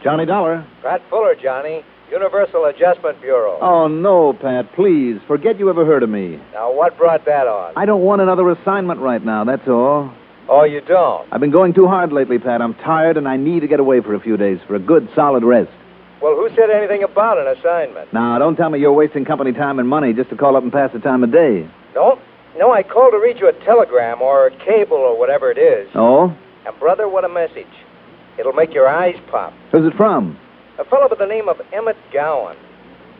Johnny Dollar. Pat Fuller, Johnny. Universal Adjustment Bureau. Oh, no, Pat, please. Forget you ever heard of me. Now, what brought that on? I don't want another assignment right now, that's all. Oh, you don't? I've been going too hard lately, Pat. I'm tired, and I need to get away for a few days for a good, solid rest. Well, who said anything about an assignment? Now, don't tell me you're wasting company time and money just to call up and pass the time of day. No, I called to read you a telegram or a cable or whatever it is. Oh? And, brother, what a message. It'll make your eyes pop. Who's it from? A fellow by the name of Emmett Gowan.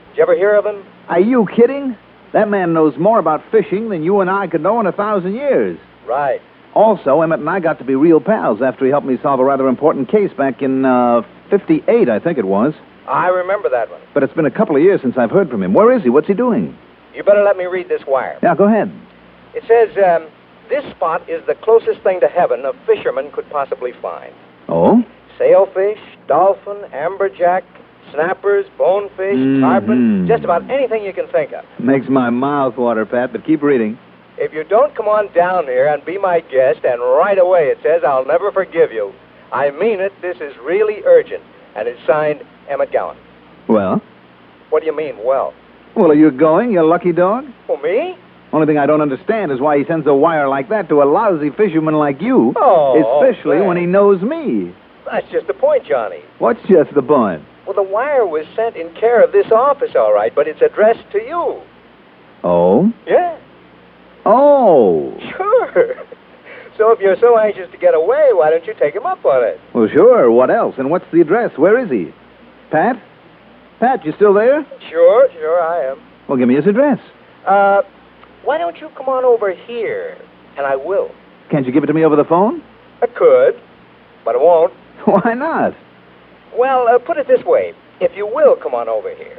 Did you ever hear of him? Are you kidding? That man knows more about fishing than you and I could know in 1,000 years. Right. Also, Emmett and I got to be real pals after he helped me solve a rather important case back in, 58, I think it was. I remember that one. But it's been a couple of years since I've heard from him. Where is he? What's he doing? You better let me read this wire. Yeah, go ahead. It says, this spot is the closest thing to heaven a fisherman could possibly find. Oh? Sailfish, dolphin, amberjack, snappers, bonefish, tarpon, just about anything you can think of. Makes my mouth water, Pat, but keep reading. If you don't come on down here and be my guest, and right away it says, I'll never forgive you. I mean it, this is really urgent. And it's signed Emmett Gowan. Well? What do you mean, well? Well, are you going, you lucky dog? Oh, me? Only thing I don't understand is why he sends a wire like that to a lousy fisherman like you. Oh, especially when he knows me. That's just the point, Johnny. What's just the point? Well, the wire was sent in care of this office, all right, but it's addressed to you. Oh? Yeah. Oh. Sure. So if you're so anxious to get away, why don't you take him up on it? Well, sure. What else? And what's the address? Where is he? Pat? Pat, you still there? Sure, I am. Well, give me his address. Why don't you come on over here, and I will. Can't you give it to me over the phone? I could, but I won't. Why not? Well, put it this way. If you will come on over here,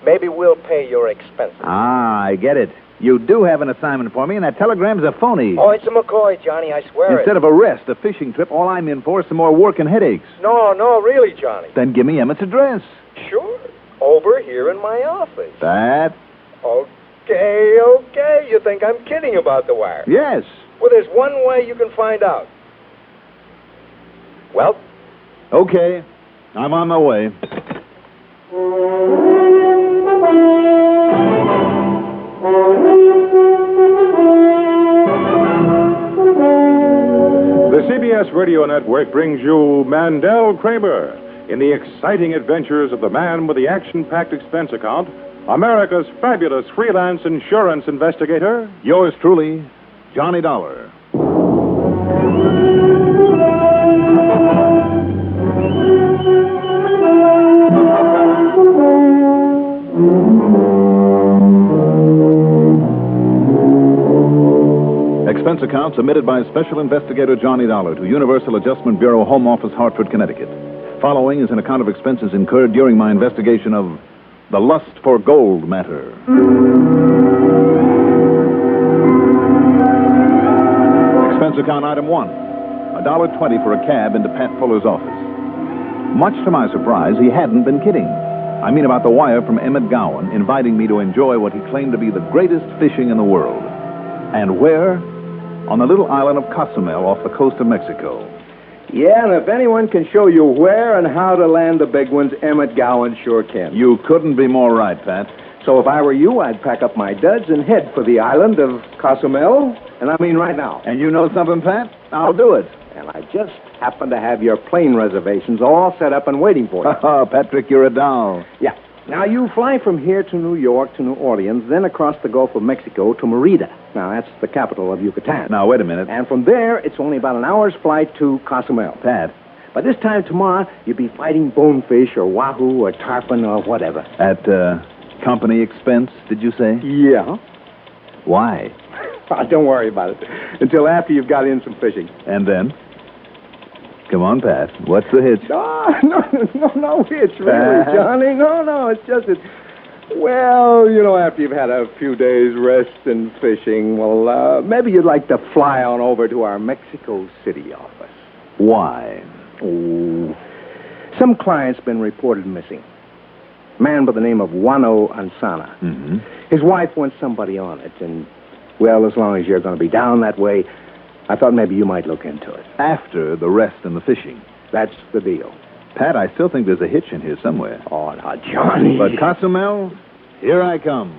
maybe we'll pay your expenses. Ah, I get it. You do have an assignment for me, and that telegram's a phony. Oh, it's a McCoy, Johnny, I swear Instead of a rest, a fishing trip, all I'm in for is some more work and headaches. No, really, Johnny. Then give me Emmett's address. Sure. Over here in my office. That? Okay. You think I'm kidding about the wire? Yes. Well, there's one way you can find out. Well? Okay. I'm on my way. The CBS Radio Network brings you Mandel Kramer in the exciting adventures of the man with the action-packed expense account, America's fabulous freelance insurance investigator. Yours truly, Johnny Dollar. Expense account submitted by Special Investigator Johnny Dollar to Universal Adjustment Bureau, Home Office, Hartford, Connecticut. Following is an account of expenses incurred during my investigation of the lust for gold matter. Expense account item 1, $1.20 for a cab into Pat Fuller's office. Much to my surprise, he hadn't been kidding. I mean about the wire from Emmett Gowan inviting me to enjoy what he claimed to be the greatest fishing in the world. And where? On the little island of Cozumel off the coast of Mexico. Yeah, and if anyone can show you where and how to land the big ones, Emmett Gowan sure can. You couldn't be more right, Pat. So if I were you, I'd pack up my duds and head for the island of Cozumel, and I mean right now. And you know something, Pat? I'll do it. And I just happen to have your plane reservations all set up and waiting for you. Oh, Patrick, you're a doll. Yeah. Now, you fly from here to New York to New Orleans, then across the Gulf of Mexico to Merida. Now, that's the capital of Yucatan. Now, wait a minute. And from there, it's only about an hour's flight to Cozumel. Pat. By this time tomorrow, you'll be fighting bonefish or wahoo or tarpon or whatever. At, company expense, did you say? Yeah. Why? Don't worry about it. Until after you've got in some fishing. And then? Come on, Pat. What's the hitch? No hitch, really, Johnny. No, it's just that, well, after you've had a few days rest and fishing, well, maybe you'd like to fly on over to our Mexico City office. Why? Oh, some client's been reported missing. A man by the name of Juano Ansana. Mm-hmm. His wife wants somebody on it, and, well, as long as you're going to be down that way, I thought maybe you might look into it. After the rest and the fishing. That's the deal. Pat, I still think there's a hitch in here somewhere. Oh, now, Johnny. But Cozumel, here I come.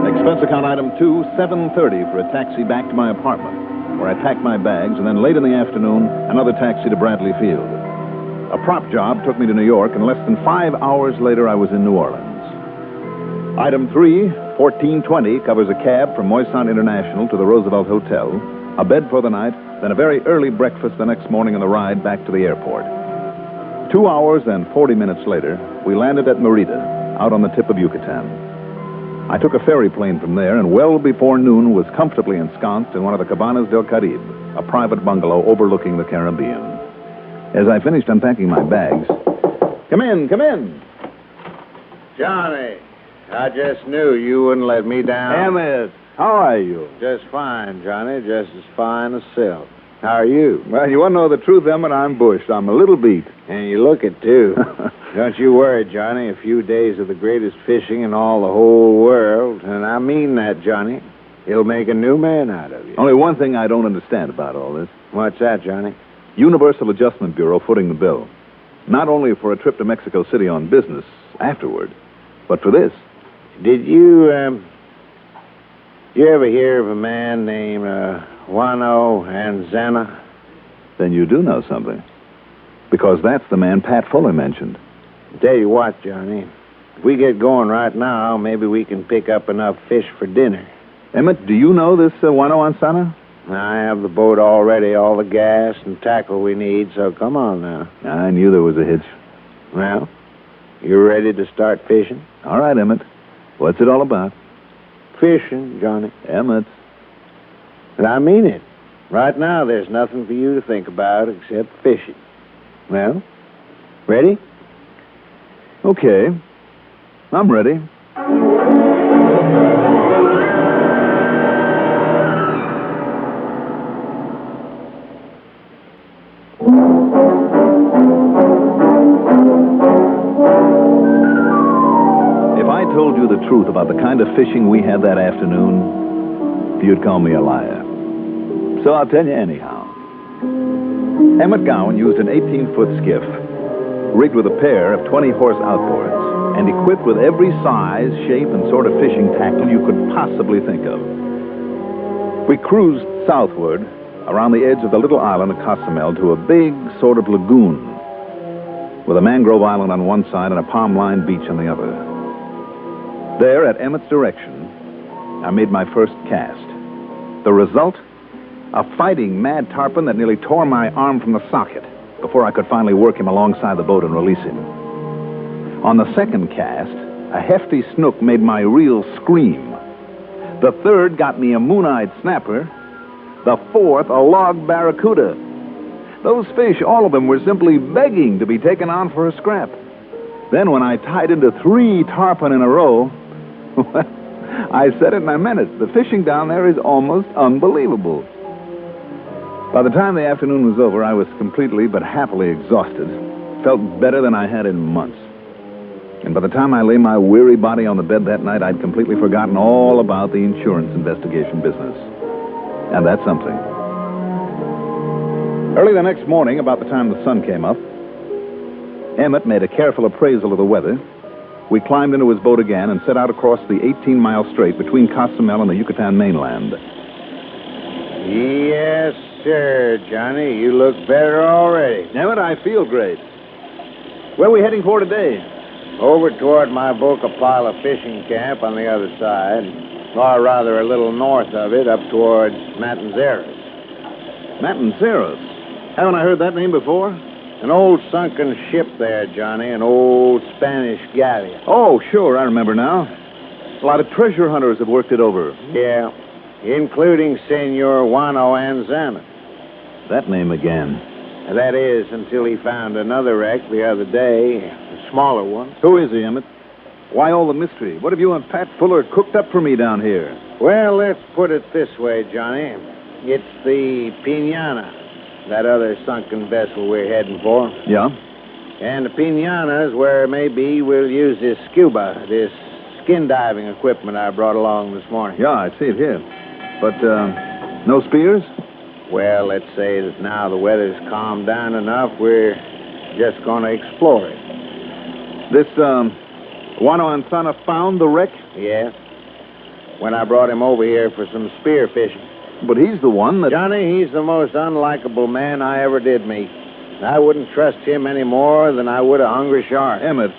Expense account item 2, $7.30 for a taxi back to my apartment, where I packed my bags, and then late in the afternoon, another taxi to Bradley Field. A prop job took me to New York, and less than 5 hours later, I was in New Orleans. Item 3, $14.20, covers a cab from Moisant International to the Roosevelt Hotel, a bed for the night, then a very early breakfast the next morning on the ride back to the airport. 2 hours and 40 minutes later, we landed at Merida, out on the tip of Yucatan. I took a ferry plane from there, and well before noon was comfortably ensconced in one of the Cabanas del Caribe, a private bungalow overlooking the Caribbean. As I finished unpacking my bags... Come in, come in. Johnny, I just knew you wouldn't let me down. Emmett, how are you? Just fine, Johnny, just as fine as silk. How are you? Well, you want to know the truth, Emmett? I'm bushed. I'm a little beat. And you look it, too. Don't you worry, Johnny. A few days of the greatest fishing in all the whole world. And I mean that, Johnny. It'll make a new man out of you. Only one thing I don't understand about all this. What's that, Johnny? Universal Adjustment Bureau footing the bill. Not only for a trip to Mexico City on business afterward, but for this. Did you ever hear of a man named Juano Anzana? Then you do know something. Because that's the man Pat Fuller mentioned. Tell you what, Johnny. If we get going right now, maybe we can pick up enough fish for dinner. Emmett, do you know this Juano Anzana? I have the boat all ready, all the gas and tackle we need, so come on now. I knew there was a hitch. Well, you ready to start fishing? All right, Emmett. What's it all about? Fishing, Johnny. Emmett. And I mean it. Right now, there's nothing for you to think about except fishing. Well, ready? Okay. I'm ready. If I told you the truth about the kind of fishing we had that afternoon, you'd call me a liar. So I'll tell you anyhow. Emmett Gowan used an 18-foot skiff, rigged with a pair of 20-horse outboards, and equipped with every size, shape, and sort of fishing tackle you could possibly think of. We cruised southward around the edge of the little island of Cozumel to a big sort of lagoon, with a mangrove island on one side and a palm-lined beach on the other. There, at Emmett's direction, I made my first cast. The result? A fighting mad tarpon that nearly tore my arm from the socket before I could finally work him alongside the boat and release him. On the second cast, a hefty snook made my reel scream. The third got me a moon-eyed snapper. The fourth, a log barracuda. Those fish, all of them, were simply begging to be taken on for a scrap. Then when I tied into 3 tarpon in a row, I said it and I meant it. The fishing down there is almost unbelievable. By the time the afternoon was over, I was completely but happily exhausted. Felt better than I had in months. And by the time I lay my weary body on the bed that night, I'd completely forgotten all about the insurance investigation business. And that's something. Early the next morning, about the time the sun came up, Emmett made a careful appraisal of the weather. We climbed into his boat again and set out across the 18-mile strait between Cozumel and the Yucatan mainland. Yes, sir, Johnny. You look better already. Emmett, I feel great. Where are we heading for today? Over toward my Boca Pala fishing camp on the other side, or rather a little north of it, up towards Matanceros. Matanceros? Haven't I heard that name before? An old sunken ship there, Johnny, an old Spanish galleon. Oh, sure, I remember now. A lot of treasure hunters have worked it over. Yeah, including Senor Juano Anzana. That name again. That is, until he found another wreck the other day, a smaller one. Who is he, Emmett? Why all the mystery? What have you and Pat Fuller cooked up for me down here? Well, let's put it this way, Johnny. It's the Piñana, that other sunken vessel we're heading for. Yeah? And the Piñana is where maybe we'll use this scuba, this skin diving equipment I brought along this morning. Yeah, I see it here. But, no spears? Well, let's say that now the weather's calmed down enough, we're just going to explore it. This, Wano and Sana found the wreck? Yes. When I brought him over here for some spear fishing. But he's the one that... Johnny, he's the most unlikable man I ever did meet. I wouldn't trust him any more than I would a hungry shark. Emmett.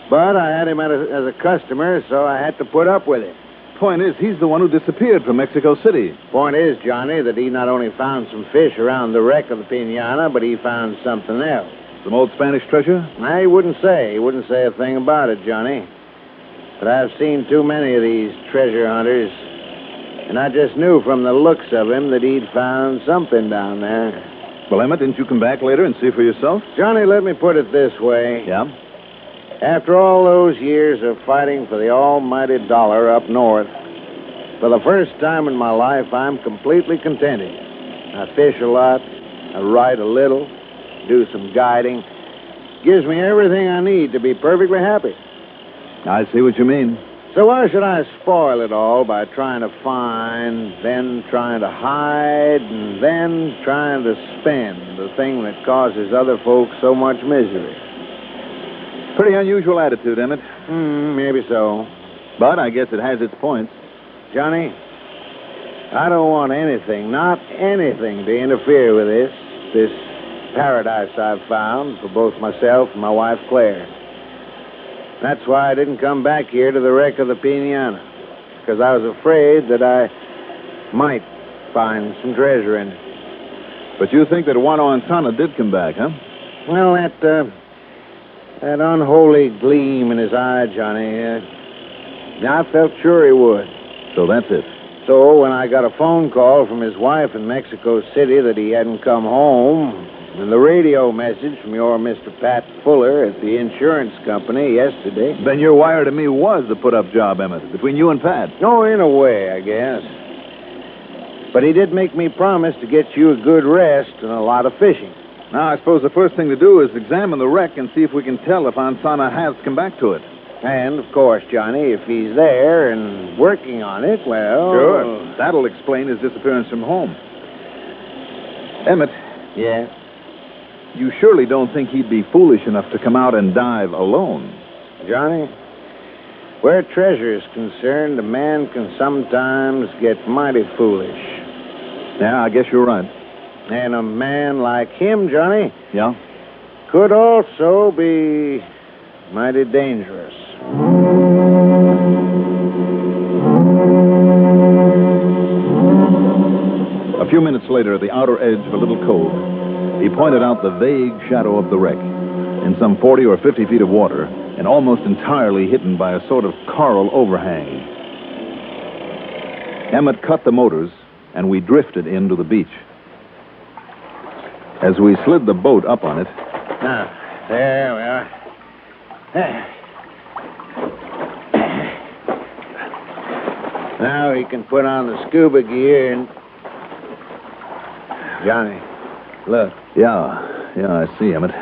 But I had him as a customer, so I had to put up with him. Point is, he's the one who disappeared from Mexico City. Point is, Johnny, that he not only found some fish around the wreck of the Piñana, but he found something else. Some old Spanish treasure? He wouldn't say. He wouldn't say a thing about it, Johnny. But I've seen too many of these treasure hunters, and I just knew from the looks of him that he'd found something down there. Well, Emmett, didn't you come back later and see for yourself? Johnny, let me put it this way. Yeah? After all those years of fighting for the almighty dollar up north, for the first time in my life, I'm completely contented. I fish a lot, I write a little, do some guiding. Gives me everything I need to be perfectly happy. I see what you mean. So why should I spoil it all by trying to find, then trying to hide, and then trying to spend the thing that causes other folks so much misery? Pretty unusual attitude, Emmett. Maybe so. But I guess it has its points. Johnny, I don't want anything, not anything, to interfere with this paradise I've found for both myself and my wife, Claire. That's why I didn't come back here to the wreck of the Piñana, because I was afraid that I might find some treasure in it. But you think that Wano and Sana did come back, huh? Well, that unholy gleam in his eye, Johnny, I felt sure he would. So that's it. So when I got a phone call from his wife in Mexico City that he hadn't come home, and the radio message from your Mr. Pat Fuller at the insurance company yesterday... Then your wire to me was the put-up job, Emmett, between you and Pat. No, in a way, I guess. But he did make me promise to get you a good rest and a lot of fishing. Now, I suppose the first thing to do is examine the wreck and see if we can tell if Ansana has come back to it. And, of course, Johnny, if he's there and working on it, well... Sure. That'll explain his disappearance from home. Emmett. Yeah? You surely don't think he'd be foolish enough to come out and dive alone? Johnny, where treasure is concerned, a man can sometimes get mighty foolish. Yeah, I guess you're right. And a man like him, Johnny... Yeah? ...could also be mighty dangerous. A few minutes later, at the outer edge of a little cove, he pointed out the vague shadow of the wreck, in some 40 or 50 feet of water, and almost entirely hidden by a sort of coral overhang. Emmett cut the motors, and we drifted into the beach. As we slid the boat up on it... Now, there we are. Now he can put on the scuba gear and... Johnny, look. Yeah, I see, Emmett.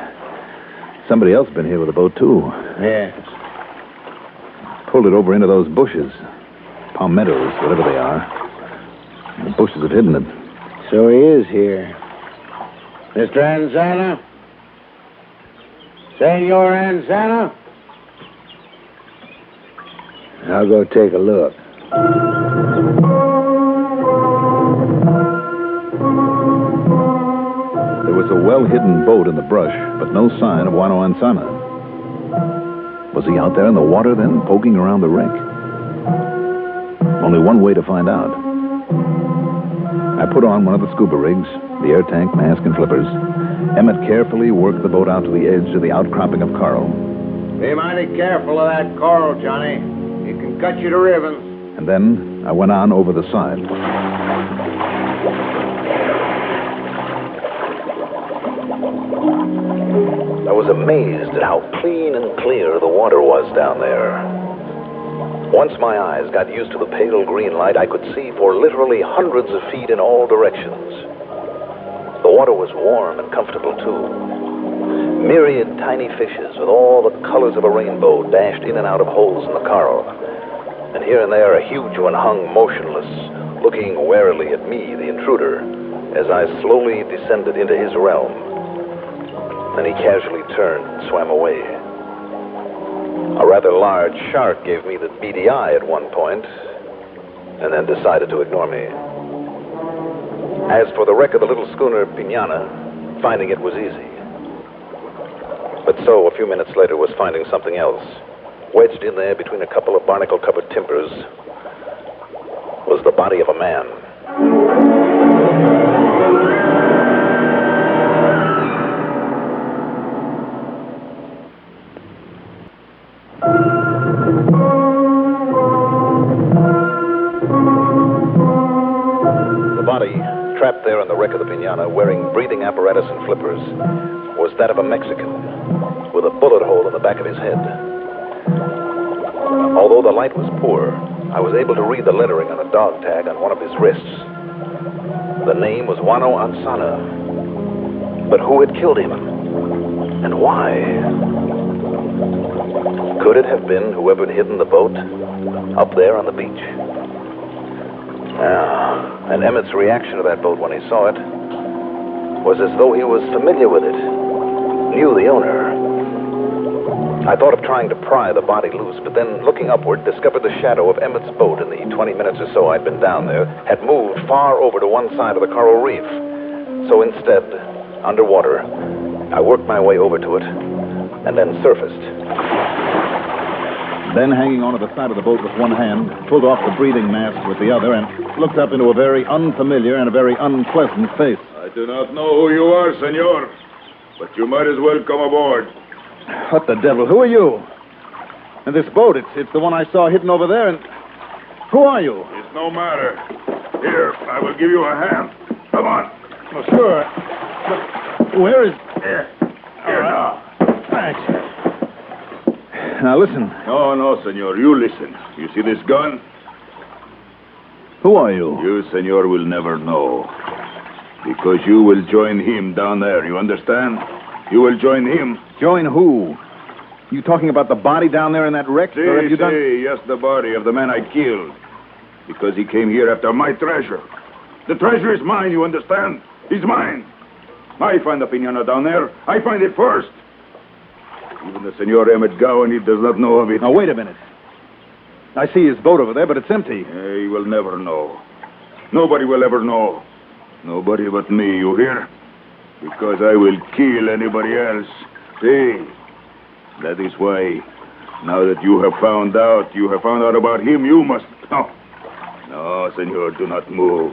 Somebody else been here with a boat, too. Yes. Pulled it over into those bushes. Palmettos, whatever they are. The bushes have hidden it. So he is here. Mr. Ansana? Senor Ansana? I'll go take a look. There was a well-hidden boat in the brush, but no sign of Wano Ansana. Was he out there in the water then, poking around the wreck? Only one way to find out. I put on one of the scuba rigs, the air tank, mask, and flippers. Emmett carefully worked the boat out to the edge of the outcropping of coral. Be mighty careful of that coral, Johnny. It can cut you to ribbons. And then I went on over the side. I was amazed at how clean and clear the water was down there. Once my eyes got used to the pale green light, I could see for literally hundreds of feet in all directions. The water was warm and comfortable, too. Myriad tiny fishes with all the colors of a rainbow dashed in and out of holes in the coral. And here and there, a huge one hung motionless, looking warily at me, the intruder. as I slowly descended into his realm. Then he casually turned and swam away. A rather large shark gave me the beady eye at one point, and then decided to ignore me. As for the wreck of the little schooner Piñana, finding it was easy. But so, a few minutes later, was finding something else. Wedged in there between a couple of barnacle-covered timbers was the body of a man. The body, trapped there in the wreck of the Piñana, wearing breathing apparatus and flippers, was that of a Mexican, with a bullet hole in the back of his head. Although the light was poor, I was able to read the lettering on a dog tag on one of his wrists. The name was Juano Ansana. But who had killed him? And why? Could it have been whoever had hidden the boat up there on the beach? And Emmett's reaction to that boat when he saw it was as though he was familiar with it, knew the owner. I thought of trying to pry the body loose, but then, looking upward, discovered the shadow of Emmett's boat in the 20 minutes or so I'd been down there had moved far over to one side of the coral reef. So instead, underwater, I worked my way over to it and then surfaced. Then, hanging onto the side of the boat with one hand, pulled off the breathing mask with the other and looked up into a very unfamiliar and a very unpleasant face. I do not know who you are, senor, but you might as well come aboard. What the devil? Who are you? And this boat, it's the one I saw hidden over there, and who are you? It's no matter. Here, I will give you a hand. Come on. Oh, sure. But where is... Here now. Thanks. Now, listen. No, senor, you listen. You see this gun? Who are you? You, senor, will never know. Because you will join him down there, you understand? You will join him. Join who? You talking about the body down there in that wreck? Or have you done... Yes, the body of the man I killed. Because he came here after my treasure. The treasure is mine, you understand? It's mine. I find the Piñana down there. I find it first. Even the Senor Emmett Gowan, he does not know of it. Now, wait a minute. I see his boat over there, but it's empty. He will never know. Nobody will ever know. Nobody but me, you hear? Because I will kill anybody else. See? That is why, now that you have found out about him, you must... No, senor, do not move.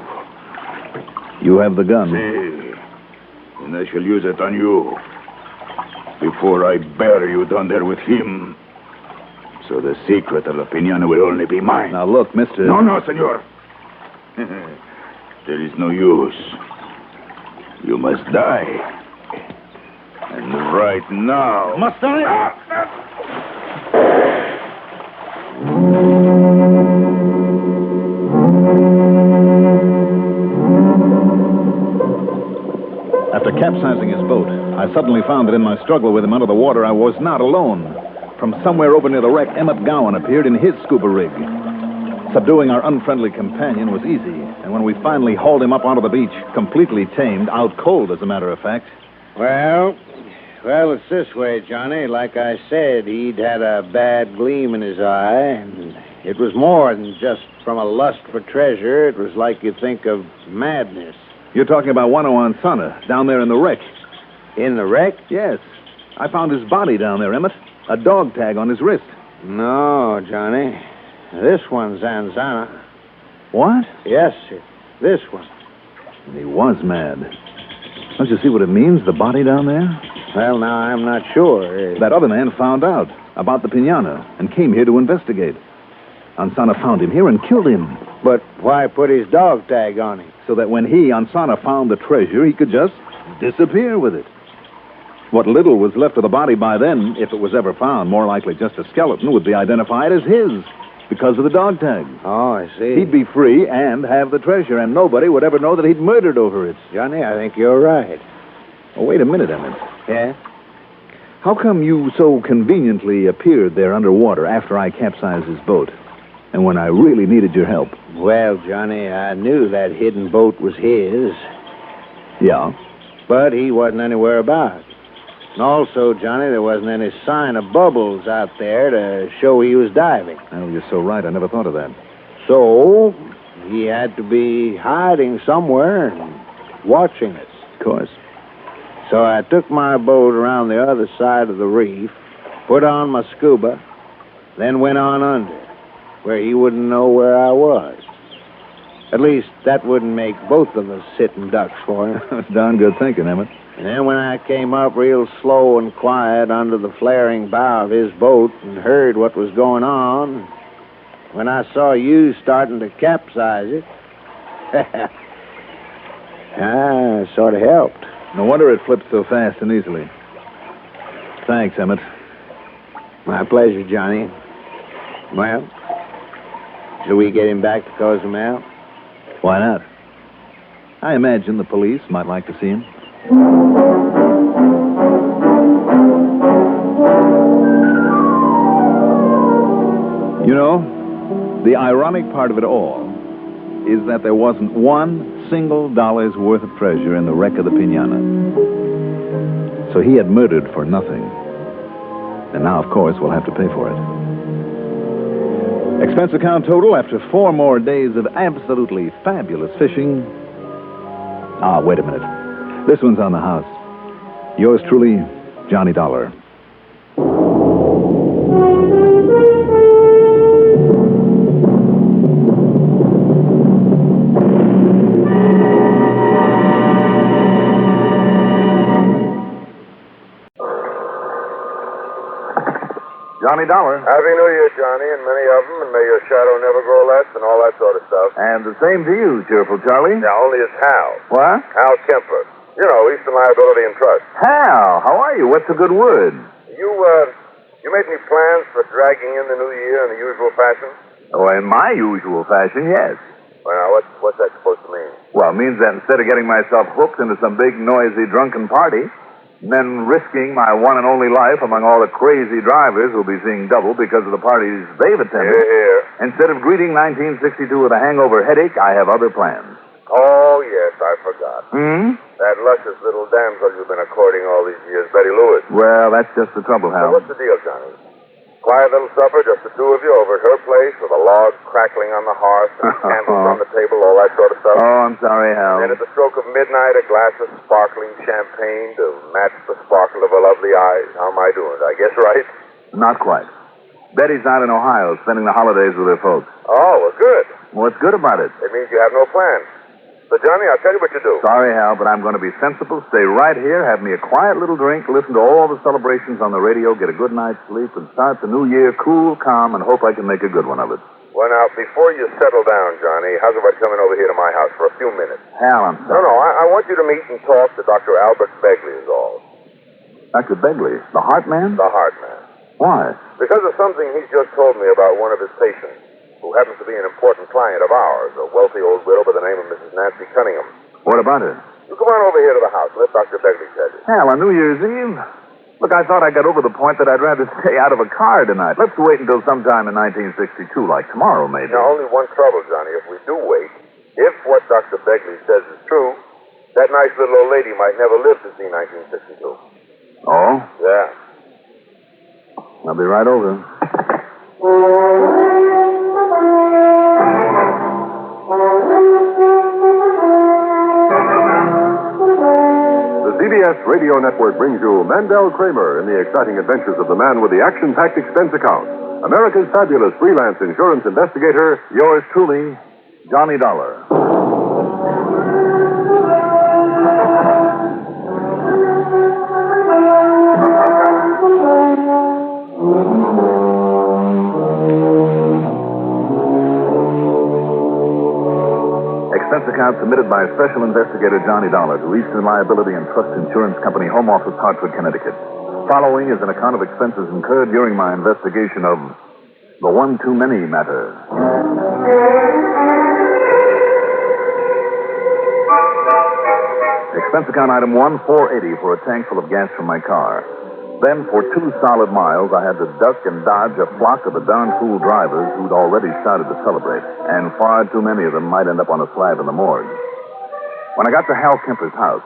You have the gun. See? And I shall use it on you. Before I bury you down there with him. So the secret of the Piñana will only be mine. Now, look, mister... No, senor. There is no use. You must die. And right now... Must I? After capsizing his boat, I suddenly found that in my struggle with him under the water, I was not alone. From somewhere over near the wreck, Emmett Gowan appeared in his scuba rig. Subduing our unfriendly companion was easy, and when we finally hauled him up onto the beach, completely tamed, out cold, as a matter of fact... Well, it's this way, Johnny. Like I said, he'd had a bad gleam in his eye, and it was more than just from a lust for treasure. It was like you'd think of madness. You're talking about Juano Ansana, down there in the wreck. In the wreck? Yes. I found his body down there, Emmett. A dog tag on his wrist. No, Johnny. This one's Ansana. What? Yes, sir. This one. He was mad. Don't you see what it means, the body down there? Well, now, I'm not sure. That other man found out about the Piñana and came here to investigate. Ansana found him here and killed him. But why put his dog tag on him? So that when he, Ansana, found the treasure, he could just disappear with it. What little was left of the body by then, if it was ever found, more likely just a skeleton, would be identified as his because of the dog tag. Oh, I see. He'd be free and have the treasure, and nobody would ever know that he'd murdered over it. Johnny, I think you're right. Oh, wait a minute, Emmett. Yeah? How come you so conveniently appeared there underwater after I capsized his boat, and when I really needed your help? Well, Johnny, I knew that hidden boat was his. Yeah? but he wasn't anywhere about. And also, Johnny, there wasn't any sign of bubbles out there to show he was diving. Oh, you're so right. I never thought of that. So, he had to be hiding somewhere and watching us. Of course. So I took my boat around the other side of the reef, put on my scuba, then went on under, where he wouldn't know where I was. At least that wouldn't make both of us sitting ducks for him. That's darn good thinking, Emmett. And then when I came up real slow and quiet under the flaring bow of his boat and heard what was going on, when I saw you starting to capsize it, sort of helped. No wonder it flipped so fast and easily. Thanks, Emmett. My pleasure, Johnny. Well, should we get him back to Cozumel? Why not? I imagine the police might like to see him. You know, the ironic part of it all is that there wasn't one single dollar's worth of treasure in the wreck of the Piñana. So he had murdered for nothing. And now, of course, we'll have to pay for it. Expense account total after 4 more days of absolutely fabulous fishing. Ah, wait a minute. This one's on the house. Yours truly, Johnny Dollar. Johnny Dollar. Happy New Year, Johnny, and many of them, and may your shadow never grow less and all that sort of stuff. And the same to you, Cheerful Charlie. Yeah, only it's Hal. What? Hal Kemper. You know, Eastern Liability and Trust. Hal, how are you? What's a good word? You made me plans for dragging in the new year in the usual fashion? Oh, in my usual fashion, yes. Well, now, what's that supposed to mean? Well, it means that instead of getting myself hooked into some big, noisy, drunken party, and then risking my one and only life among all the crazy drivers who'll be seeing double because of the parties they've attended. Here. Instead of greeting 1962 with a hangover headache, I have other plans. Oh, yes, I forgot. That luscious little damsel you've been courting all these years, Betty Lewis. Well, that's just the trouble, Now, Hal. what's the deal, Johnny? Quiet little supper, just the two of you over at her place with a log crackling on the hearth and candles on the table, all that sort of stuff. Oh, I'm sorry, Hal. And at the stroke of midnight, a glass of sparkling champagne to match the sparkle of her lovely eyes. How am I doing? I guess right? Not quite. Betty's out in Ohio spending the holidays with her folks. Oh, well, good. What's good about it? It means you have no plans. So, Johnny, I'll tell you what you do. Sorry, Hal, but I'm going to be sensible, stay right here, have me a quiet little drink, listen to all the celebrations on the radio, get a good night's sleep, and start the new year cool, calm, and hope I can make a good one of it. Well, now, before you settle down, Johnny, how's about coming over here to my house for a few minutes? Hal, I'm sorry. No, I want you to meet and talk to Dr. Albert Begley is all. Dr. Begley, the heart man? The heart man. Why? Because of something he's just told me about one of his patients, who happens to be an important client of ours, a wealthy old widow by the name of Mrs. Nancy Cunningham. What about her? You come on over here to the house and let Dr. Begley tell you. Hal, on New Year's Eve? Look, I thought I got over the point that I'd rather stay out of a car tonight. Let's wait until sometime in 1962, like tomorrow, maybe. Now, only one trouble, Johnny. If we do wait, if what Dr. Begley says is true, that nice little old lady might never live to see 1962. Oh? Yeah. I'll be right over. The CBS Radio Network brings you Mandel Kramer in the exciting adventures of the man with the action-packed expense account. America's fabulous freelance insurance investigator, Yours truly, Johnny Dollar. Expense account submitted by Special Investigator Johnny Dollar to Eastern Liability and Trust Insurance Company, Home Office, Hartford, Connecticut. Following is an account of expenses incurred during my investigation of the one too many matter. Expense account item 1, $480 for a tank full of gas from my car. Then, for 2 solid miles, I had to duck and dodge a flock of the darn fool drivers who'd already started to celebrate, and far too many of them might end up on a slab in the morgue. When I got to Hal Kemper's house,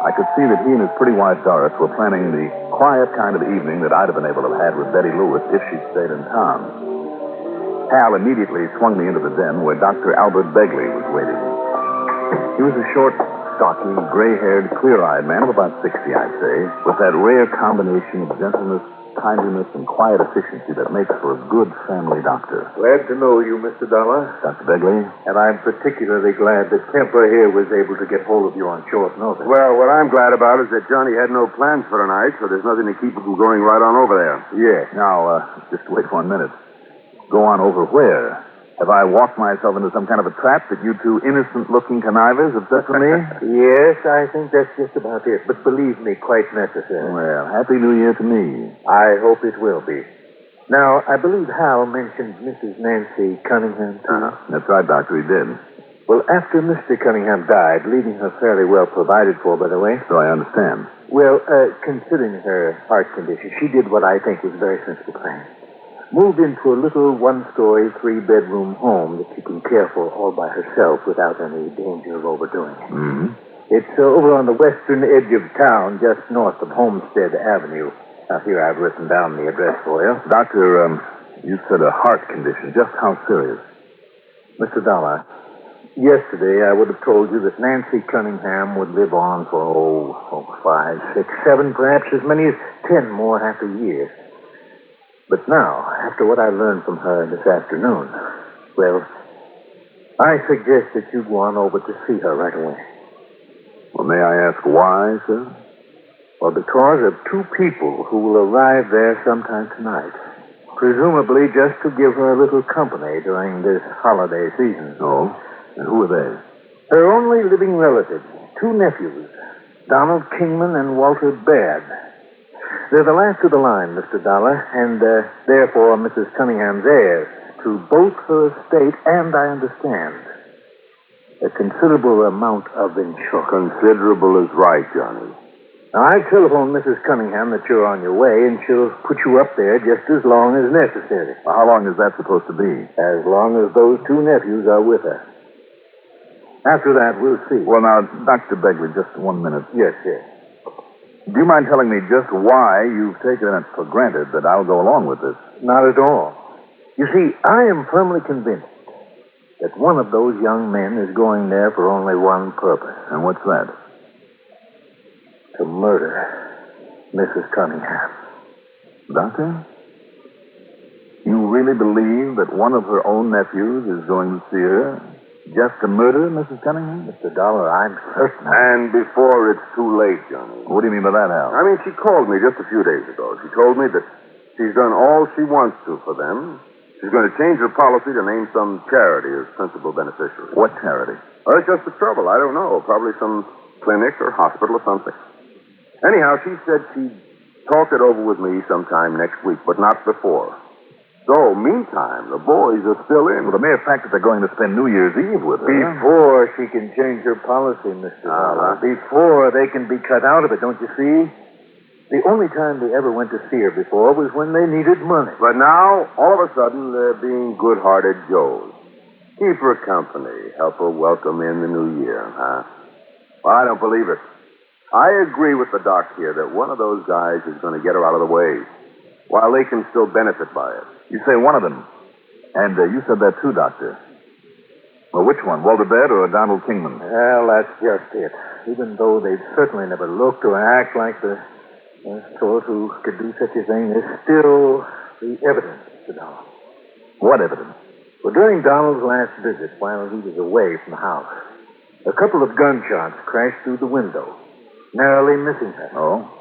I could see that he and his pretty wife Doris were planning the quiet kind of evening that I'd have been able to have had with Betty Lewis if she'd stayed in town. Hal immediately swung me into the den where Dr. Albert Begley was waiting. He was a short, stocky, gray-haired, clear-eyed man of about 60, I'd say, with that rare combination of gentleness, kindliness, and quiet efficiency that makes for a good family doctor. Glad to know you, Mr. Dollar. Dr. Begley? And I'm particularly glad that Kemper here was able to get hold of you on short notice. Well, what I'm glad about is that Johnny had no plans for tonight, so there's nothing to keep him from going right on over there. Yeah. Now, just wait 1 minute. Go on over where? Have I walked myself into some kind of a trap that you two innocent-looking connivers have set for me? Yes, I think that's just about it. But believe me, quite necessary. Well, Happy New Year to me. I hope it will be. Now, I believe Hal mentioned Mrs. Nancy Cunningham, too. That's right, Doctor, he did. Well, after Mr. Cunningham died, leaving her fairly well provided for, by the way. So I understand. Well, considering her heart condition, she did what I think was a very sensible thing. Moved into a little one-story, three-bedroom home that she can care for all by herself without any danger of overdoing it. Mm-hmm. It's over on the western edge of town, just north of Homestead Avenue. Now, here I've written down the address for you. Doctor, you said a heart condition. Just how serious? Mr. Dollar, yesterday I would have told you that Nancy Cunningham would live on for, 5, 6, 7, perhaps as many as 10 more happy years. But now, after what I learned from her this afternoon, well, I suggest that you go on over to see her right away. Well, may I ask why, sir? Well, because of two people who will arrive there sometime tonight. Presumably just to give her a little company during this holiday season. Oh? And who are they? Her only living relatives, two nephews, Donald Kingman and Walter Baird. They're the last of the line, Mr. Dollar, and therefore Mrs. Cunningham's heirs to both her estate and, I understand, a considerable amount of insurance. Considerable is right, Johnny. Now, I telephoned Mrs. Cunningham that you're on your way, and she'll put you up there just as long as necessary. Well, how long is that supposed to be? As long as those two nephews are with her. After that, we'll see. Well, now, Dr. Begley, just 1 minute. Yes, yes. Do you mind telling me just why you've taken it for granted that I'll go along with this? Not at all. You see, I am firmly convinced that one of those young men is going there for only one purpose. And what's that? To murder Mrs. Cunningham. Doctor? You really believe that one of her own nephews is going to see her just to murder Mrs. Cunningham? Mr. Dollar, I'm certain. And before it's too late, Johnny. What do you mean by that, Hal? I mean, she called me just a few days ago. She told me that she's done all she wants to for them. She's going to change her policy to name some charity as principal beneficiary. What charity? Well, it's just the trouble. I don't know. Probably some clinic or hospital or something. Anyhow, she said she'd talk it over with me sometime next week, but not before. So, meantime, the boys are still in. Well, the mere fact that they're going to spend New Year's Eve with her. Before she can change her policy, Mr. Dollar. Before they can be cut out of it, don't you see? The only time they ever went to see her before was when they needed money. But now, all of a sudden, they're being good-hearted Joes. Keep her company. Help her welcome in the new year, huh? Well, I don't believe it. I agree with the doc here that one of those guys is going to get her out of the way, while they can still benefit by it. You say one of them. And you said that too, Doctor. Well, which one, Walter Baird or Donald Kingman? Well, that's just it. Even though they've certainly never looked or act like the sort who could do such a thing, there's still the evidence, Mr. Donald. What evidence? Well, during Donald's last visit, while he was away from the house, a couple of gunshots crashed through the window, narrowly missing her. Oh?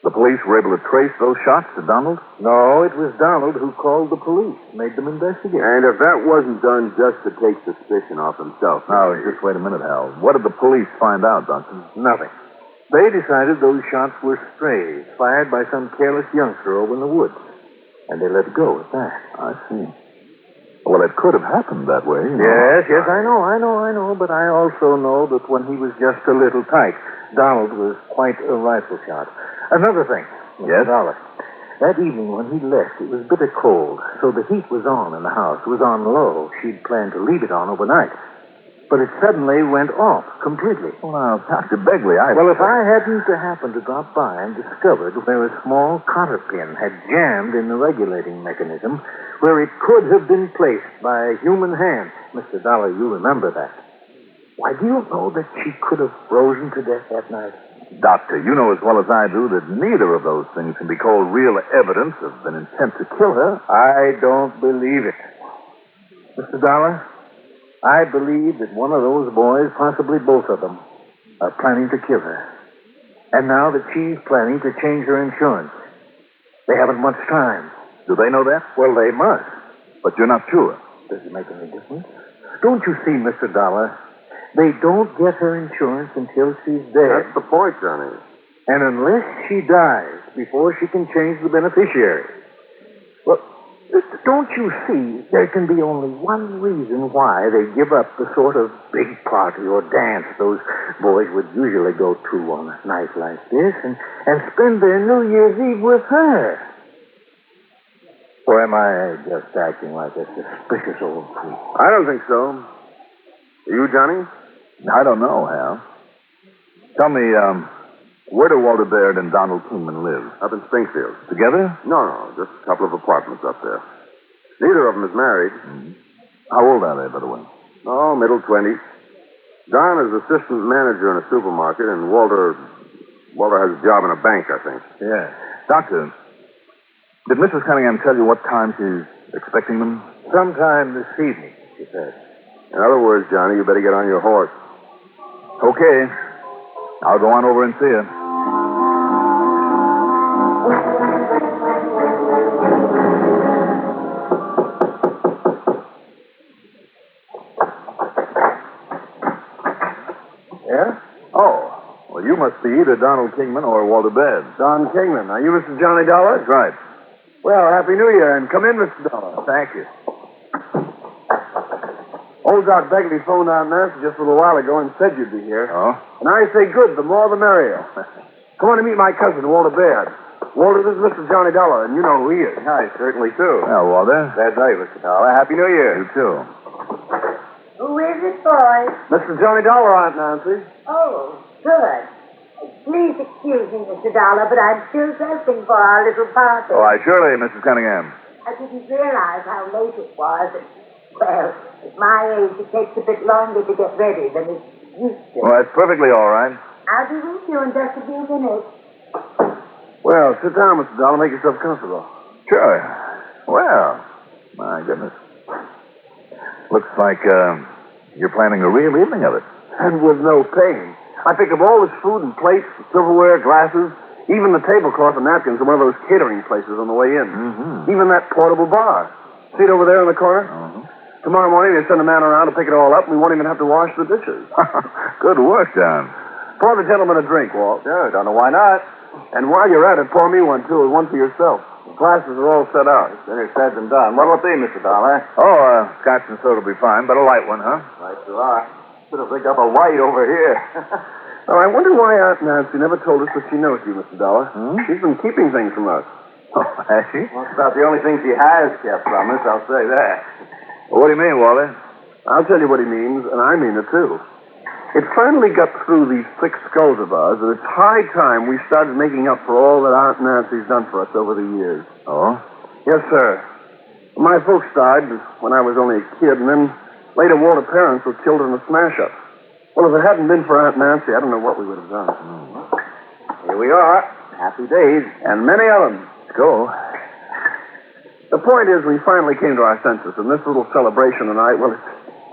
The police were able to trace those shots to Donald? No, it was Donald who called the police, made them investigate. And if that wasn't done just to take suspicion off himself... Now, just wait a minute, Hal. What did the police find out, Doctor? Nothing. They decided those shots were strays, fired by some careless youngster over in the woods. And they let it go at that. I see. Well, it could have happened that way. Yes, I know. But I also know that when he was just a little tight, Donald was quite a rifle shot. Another thing, Mr. Yes? Dollar. That evening when he left, it was bitter cold, so the heat was on in the house. It was on low. She'd planned to leave it on overnight. But it suddenly went off completely. Well, now, Dr. Begley, Well, if I hadn't happened to drop by and discovered where a small cotter pin had jammed in the regulating mechanism, where it could have been placed by a human hand, Mr. Dollar, you remember that. Why, do you know that she could have frozen to death that night? Doctor, you know as well as I do that neither of those things can be called real evidence of an intent to kill her. I don't believe it. Mr. Dollar, I believe that one of those boys, possibly both of them, are planning to kill her. And now that she's planning to change her insurance. They haven't much time. Do they know that? Well, they must. But you're not sure. Does it make any difference? Don't you see, Mr. Dollar? They don't get her insurance until she's dead. That's the point, Johnny. And unless she dies before she can change the beneficiary. Well, don't you see, there can be only one reason why they give up the sort of big party or dance those boys would usually go to on a night like this and spend their New Year's Eve with her. Or am I just acting like a suspicious old fool? I don't think so. You, Johnny? I don't know, Hal. Tell me, where do Walter Baird and Donald Kingman live? Up in Springfield. Together? No, just a couple of apartments up there. Neither of them is married. Mm-hmm. How old are they, by the way? Oh, middle 20s. Don is assistant manager in a supermarket, and Walter has a job in a bank, I think. Yeah. Doctor, did Mrs. Cunningham tell you what time she's expecting them? Sometime this evening, she said. In other words, Johnny, you better get on your horse. Okay. I'll go on over and see her. Yeah? Oh. Well, you must be either Donald Kingman or Walter Baird. Don Kingman. Are you Mr. Johnny Dollar? That's right. Well, Happy New Year, and come in, Mr. Dollar. Thank you. Old Doc Begley phoned out Nancy just a little while ago and said you'd be here. Oh? And I say good, the more the merrier. Come on to meet my cousin, Walter Baird. Walter, this is Mr. Johnny Dollar, and you know who he is. I certainly do. Well, Walter. That's right, Mr. Dollar. Happy New Year. You too. Who is it, boys? Mr. Johnny Dollar, Aunt Nancy. Oh, good. Please excuse me, Mr. Dollar, but I'm still dressing for our little party. Oh, surely, Mrs. Cunningham. I didn't realize how late it was. Well, at my age, it takes a bit longer to get ready than it used to. Well, that's perfectly all right. I'll be with you in just a few minutes. Well, sit down, Mr. Dollar. Make yourself comfortable. Sure. Well, my goodness. Looks like you're planning a real evening of it. And with no pain. I picked up all this food and plates, silverware, glasses, even the tablecloth and napkins from one of those catering places on the way in. Mm-hmm. Even that portable bar. See it over there in the corner? Uh-huh. Tomorrow morning they send a man around to pick it all up, and we won't even have to wash the dishes. Good work, Don. Pour the gentleman a drink, Walt. Sure, don't know why not. And while you're at it, pour me one, too, and one for yourself. The glasses are all set out. Better said than done. What'll it be, Mr. Dollar? Oh, scotch and soda will be fine, but a light one, huh? Right you are. Should have picked up a white over here. Now, I wonder why Aunt Nancy never told us that she knows you, Mr. Dollar. Hmm? She's been keeping things from us. Oh, has she? Well, it's about the only thing she has kept from us, I'll say that. Well, what do you mean, Walter? I'll tell you what he means, and I mean it, too. It finally got through these thick skulls of ours that it's high time we started making up for all that Aunt Nancy's done for us over the years. Oh? Yes, sir. My folks died when I was only a kid, and then later Walter's parents were killed in a smash-up. Well, if it hadn't been for Aunt Nancy, I don't know what we would have done. Here we are. Happy days. And many of them. Let's go. The point is, we finally came to our senses, and this little celebration tonight, well,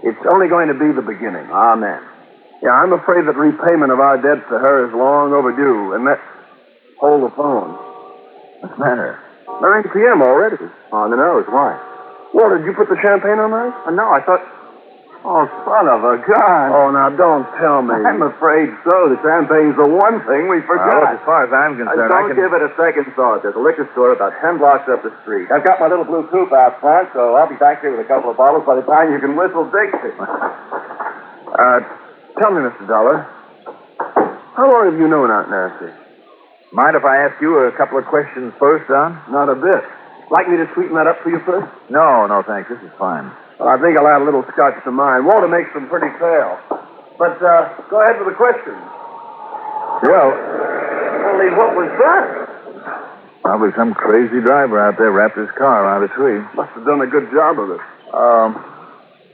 it's only going to be the beginning. Amen. Yeah, I'm afraid that repayment of our debt to her is long overdue, and that... Hold the phone. What's the matter? 9 p.m. already. On the nose. Why? Well, did you put the champagne on that? No, I thought... Oh, son of a gun. Oh, now, don't tell me. I'm afraid so. The champagne's the one thing we forgot. Well, as far as I'm concerned, Don't give it a second thought. There's a liquor store about 10 blocks up the street. I've got my little blue coupe out front, so I'll be back here with a couple of bottles by the time you can whistle Dixie. Tell me, Mr. Dollar, how long have you known Aunt Nancy? Mind if I ask you a couple of questions first, Don? Not a bit. Like me to sweeten that up for you first? No, thanks. This is fine. Well, I think I'll add a little scotch to mine. Walter makes them pretty pale. But go ahead with the questions. Well, Only what was that? probably some crazy driver out there wrapped his car around a tree. Must have done a good job of it.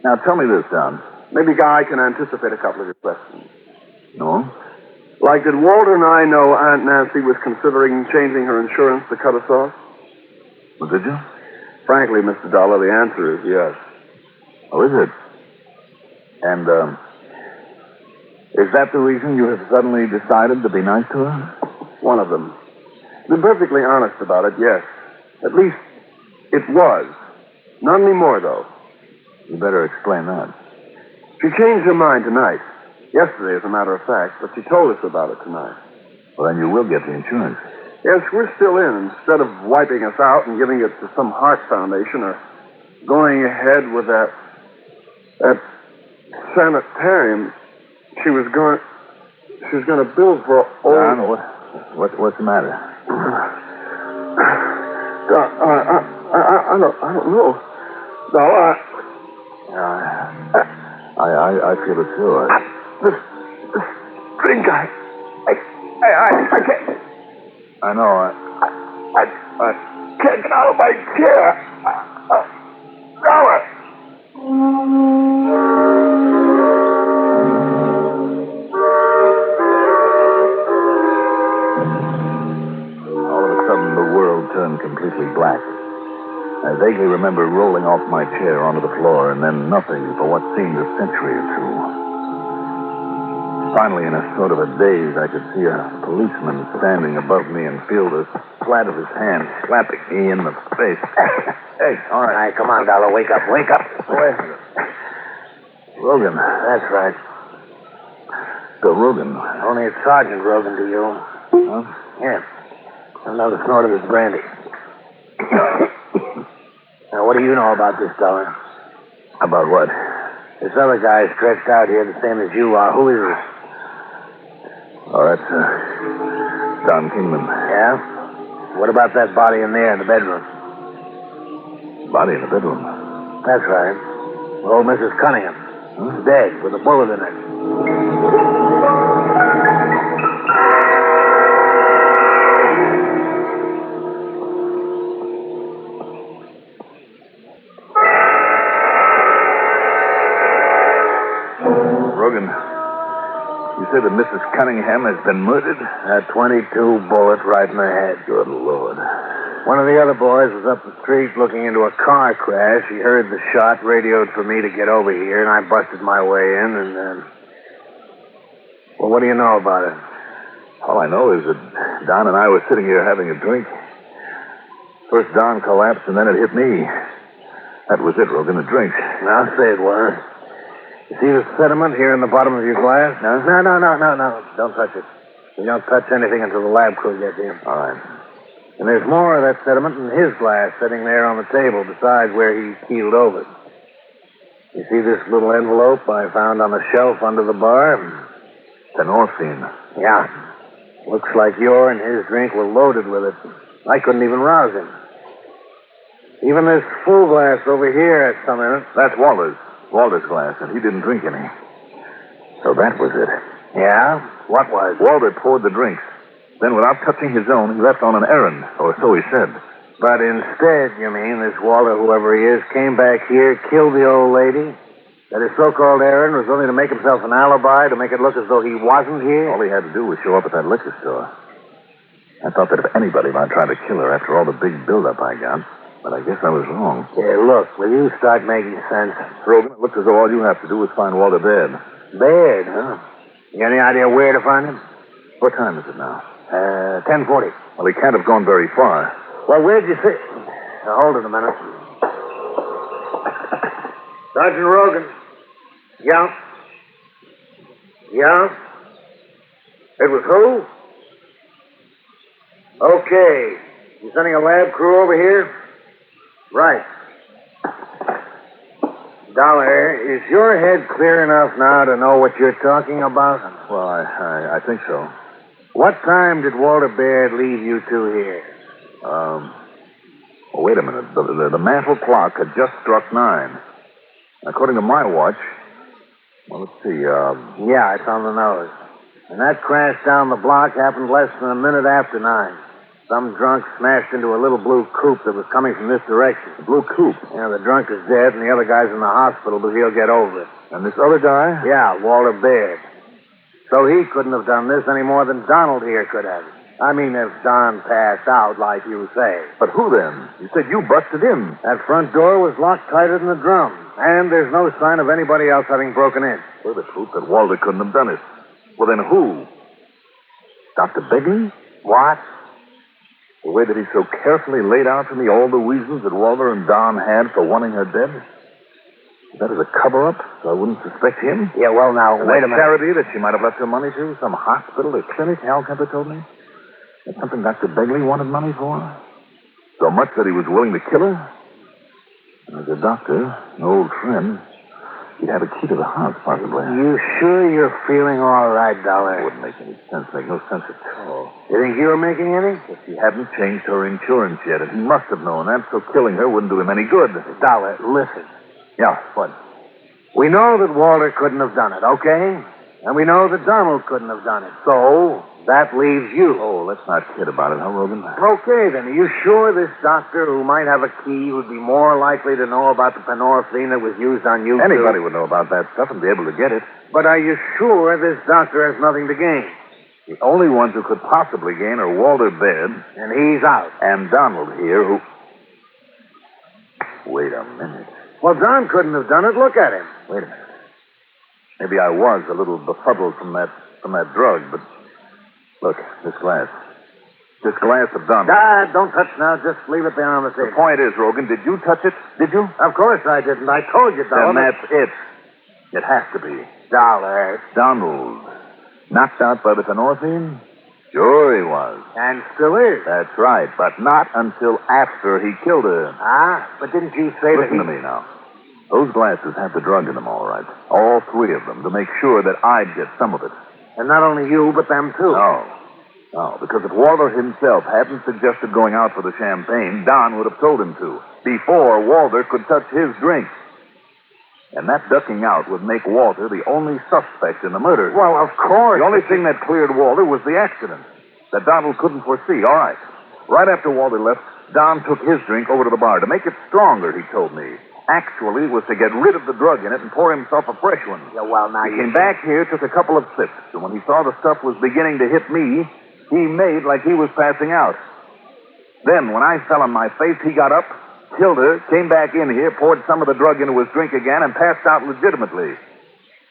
Now, tell me this, Don. Maybe Guy can anticipate a couple of your questions. No? Like, did Walter and I know Aunt Nancy was considering changing her insurance to cut us off? Well, did you? Frankly, Mr. Dollar, the answer is yes. Oh, is it? And, is that the reason you have suddenly decided to be nice to her? One of them. To be perfectly honest about it, yes. At least, it was. Not anymore, though. You better explain that. She changed her mind tonight. Yesterday, as a matter of fact, but she told us about it tonight. Well, then you will get the insurance. Yes, we're still in. Instead of wiping us out and giving it to some heart foundation or going ahead with that sanitarium, she was going to build for old... Don, what's the matter? I don't know. No, I feel it too. This drink, I can't... I know. I can't get out of my chair. All of a sudden, the world turned completely black. I vaguely remember rolling off my chair onto the floor and then nothing for what seemed a century or two. Finally, in a sort of a daze, I could see a policeman standing above me and feel the flat of his hand slapping me in the face. Hey, all right. All right, come on, Dollar. Wake up. Rogan. That's right. Bill Rogan. Only it's Sergeant Rogan to you. Huh? Yeah. Another snort of his brandy. Now, what do you know about this, Dollar? About what? This other guy stretched out here the same as you are. Who is he? Oh, that's Don Kingman. Yeah? What about that body in there in the bedroom? Body in the bedroom. That's right. Old Mrs. Cunningham. Huh? Dead, with a bullet in it. Rogan, you say that Mrs. Cunningham has been murdered? A 22 bullet right in the head. Good Lord. One of the other boys was up the street looking into a car crash. He heard the shot, radioed for me to get over here, and I busted my way in, and, well, what do you know about it? All I know is that Don and I were sitting here having a drink. First Don collapsed, and then it hit me. That was it, Rogan, a drink. I'll say it was. You see the sediment here in the bottom of your glass? No. Don't touch it. You don't touch anything until the lab crew gets here. All right. And there's more of that sediment in his glass sitting there on the table besides where he keeled over. You see this little envelope I found on the shelf under the bar? The morphine. Yeah. Looks like your and his drink were loaded with it. I couldn't even rouse him. Even this full glass over here has some in it. That's Walter's glass, and he didn't drink any. So that was it. Yeah? What was? Walter poured the drinks. Then, without touching his own, he left on an errand, or so he said. But instead, you mean, this Walter, whoever he is, came back here, killed the old lady? That his so-called errand was only to make himself an alibi, to make it look as though he wasn't here? All he had to do was show up at that liquor store. I thought that if anybody might try to kill her after all the big build-up I got, but I guess I was wrong. Yeah, look, will you start making sense? Rogan, it looks as though all you have to do is find Walter dead. Dead, huh? You got any idea where to find him? What time is it now? 10:40. Well, he can't have gone very far. Well, where'd you see... Now, hold it a minute. Sergeant Rogan. Yeah? Yeah? It was who? Okay. You sending a lab crew over here? Right. Dollar, is your head clear enough now to know what you're talking about? Well, I think so. What time did Walter Baird leave you two here? Well, wait a minute. The mantel clock had just struck 9. According to my watch, well, let's see, Yeah, it's on the nose. And that crash down the block happened less than a minute after 9. Some drunk smashed into a little blue coupe that was coming from this direction. the blue coupe. Yeah, the drunk is dead, and the other guy's in the hospital, but he'll get over it. And this other guy? Yeah, Walter Baird. So he couldn't have done this any more than Donald here could have. I mean, if Don passed out, like you say. But who then? You said you busted in. That front door was locked tighter than a drum, and there's no sign of anybody else having broken in. Well, the truth that Walter couldn't have done it. Well, then who? Dr. Begley? What? The way that he so carefully laid out for me all the reasons that Walter and Don had for wanting her dead? That is a cover-up, so I wouldn't suspect him? Yeah, well, now, And wait that a minute. charity that she might have left her money to? Some hospital or clinic, Hal Kemper told me? That's something Dr. Begley wanted money for? So much that he was willing to kill her? As a doctor, an old friend, he'd have a key to the house, possibly. You sure you're feeling all right, Dollar? It wouldn't make any sense. Make no sense at all. You think you were making any? If he hadn't changed her insurance yet, and he must have known that, so killing her wouldn't do him any good. Dollar, listen. Yeah, what? We know that Walter couldn't have done it, okay? And we know that Donald couldn't have done it. So, that leaves you. Oh, let's not kid about it, huh, Rogan? Okay, then. Are you sure this doctor who might have a key would be more likely to know about the penorphine that was used on you? Anybody would know about that stuff and be able to get it. But are you sure this doctor has nothing to gain? The only ones who could possibly gain are Walter Baird. And he's out. And Donald here, who... Wait a minute. Well, Don couldn't have done it. Look at him. Wait a minute. Maybe I was a little befuddled from that drug, but... Look, this glass. This glass of Donald. Don't touch now. Just leave it there on the The table. point is, Rogan, did you touch it? Did you? Of course I didn't. I told you, Dollar. Then that's it. It has to be. Dollar. Donald. Knocked out by the penorphine? Sure he was. And still is. That's right, but not until after he killed her. Ah, but didn't you say Listen to me now. Those glasses have the drug in them, all right. All three of them, to make sure that I'd get some of it. And not only you, but them too. No, because if Walter himself hadn't suggested going out for the champagne, Don would have told him to, before Walter could touch his drink. And that ducking out would make Walter the only suspect in the murder. Well, of course. The only thing that cleared Walter was the accident that Donald couldn't foresee. All right. Right after Walter left, Don took his drink over to the bar to make it stronger, he told me. Actually, it was to get rid of the drug in it and pour himself a fresh one. Yeah, well, now He came back here, took a couple of sips, and when he saw the stuff was beginning to hit me, he made like he was passing out. Then, when I fell on my face, he got up, killed her, came back in here, poured some of the drug into his drink again, and passed out legitimately.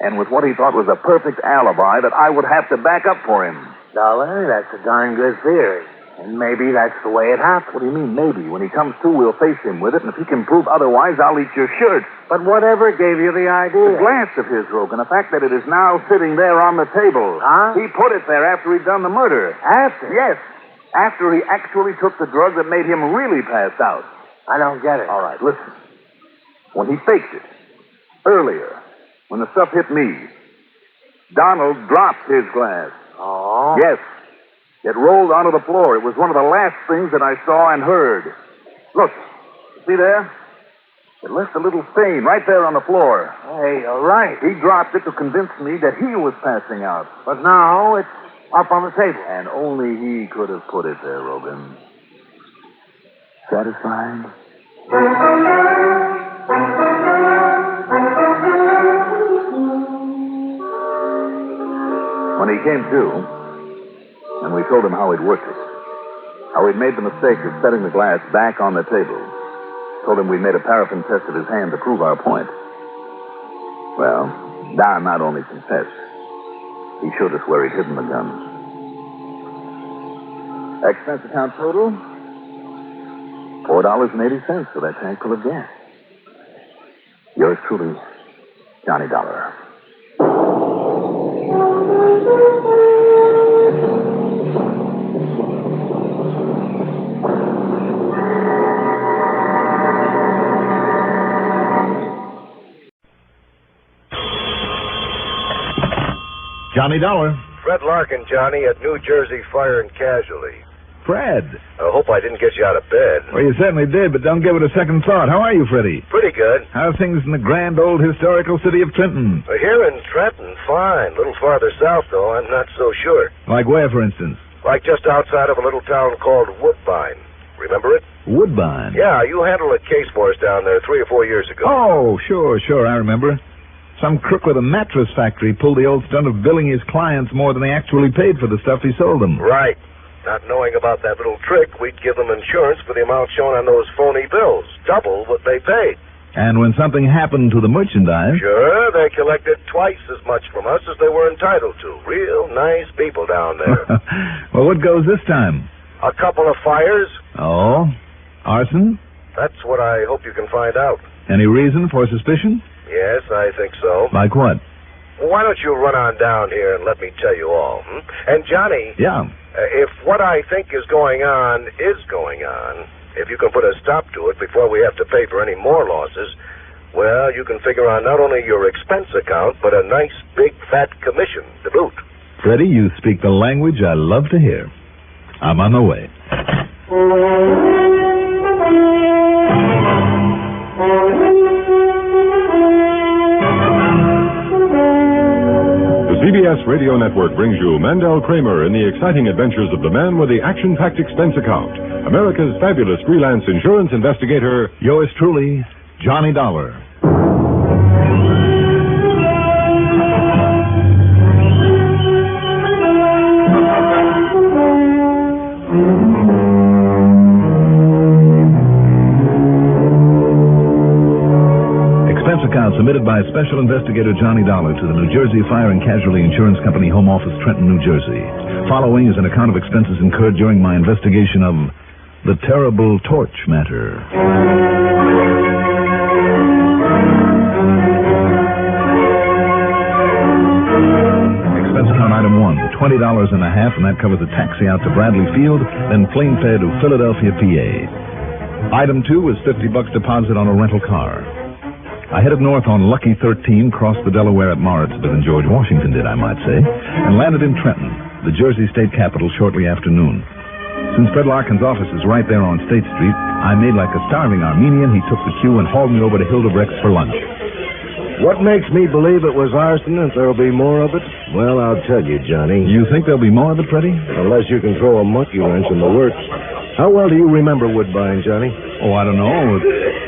And with what he thought was a perfect alibi that I would have to back up for him. Dollar, that's a darn good theory. And maybe that's the way it happened. What do you mean, maybe? When he comes to, we'll face him with it, and if he can prove otherwise, I'll eat your shirt. But whatever gave you the idea? The glass of his, Rogan, the fact that it is now sitting there on the table. Huh? He put it there after he'd done the murder. After? Yes. After he actually took the drug that made him really pass out. I don't get it. All right, listen. When he faked it, earlier, when the stuff hit me, Donald dropped his glass. Oh? Yes. It rolled onto the floor. It was one of the last things that I saw and heard. Look, see there? It left a little stain right there on the floor. Hey, you're right. He dropped it to convince me that he was passing out. But now it's up on the table. And only he could have put it there, Rogan. Satisfied? When he came to, and we told him how he'd worked it, how he'd made the mistake of setting the glass back on the table, told him we'd made a paraffin test of his hand to prove our point. Well, Don not only confessed, he showed us where he'd hidden the gun. Expense account total, $4.80 for that tank full of gas. Yours truly, Johnny Dollar. Johnny Dollar. Fred Larkin, Johnny, at New Jersey Fire and Casualty. Fred. I hope I didn't get you out of bed. Well, you certainly did, but don't give it a second thought. How are you, Freddie? Pretty good. How are things in the grand old historical city of Trenton? Here in Trenton, fine. A little farther south, though, I'm not so sure. Like where, for instance? Like just outside of a little town called Woodbine. Remember it? Woodbine? Yeah, you handled a case for us down there 3 or 4 years ago. Oh, sure, I remember. Some crook with a mattress factory pulled the old stunt of billing his clients more than they actually paid for the stuff he sold them. Right. Not knowing about that little trick, we'd give them insurance for the amount shown on those phony bills. Double what they paid. And when something happened to the merchandise... Sure, they collected twice as much from us as they were entitled to. Real nice people down there. Well, what goes this time? A couple of fires. Oh? Arson? That's what I hope you can find out. Any reason for suspicion? Yes, I think so. Like what? Well, why don't you run on down here and let me tell you all? And, Johnny... Yeah? If what I think is going on, if you can put a stop to it before we have to pay for any more losses, well, you can figure on not only your expense account, but a nice big fat commission to boot. Freddie, you speak the language I love to hear. I'm on the way. The CBS Radio Network brings you Mandel Kramer in the exciting adventures of the man with the action-packed expense account, America's fabulous freelance insurance investigator. Yours truly, Johnny Dollar. Account submitted by Special Investigator Johnny Dollar to the New Jersey Fire and Casualty Insurance Company, Home Office, Trenton, New Jersey. Following is an account of expenses incurred during my investigation of the terrible torch matter. Expense account item 1, $20.50, and that covers a taxi out to Bradley Field, then plane fare to Philadelphia, PA. Item 2 was $50 deposit on a rental car. I headed north on Lucky 13, crossed the Delaware at Morritt, than George Washington did, I might say, and landed in Trenton, the Jersey state capital, shortly after noon. Since Fred Larkin's office is right there on State Street, I made like a starving Armenian. He took the cue and hauled me over to Hildebrecht's for lunch. What makes me believe it was arson and there'll be more of it? Well, I'll tell you, Johnny. You think there'll be more of it, Freddie? Unless you can throw a monkey wrench in the works. How well do you remember Woodbine, Johnny? Oh, I don't know.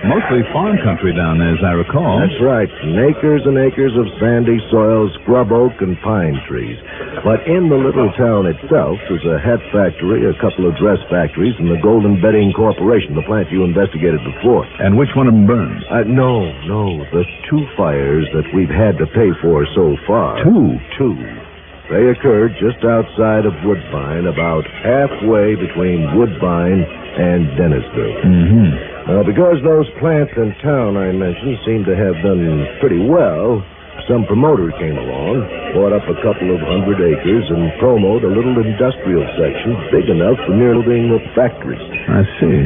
Mostly farm country down there, as I recall. That's right. And acres of sandy soil, scrub oak, and pine trees. But in the little town itself, there's a hat factory, a couple of dress factories, and the Golden Bedding Corporation, the plant you investigated before. And which one of them burned? No. The 2 fires that we've had to pay for so far. 2? They occurred just outside of Woodbine, about halfway between Woodbine and Dennisville. Mm-hmm. Now, because those plants in town I mentioned seemed to have done pretty well, some promoter came along, bought up a couple of 100 acres, and promoted a little industrial section big enough for nearly being a factory. I see.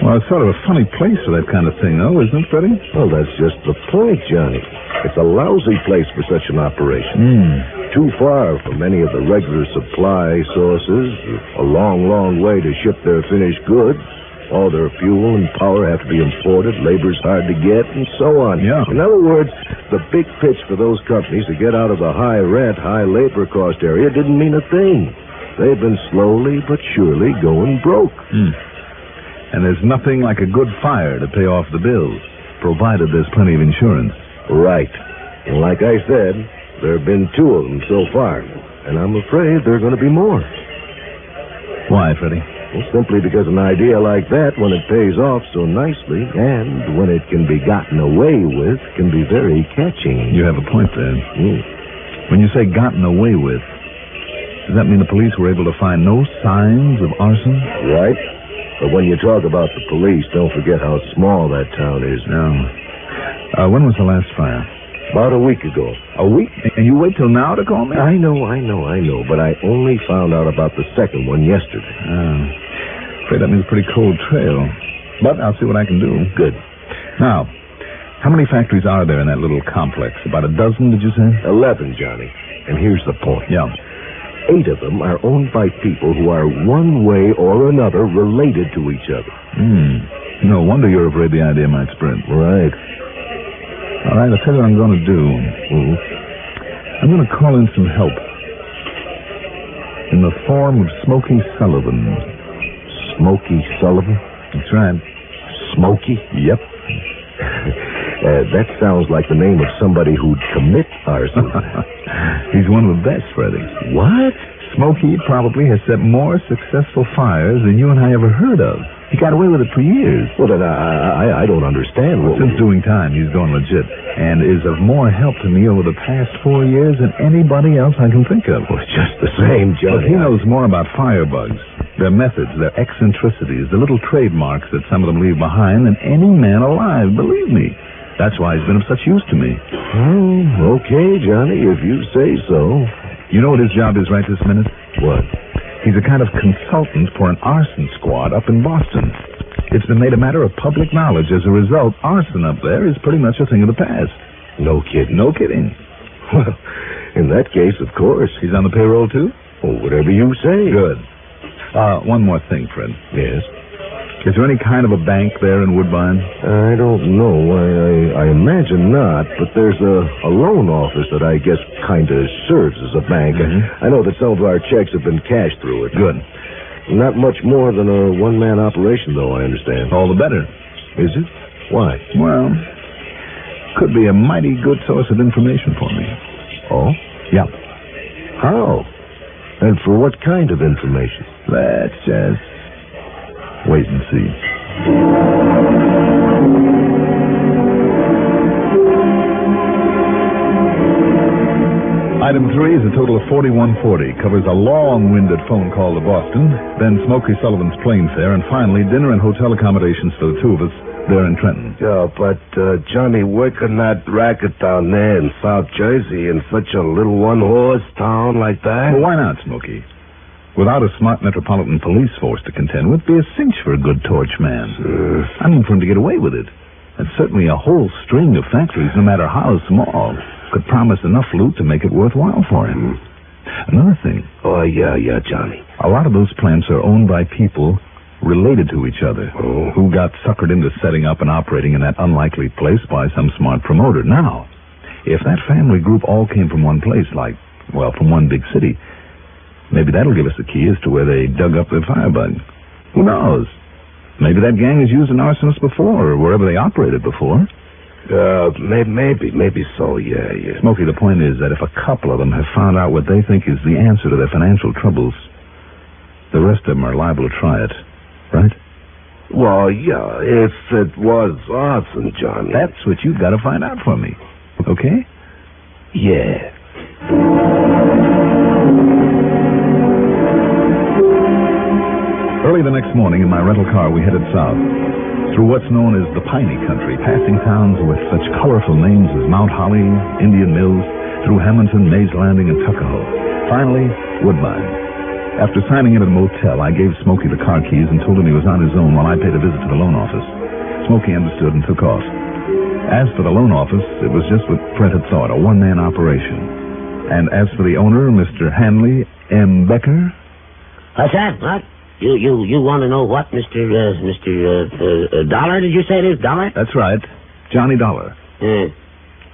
Well, it's sort of a funny place for that kind of thing, though, isn't it, Freddie? Well, that's just the point, Johnny. It's a lousy place for such an operation. Too far from any of the regular supply sources, a long way to ship their finished goods. All their fuel and power have to be imported, labor's hard to get, and so on. Yeah. In other words, the big pitch for those companies to get out of the high rent, high labor cost area didn't mean a thing. They've been slowly but surely going broke. And there's nothing like a good fire to pay off the bills, provided there's plenty of insurance. Right. And like I said, there have been 2 of them so far, and I'm afraid there are going to be more. Why, Freddie? Well, simply because an idea like that, when it pays off so nicely, and when it can be gotten away with, can be very catching. You have a point there. When you say gotten away with, does that mean the police were able to find no signs of arson? Right. But when you talk about the police, don't forget how small that town is. No. When was the last fire? About a week ago. A week? And you wait till now to call me? I know. But I only found out about the second one yesterday. Afraid that means a pretty cold trail. But I'll see what I can do. Good. Now, how many factories are there in that little complex? About a dozen, did you say? 11, Johnny. And here's the point. Yeah. 8 of them are owned by people who are one way or another related to each other. No wonder you're afraid the idea might spread. Right. All right, I'll tell you what I'm going to do. I'm going to call in some help. In the form of Smokey Sullivan. Smokey Sullivan? That's right. Smokey? Yep. That sounds like the name of somebody who'd commit arson. He's one of the best, Freddie. What? Smokey probably has set more successful fires than you and I ever heard of. He got away with it for years. Well, then I don't understand. Since doing time, he's gone legit and is of more help to me over the past 4 years than anybody else I can think of. Well, just the same, Johnny. But he knows more about firebugs, their methods, their eccentricities, the little trademarks that some of them leave behind than any man alive, believe me. That's why he's been of such use to me. Oh, okay, Johnny, if you say so. You know what his job is right this minute? What? He's a kind of consultant for an arson squad up in Boston. It's been made a matter of public knowledge. As a result, arson up there is pretty much a thing of the past. No kidding. No kidding. Well, in that case, of course. He's on the payroll, too? Well, whatever you say. Good. One more thing, Fred. Yes? Is there any kind of a bank there in Woodbine? I don't know. I imagine not, but there's a loan office that I guess kind of serves as a bank. I know that some of our checks have been cashed through it. Good. Not much more than a one-man operation, though, I understand. All the better. Is it? Why? Well, could be a mighty good source of information for me. Oh? Yeah. How? And for what kind of information? Let's just wait and see. Item 3 is a total of $41.40. Covers a long-winded phone call to Boston, then Smokey Sullivan's plane fare, and finally dinner and hotel accommodations for the two of us there in Trenton. Yeah, but, Johnny, where can that racket down there in South Jersey in such a little one-horse town like that? Well, why not, Smokey? Without a smart metropolitan police force to contend with, be a cinch for a good torch man. I mean, for him to get away with it. And certainly a whole string of factories, no matter how small, could promise enough loot to make it worthwhile for him. Another thing. Oh, yeah, Johnny. A lot of those plants are owned by people related to each other, who got suckered into setting up and operating in that unlikely place by some smart promoter. Now, if that family group all came from one place, from one big city, maybe that'll give us a key as to where they dug up their firebug. Who knows? Maybe that gang has used an arsonist before, or wherever they operated before. Maybe so, yeah. Smokey, the point is that if a couple of them have found out what they think is the answer to their financial troubles, the rest of them are liable to try it, right? Well, yeah, if it was arson, Johnny. That's what you've got to find out for me, okay? Yeah. Early the next morning in my rental car, we headed south, through what's known as the Piney Country, passing towns with such colorful names as Mount Holly, Indian Mills, through Hamilton, Mays Landing, and Tuckahoe. Finally, Woodbine. After signing in at a motel, I gave Smokey the car keys and told him he was on his own while I paid a visit to the loan office. Smokey understood and took off. As for the loan office, it was just what Fred had thought, a one-man operation. And as for the owner, Mr. Hanley M. Becker... What's that? What? You want to know what, Mr. Dollar, did you say it is? Dollar? That's right. Johnny Dollar.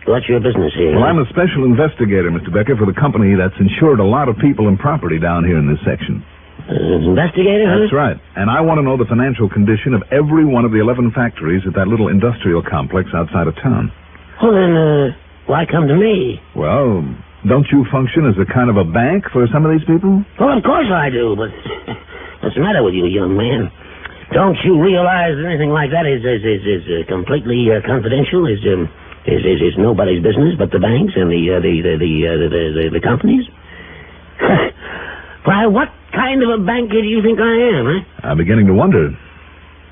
What's your business here? Well, I'm a special investigator, Mr. Becker, for the company that's insured a lot of people and property down here in this section. Investigator, huh? That's right. And I want to know the financial condition of every one of the 11 factories at that little industrial complex outside of town. Well, then, why come to me? Well, don't you function as a kind of a bank for some of these people? Well, of course I do, but what's the matter with you, young man? Don't you realize that anything like that is completely confidential? Is nobody's business but the banks and the companies? Why, what kind of a banker do you think I am, huh? I'm beginning to wonder.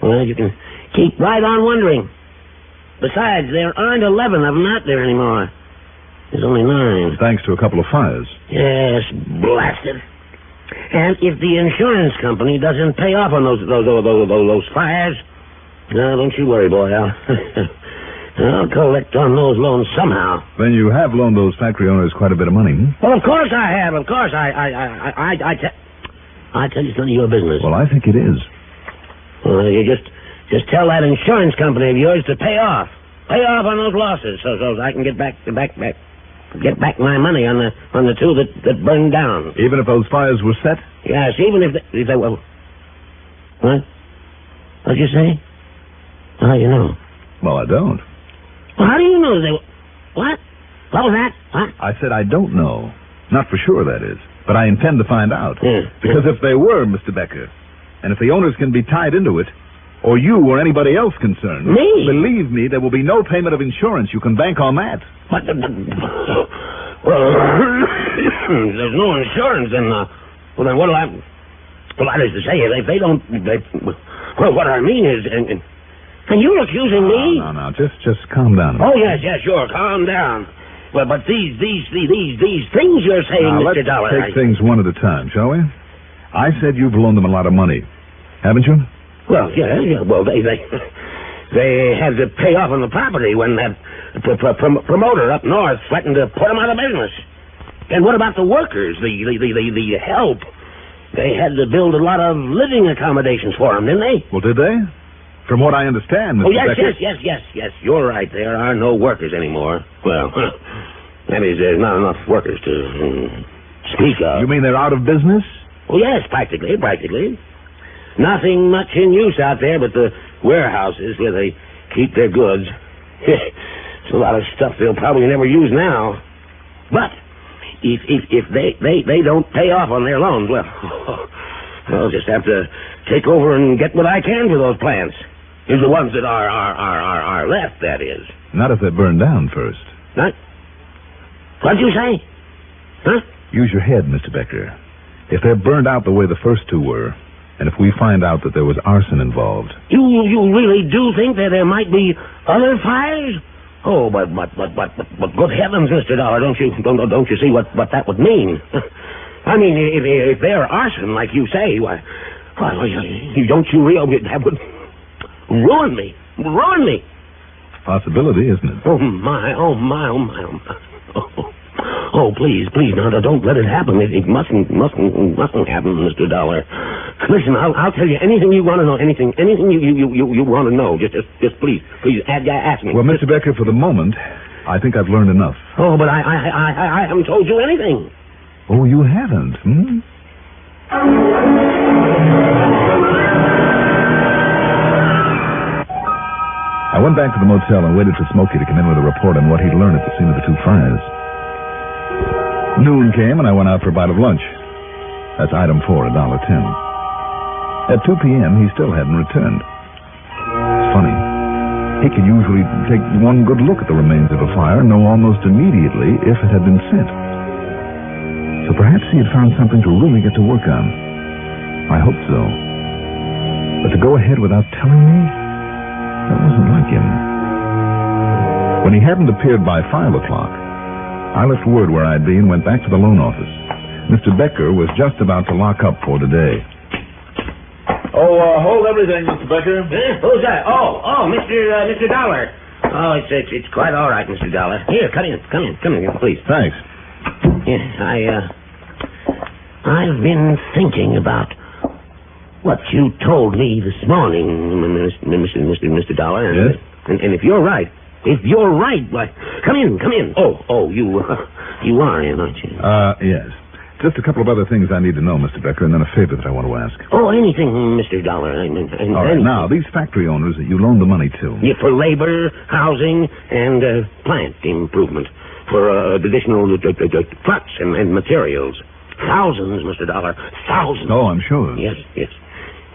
Well, you can keep right on wondering. Besides, there aren't 11 of them out there anymore. There's only 9. Thanks to a couple of fires. Yes, blasted. And if the insurance company doesn't pay off on those fires, no, don't you worry, boy. I'll collect on those loans somehow. Then you have loaned those factory owners quite a bit of money, hmm? Well, of course I have. Of course I tell you it's none of your business. Well, I think it is. Well, you just tell that insurance company of yours to pay off on those losses, so I can get back my money on the two that burned down. Even if those fires were set? Yes, even if they were. What? What'd you say? How do you know? Well, I don't. Well, how do you know they were? What? What was that? What? I said I don't know. Not for sure, that is. But I intend to find out. Yeah. Because if they were, Mr. Becker, and if the owners can be tied into it, or you or anybody else concerned... Me? Believe me, there will be no payment of insurance. You can bank on that. But well, there's no insurance, then, well, then what'll happen? Well, that is to say, if they don't... well, what I mean is... And you're accusing me? No. Just calm down. Oh, yes, sure. Calm down. Well, but these things you're saying, now, Mr. Dollar... Let's take things one at a time, shall we? I said you've loaned them a lot of money. Haven't you? Well, yeah. Well, they had to pay off on the property when that promoter up north threatened to put them out of business. And what about the workers, the help? They had to build a lot of living accommodations for them, didn't they? Well, did they? From what I understand, Mr. Becker... Yes. You're right. There are no workers anymore. Well, that is, there's not enough workers to speak of. You mean they're out of business? Oh, yes, practically. Nothing much in use out there but the warehouses where they keep their goods. It's a lot of stuff they'll probably never use now. But if they don't pay off on their loans, well, I'll just have to take over and get what I can for those plants. The ones that are left, that is. Not if they're burned down first. Not? What'd you say? Huh? Use your head, Mr. Becker. If they're burned out the way the first two were, and if we find out that there was arson involved... You really do think that there might be other fires? Oh, but good heavens, Mr. Dollar, don't you see what that would mean? I mean, if they're arson, like you say, why don't you realize that would ruin me? Possibility, isn't it? Oh, my. Oh, please, now, don't let it happen. It mustn't happen, Mr. Dollar. Listen, I'll tell you anything you want to know, anything you want to know. Just please, ask me. Well, Mr. Becker, for the moment, I think I've learned enough. Oh, but I haven't told you anything. Oh, you haven't, hmm? I went back to the motel and waited for Smokey to come in with a report on what he'd learned at the scene of the two fires. Noon came, and I went out for a bite of lunch. That's item 4, $1.10. At 2 p.m., he still hadn't returned. It's funny. He could usually take one good look at the remains of a fire and know almost immediately if it had been sent. So perhaps he had found something to really get to work on. I hoped so. But to go ahead without telling me? That wasn't like him. When he hadn't appeared by 5 o'clock, I left word where I'd be and went back to the loan office. Mr. Becker was just about to lock up for today. Hold everything, Mr. Becker. Who's that? Oh, Mr. Dollar. Oh, it's quite all right, Mr. Dollar. Here, come in, please. Thanks. Yes, I've been thinking about what you told me this morning, Mr. Dollar. Yes? And if you're right, why, come in. Oh, you are in, aren't you? Yes. Just a couple of other things I need to know, Mr. Becker, and then a favor that I want to ask. Oh, anything, Mr. Dollar. All right, now, these factory owners that you loaned the money to... Yeah, for labor, housing, and plant improvement. For additional trucks and materials. Thousands, Mr. Dollar. Thousands. Oh, I'm sure. Yes.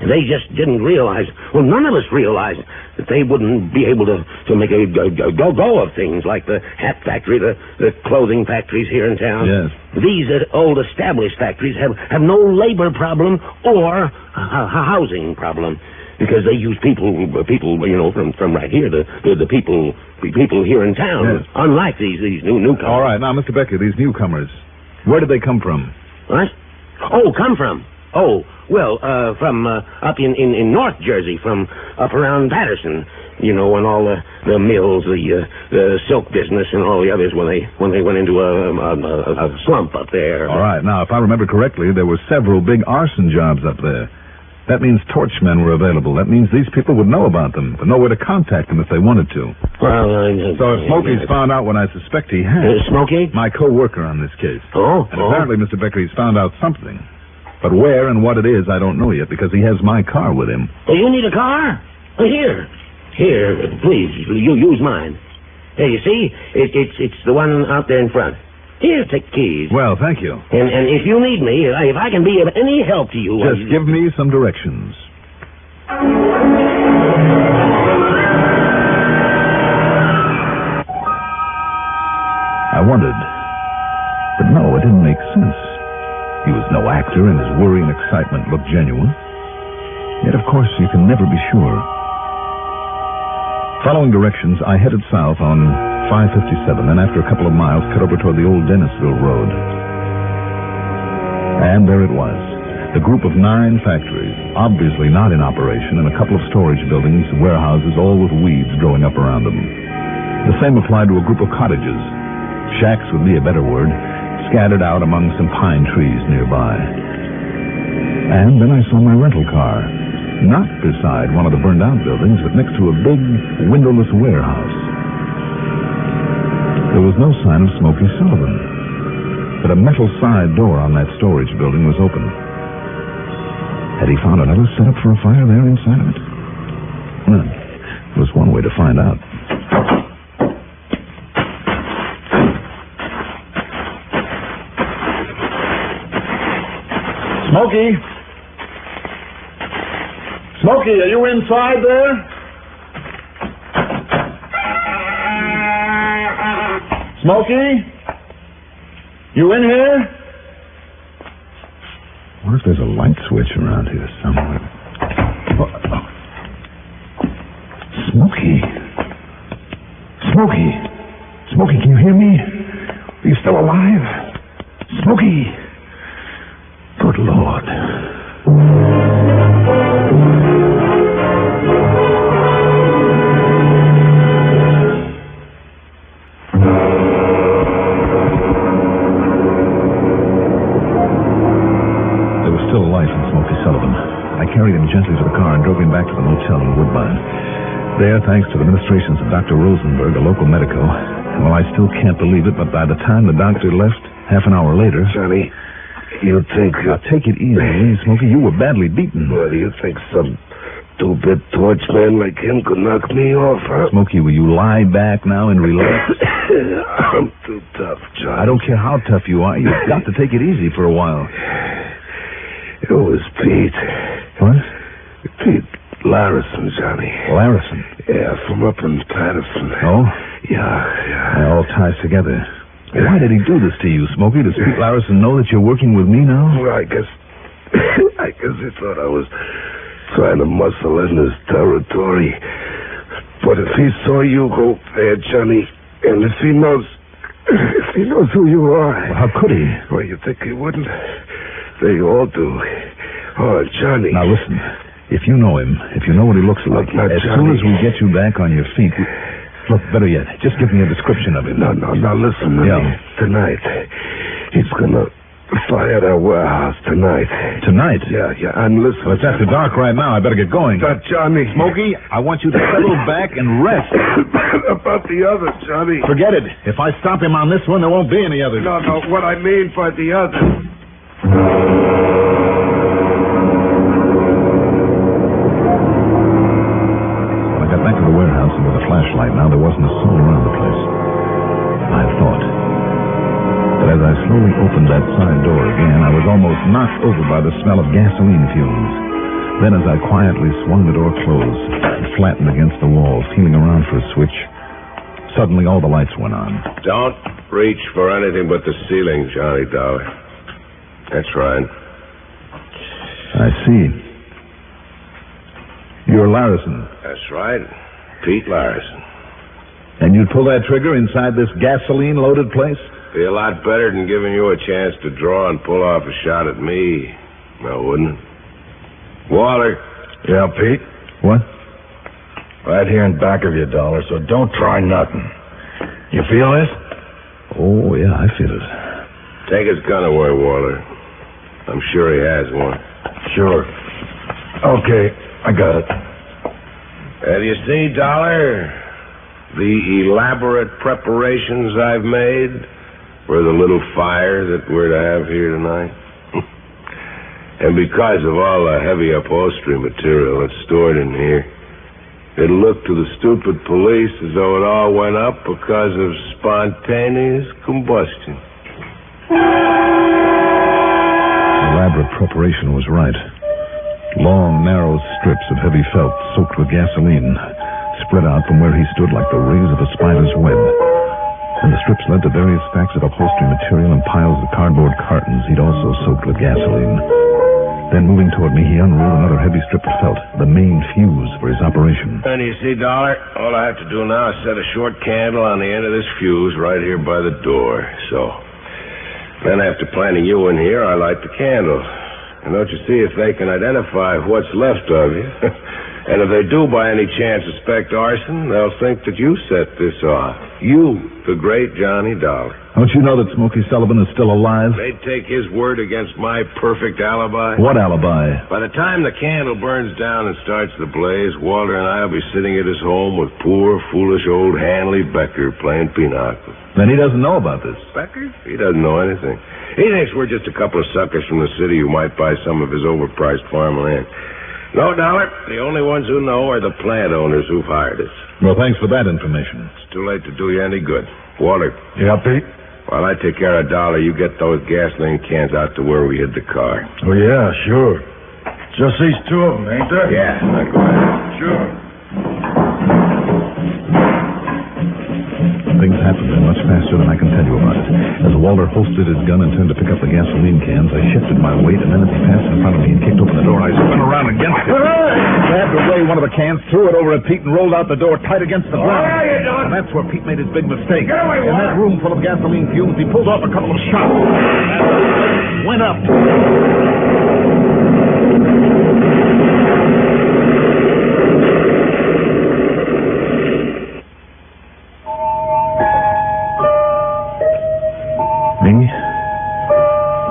They just didn't realize, well, none of us realized that they wouldn't be able to make a go of things like the hat factory, the clothing factories here in town. Yes. These old established factories have no labor problem or a housing problem because they use people, from right here, the people here in town. Yes. Unlike these newcomers. All right, now, Mr. Becker, these newcomers, where did they come from? What? Oh, come from? Oh, Well, from up in North Jersey, from up around Patterson. You know, when all the mills, the silk business, and all the others, when they went into a slump up there. All right. Now, if I remember correctly, there were several big arson jobs up there. That means torchmen were available. That means these people would know about them, but know where to contact them if they wanted to. Well, so if Smokey's found out what I suspect he has... Smokey? My co-worker on this case. Oh? And apparently, Mr. Becker, he's found out something. But where and what it is, I don't know yet, because he has my car with him. Oh, you need a car? Oh, here, please, you use mine. There, you see? It's the one out there in front. Here, take the keys. Well, thank you. And if you need me, if I can be of any help to you... Just give me some directions. I wondered. But no, it didn't make sense. He was no actor, and his worry and excitement looked genuine. Yet, of course, you can never be sure. Following directions, I headed south on 557, and after a couple of miles, cut over toward the old Dennisville Road. And there it was. The group of 9 factories, obviously not in operation, and a couple of storage buildings, warehouses, all with weeds growing up around them. The same applied to a group of cottages. Shacks would be a better word, scattered out among some pine trees nearby. And then I saw my rental car. Not beside one of the burned-out buildings, but next to a big, windowless warehouse. There was no sign of Smokey Sullivan, but a metal side door on that storage building was open. Had he found another setup for a fire there inside of it? Well, there was one way to find out. Smokey! Smokey, are you inside there? Smokey? You in here? I wonder if there's a light switch around here somewhere. Smokey. Smokey. Smokey, can you hear me? Are you still alive? Smokey. Good Lord. I carried him gently to the car and drove him back to the motel in Woodbine. There, thanks to the ministrations of Dr. Rosenberg, a local medico, and well, I still can't believe it, but by the time the doctor left, half an hour later... Johnny, you think... Now, take it easy, Smokey. You were badly beaten. Well, do you think some two-bit torchman like him could knock me off, huh? Smokey, will you lie back now and relax? I'm too tough, Johnny. I don't care how tough you are. You've got to take it easy for a while. It was Pete. What? Pete Larison, Johnny. Larison? Yeah, from up in Patterson. Oh? Yeah. It all ties together. Why did he do this to you, Smokey? Does Pete Larison know that you're working with me now? Well, I guess he thought I was trying to muscle in his territory. But if he saw you go there, Johnny, and if he knows who you are... Well, how could he? Well, you think he wouldn't? They all do. Oh, Johnny. Now, listen. If you know him, if you know what he looks like, as soon as we get you back on your feet... Look, better yet, just give me a description of him. No, listen to me. Tonight, he's gonna fire that warehouse tonight. Tonight? Yeah, and listen... Well, it's after dark right now. I better get going. Johnny. Smokey, I want you to settle back and rest. About the others, Johnny. Forget it. If I stop him on this one, there won't be any others. No, what I mean by the others... When I got back to the warehouse and with a flashlight now, there wasn't a soul around the place. I thought. But as I slowly opened that side door again, I was almost knocked over by the smell of gasoline fumes. Then as I quietly swung the door closed and flattened against the wall, feeling around for a switch, suddenly all the lights went on. Don't reach for anything but the ceiling, Johnny Dollar. That's right. I see. You're Larison. That's right. Pete Larison. And you'd pull that trigger inside this gasoline-loaded place? Be a lot better than giving you a chance to draw and pull off a shot at me. Now, wouldn't it? Waller. Yeah, Pete? What? Right here in back of you, Dollar, so don't try nothing. You feel this? Oh, yeah, I feel it. Take his gun away, Waller. I'm sure he has one. Sure. Okay, I got it. Have you seen, Dollar, the elaborate preparations I've made for the little fire that we're to have here tonight? And because of all the heavy upholstery material that's stored in here, it'll look to the stupid police as though it all went up because of spontaneous combustion. Elaborate preparation was right. Long, narrow strips of heavy felt soaked with gasoline spread out from where he stood like the rings of a spider's web. And the strips led to various stacks of upholstery material and piles of cardboard cartons he'd also soaked with gasoline. Then, moving toward me, he unrolled another heavy strip of felt, the main fuse for his operation. And you see, Dollar, all I have to do now is set a short candle on the end of this fuse right here by the door. So, then after planting you in here, I light the candle. And don't you see, if they can identify what's left of you, and if they do by any chance suspect arson, they'll think that you set this off. You, the great Johnny Dollar. Don't you know that Smokey Sullivan is still alive? They'd take his word against my perfect alibi. What alibi? By the time the candle burns down and starts the blaze, Walter and I will be sitting at his home with poor, foolish old Hanley Becker playing pinochle. Then he doesn't know about this. Becker? He doesn't know anything. He thinks we're just a couple of suckers from the city who might buy some of his overpriced farmland. No, Dollar, the only ones who know are the plant owners who've hired us. Well, thanks for that information. It's too late to do you any good. Walter. Yeah, Pete? While I take care of Dollar, you get those gasoline cans out to where we hid the car. Oh, yeah, sure. Just these two of them, ain't there? Yeah, now go ahead. Sure. Things happened then much faster than I can tell you about it. As Walter holstered his gun and turned to pick up the gasoline cans, I shifted my weight, and then as he passed in front of me and kicked open the door, I spun around against it. Grabbed away one of the cans, threw it over at Pete, and rolled out the door tight against the ground. And that's where Pete made his big mistake. In that room full of gasoline fumes, he pulled off a couple of shots. And went up.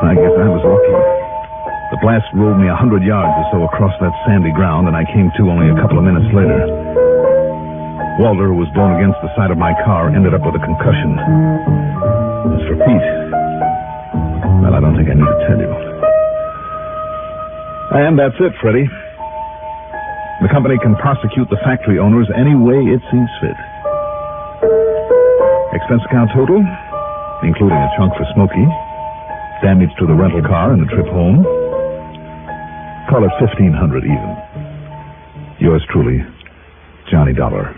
I guess I was lucky. The blast rolled me 100 yards or so across that sandy ground, and I came to only a couple of minutes later. Walter, who was blown against the side of my car, ended up with a concussion. As for Pete, well, I don't think I need to tell you. And that's it, Freddie. The company can prosecute the factory owners any way it sees fit. Expense account total, including a chunk for Smokey, damage to the rental car and the trip home. Call it $1,500 even. Yours truly, Johnny Dollar.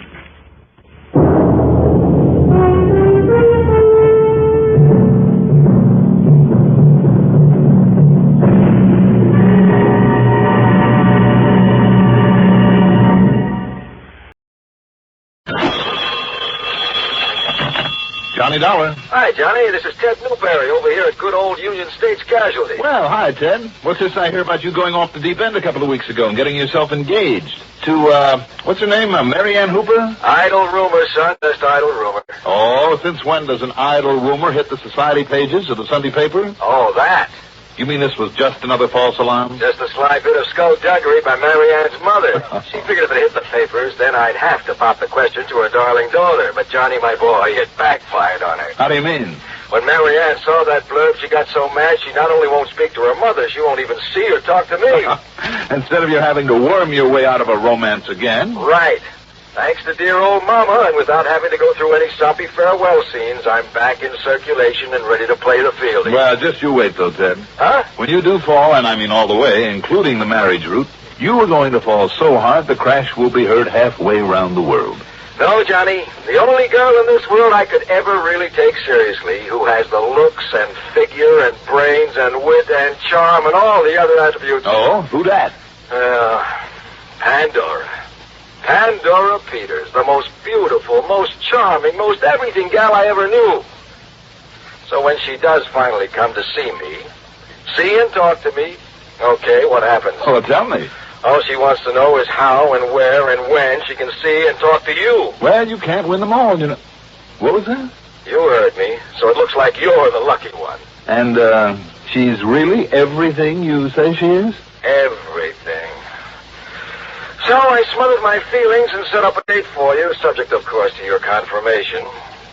Johnny Dollar. Hi, Johnny. This is Ted Newberry over here at good old Union States Casualty. Well, hi, Ted. What's this I hear about you going off the deep end a couple of weeks ago and getting yourself engaged to, what's her name, Mary Ann Hooper? Idle rumor, son. Just idle rumor. Oh, since when does an idle rumor hit the society pages of the Sunday paper? Oh, that. You mean this was just another false alarm? Just a sly bit of skullduggery by Mary Ann's mother. She figured if it hit the papers, then I'd have to pop the question to her darling daughter. But Johnny, my boy, it backfired on her. How do you mean? When Mary Ann saw that blurb, she got so mad she not only won't speak to her mother, she won't even see or talk to me. Instead of you having to worm your way out of a romance again. Right. Thanks to dear old Mama, and without having to go through any soppy farewell scenes, I'm back in circulation and ready to play the field. Well, just you wait, though, Ted. Huh? When you do fall, and I mean all the way, including the marriage route, you are going to fall so hard the crash will be heard halfway around the world. No, Johnny. The only girl in this world I could ever really take seriously, who has the looks and figure and brains and wit and charm and all the other attributes. Oh, who that? Pandora. Pandora Peters, the most beautiful, most charming, most everything gal I ever knew. So when she does finally come to see me, see and talk to me, okay, what happens? Oh, tell me. All she wants to know is how and where and when she can see and talk to you. Well, you can't win them all, you know. What was that? You heard me, so it looks like you're the lucky one. And, she's really everything you say she is? Everything. So I smothered my feelings and set up a date for you, subject, of course, to your confirmation.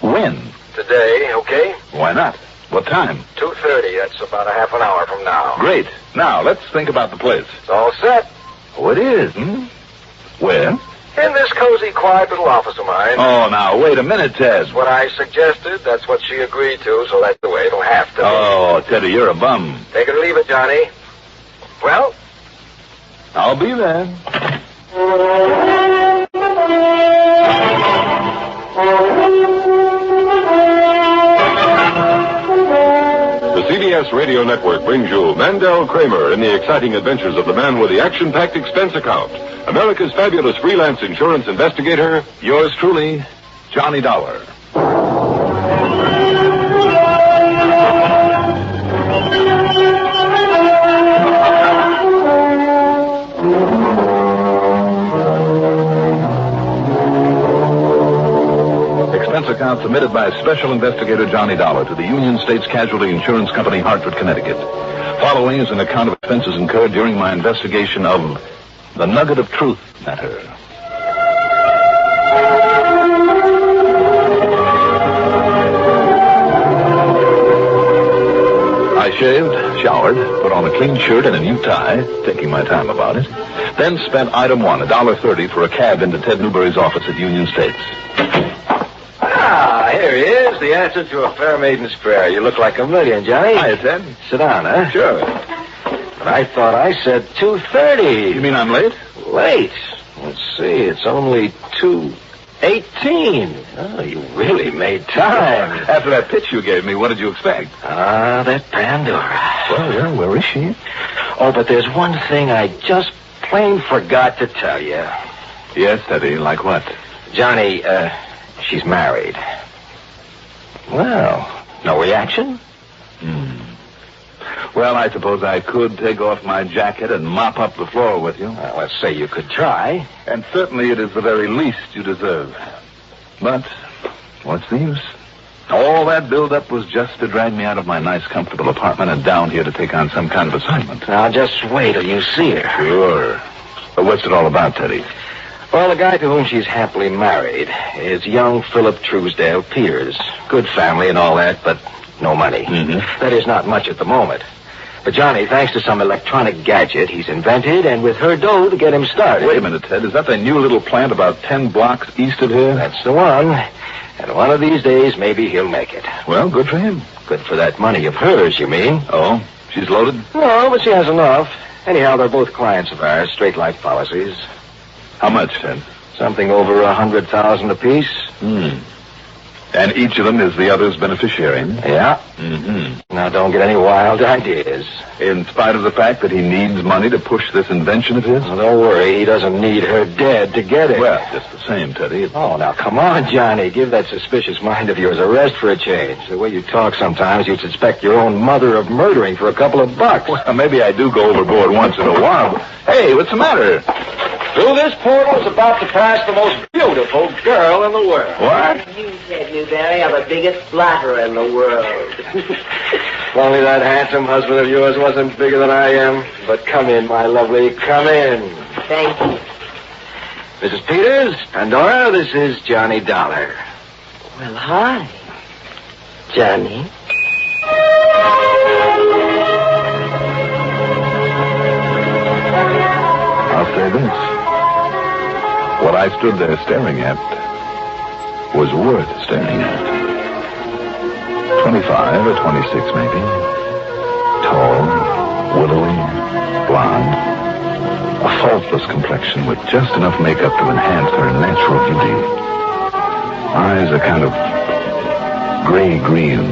When? Today, okay? Why not? What time? 2:30. That's about a half an hour from now. Great. Now, let's think about the place. It's all set. Oh, it is, hmm? Where? In this cozy, quiet little office of mine. Oh, now, wait a minute, Ted. That's what I suggested. That's what she agreed to, so that's the way it'll have to be. Oh, Teddy, you're a bum. Take it or leave it, Johnny. Well? I'll be there. The CBS Radio Network brings you Mandel Kramer in the exciting adventures of the man with the action-packed expense account. America's fabulous freelance insurance investigator. Yours truly, Johnny Dollar. Expense account submitted by Special Investigator Johnny Dollar to the Union States Casualty Insurance Company, Hartford, Connecticut. Following is an account of expenses incurred during my investigation of the Nugget of Truth matter. I shaved, showered, put on a clean shirt and a new tie, taking my time about it, then spent item one, $1.30 for a cab into Ted Newberry's office at Union States. Ah, here he is, the answer to a fair maiden's prayer. You look like a million, Johnny. Hiya, Ted. Sit down, huh? Sure. But I thought I said 2:30. You mean I'm late? Late? Let's see, it's only 2:18. Oh, you really made time. After that pitch you gave me, what did you expect? Ah, that Pandora. Well, where is she? Oh, but there's one thing I just plain forgot to tell you. Yes, Teddy, like what? Johnny, she's married. Well, no reaction? Well, I suppose I could take off my jacket and mop up the floor with you. Well, let's say you could try. And certainly it is the very least you deserve. But what's the use? All that build-up was just to drag me out of my nice, comfortable apartment and down here to take on some kind of assignment. Now, just wait till you see her. Sure. But what's it all about, Teddy? Well, the guy to whom she's happily married is young Philip Truesdale Peters. Good family and all that, but no money. That is, not much at the moment. But Johnny, thanks to some electronic gadget he's invented, and with her dough to get him started. Wait a minute, Ted. Is that the new little plant about 10 blocks east of here? That's the one. And one of these days, maybe he'll make it. Well, good for him. Good for that money of hers, you mean? Oh, she's loaded? No, but she has enough. Anyhow, they're both clients of ours, straight life policies. How much, Ted? Something over $100,000 apiece. And each of them is the other's beneficiary? Yeah. Now, don't get any wild ideas. In spite of the fact that he needs money to push this invention of his? Well, don't worry. He doesn't need her dead to get it. Well, just the same, Teddy. Oh, now, come on, Johnny. Give that suspicious mind of yours a rest for a change. The way you talk sometimes, you'd suspect your own mother of murdering for a couple of bucks. Well, maybe I do go overboard once in a while. Hey, what's the matter? Through this portal is about to pass the most beautiful girl in the world. What? You, Ted Newberry, are the biggest flatterer in the world. If only that handsome husband of yours wasn't bigger than I am. But come in, my lovely, come in. Thank you. Mrs. Peters, Pandora, this is Johnny Dollar. Well, hi, Johnny. I'll say this. What I stood there staring at was worth staring at. 25 or 26, maybe. Tall, willowy, blonde. A faultless complexion with just enough makeup to enhance her natural beauty. Eyes a kind of gray-green,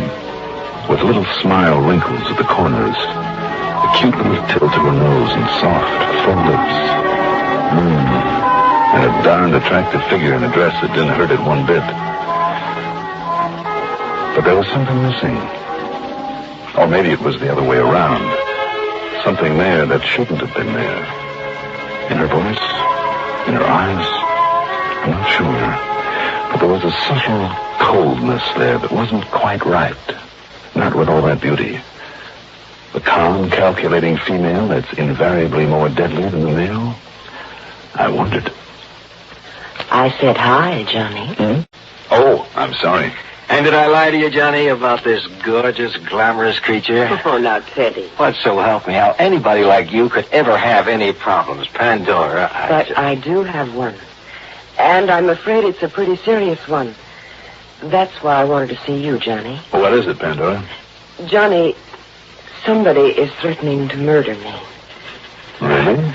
with little smile wrinkles at the corners. A cute little tilt to her nose and soft, full lips. And a darned attractive figure in a dress that didn't hurt it one bit. But there was something missing. Or maybe it was the other way around. Something there that shouldn't have been there. In her voice, in her eyes, I'm not sure. But there was a subtle coldness there that wasn't quite right. Not with all that beauty. The calm, calculating female that's invariably more deadly than the male. I wondered. I said hi, Johnny. Oh, I'm sorry. And did I lie to you, Johnny, about this gorgeous, glamorous creature? Oh, now, Teddy. What, so help me, how anybody like you could ever have any problems? Pandora, But I do have one. And I'm afraid it's a pretty serious one. That's why I wanted to see you, Johnny. What is it, Pandora? Johnny, somebody is threatening to murder me. Really?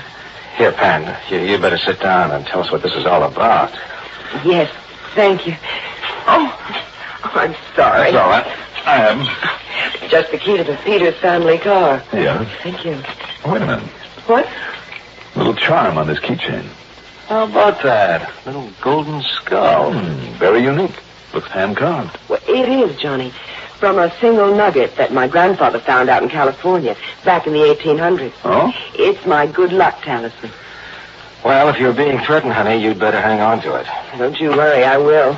Here, Pan, you better sit down and tell us what this is all about. Yes, thank you. Oh, I'm sorry. That's all right. I am. Just the key to the Peters family car. Yeah. Thank you. Wait a minute. What? Little charm on this keychain. How about that? Little golden skull. Very unique. Looks hand-carved. Well, it is, Johnny. From a single nugget that my grandfather found out in California back in the 1800s. Oh? It's my good luck talisman. Well, if you're being threatened, honey, you'd better hang on to it. Don't you worry, I will.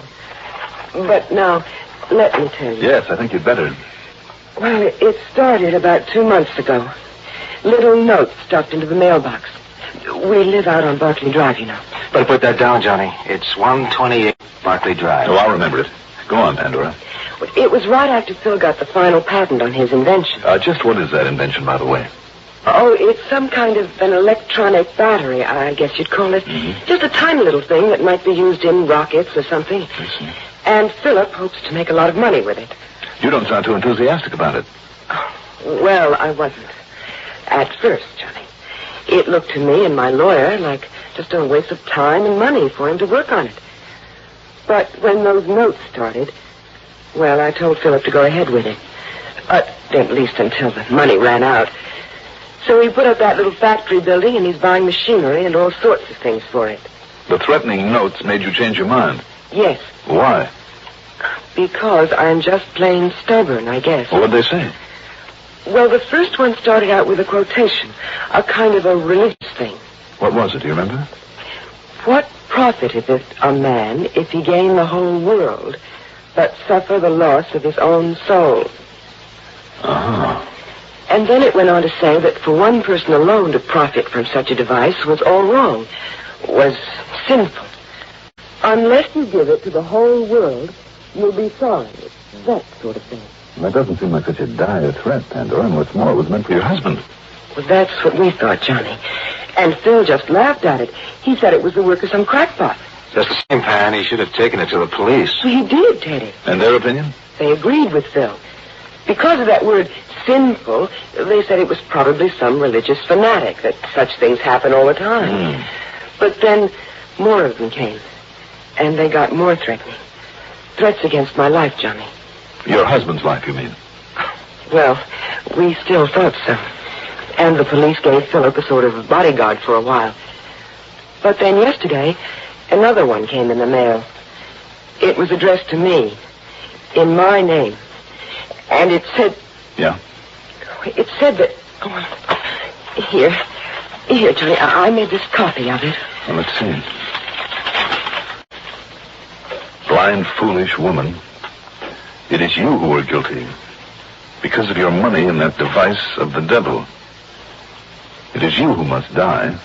But now, let me tell you. Yes, I think you'd better. Well, it started about 2 months ago. Little notes stuffed into the mailbox. We live out on Barclay Drive, you know. Better put that down, Johnny. It's 128 Barclay Drive. Oh, I'll remember it. Go on, Pandora. It was right after Phil got the final patent on his invention. Just what is that invention, by the way? Oh, it's some kind of an electronic battery, I guess you'd call it. Just a tiny little thing that might be used in rockets or something. I see. And Philip hopes to make a lot of money with it. You don't sound too enthusiastic about it. Well, I wasn't. At first, Johnny. It looked to me and my lawyer like just a waste of time and money for him to work on it. But when those notes started, well, I told Philip to go ahead with it. At least until the money ran out. So he put up that little factory building, and he's buying machinery and all sorts of things for it. The threatening notes made you change your mind. Yes. Why? Because I'm just plain stubborn, I guess. Well, what'd they say? Well, the first one started out with a quotation, a kind of a religious thing. What was it? Do you remember? What profiteth it a man if he gain the whole world, but suffer the loss of his own soul? Uh-huh. And then it went on to say that for one person alone to profit from such a device was all wrong, was sinful. Unless you give it to the whole world, you'll be sorry. That sort of thing. That doesn't seem like such a dire threat, Pandora, and what's more, it was meant for your husband. Well, that's what we thought, Johnny. And Phil just laughed at it. He said it was the work of some crackpot. Just the same, Pan. He should have taken it to the police. Well, he did, Teddy. And their opinion? They agreed with Phil. Because of that word sinful, they said it was probably some religious fanatic, that such things happen all the time. But then more of them came. And they got more threatening. Threats against my life, Johnny. Your husband's life, you mean? Well, we still thought so. And the police gave Philip a sort of bodyguard for a while. But then yesterday, another one came in the mail. It was addressed to me, in my name. And it said... Yeah? It said that... Oh, here, Johnny, I made this copy of it. Well, let's see. Blind, foolish woman. It is you who are guilty. Because of your money in that device of the devil. It is you who must die.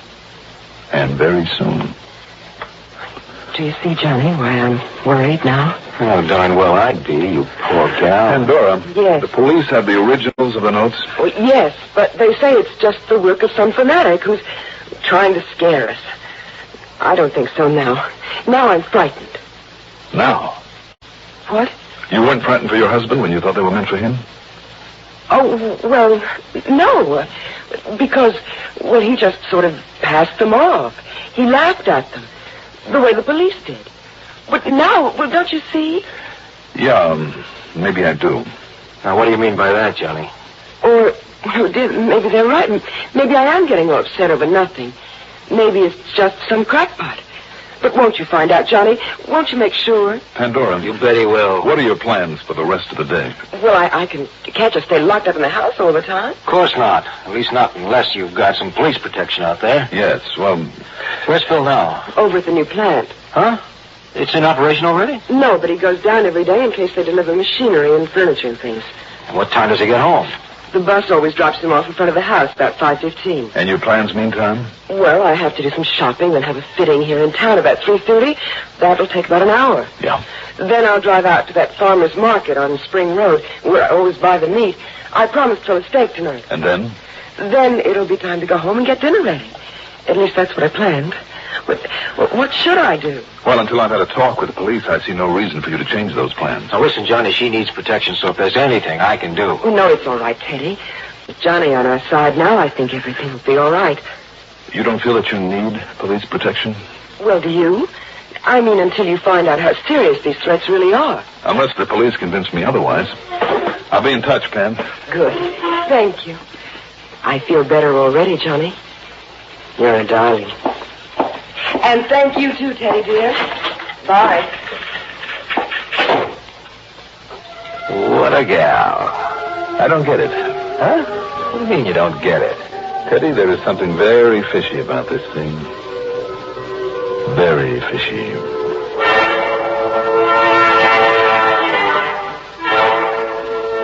And very soon. Do you see, Johnny, why I'm worried now? Oh, darn well I'd be, you poor gal. Pandora. Yes. The police have the originals of the notes? Well, yes, but they say it's just the work of some fanatic who's trying to scare us. I don't think so now. Now I'm frightened. Now? What? You weren't frightened for your husband when you thought they were meant for him? Oh, well, no. Because, well, he just sort of passed them off. He laughed at them. The way the police did. But now, well, don't you see? Yeah, maybe I do. Now, what do you mean by that, Johnny? Or, maybe they're right. Maybe I am getting all upset over nothing. Maybe it's just some crackpot. But won't you find out, Johnny? Won't you make sure? Pandora. You bet he will. What are your plans for the rest of the day? Well, I can't just stay locked up in the house all the time. Of course not. At least not unless you've got some police protection out there. Yes, well... Where's Phil now? Over at the new plant. Huh? It's in operation already? No, but he goes down every day in case they deliver machinery and furniture and things. And what time does he get home? The bus always drops him off in front of the house about 5:15. And your plans meantime? Well, I have to do some shopping, then have a fitting here in town about 3:30. That'll take about an hour. Yeah. Then I'll drive out to that farmer's market on Spring Road, where I always buy the meat. I promised Phil a steak tonight. And then? Then it'll be time to go home and get dinner ready. At least that's what I planned. What should I do? Well, until I've had a talk with the police, I see no reason for you to change those plans. Now, listen, Johnny, she needs protection, so if there's anything I can do... No, it's all right, Teddy. With Johnny on our side now, I think everything will be all right. You don't feel that you need police protection? Well, do you? I mean, until you find out how serious these threats really are. Unless the police convince me otherwise. I'll be in touch, Pam. Good. Thank you. I feel better already, Johnny. You're a darling. And thank you, too, Teddy, dear. Bye. What a gal. I don't get it. Huh? What do you mean you don't get it? Teddy, there is something very fishy about this thing. Very fishy.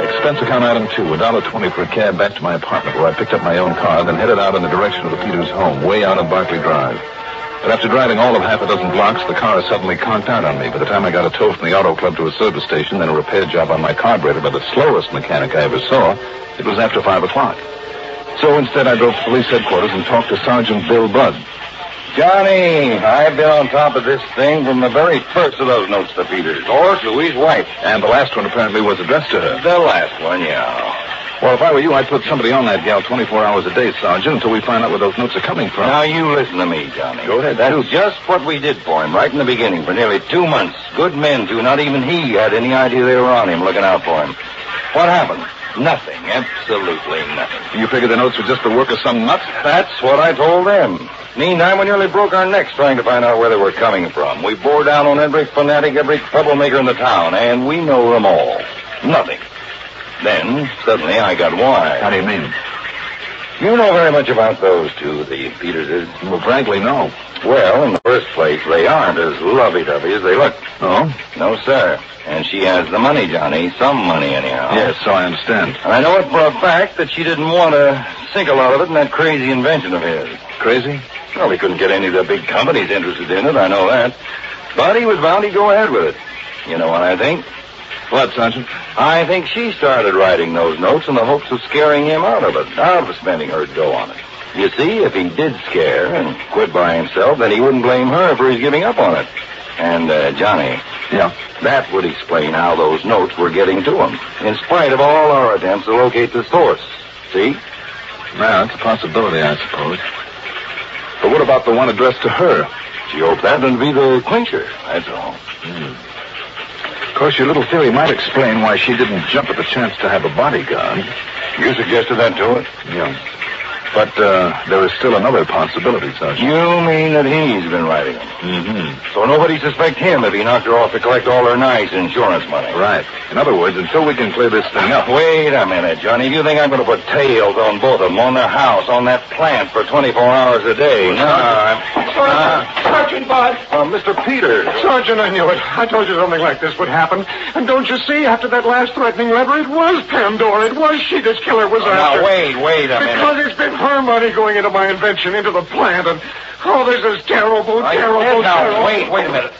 Expense account item 2, $1.20 for a cab back to my apartment where I picked up my own car, then headed out in the direction of the Peters home, way out on Barclay Drive. But after driving all of half a dozen blocks, the car suddenly conked out on me. By the time I got a tow from the auto club to a service station, then a repair job on my carburetor by the slowest mechanic I ever saw, it was after 5 o'clock. So instead I drove to police headquarters and talked to Sergeant Bill Budd. Johnny, I've been on top of this thing from the very first of those notes to Peters, or Louie's wife. And the last one apparently was addressed to her. The last one, yeah. Well, if I were you, I'd put somebody on that gal 24 hours a day, Sergeant, until we find out where those notes are coming from. Now, you listen to me, Johnny. Go ahead, That's shoot. just what we did for him right in the beginning for nearly 2 months. Good men, too. Not even he had any idea they were on him, looking out for him. What happened? Nothing. Absolutely nothing. You figured the notes were just the work of some nut? That's what I told them. Meantime, we nearly broke our necks trying to find out where they were coming from. We bore down on every fanatic, every troublemaker in the town, and we know them all. Nothing. Then, suddenly, I got wise. How do you mean? You know very much about those two, the Peterses. Well, frankly, no. Well, in the first place, they aren't as lovey-dovey as they look. Oh? No, sir. And she has the money, Johnny. Some money, anyhow. Yes, so I understand. And I know it for a fact that she didn't want to sink a lot of it in that crazy invention of his. Crazy? Well, he couldn't get any of the big companies interested in it, I know that. But he was bound he'd go ahead with it. You know what I think? What, Sergeant? I think she started writing those notes in the hopes of scaring him out of it, out of spending her dough on it. You see, if he did scare and quit by himself, then he wouldn't blame her for his giving up on it. And, Johnny. Yeah? That would explain how those notes were getting to him, in spite of all our attempts to locate the source. See? Well, it's a possibility, I suppose. But what about the one addressed to her? She hoped that would be the clincher, that's all. Of course, your little theory might explain why she didn't jump at the chance to have a bodyguard. You suggested that to her? Yeah. But there is still another possibility, Sergeant. You mean that he's been writing them? Mm-hmm. So nobody suspect him if he knocked her off to collect all her nice insurance money? Right. In other words, until we can clear this thing up. Wait a minute, Johnny. If you think I'm going to put tails on both of them, on their house, on that plant for 24 hours a day, no, Sergeant Budd. Mr. Peters. Sergeant, I knew it. I told you something like this would happen. And don't you see, after that last threatening letter, it was Pandora. It was she this killer was after. Now, wait a minute. Because it's been her money going into my invention, into the plant, and, this is terrible, Now, terrible. wait a minute.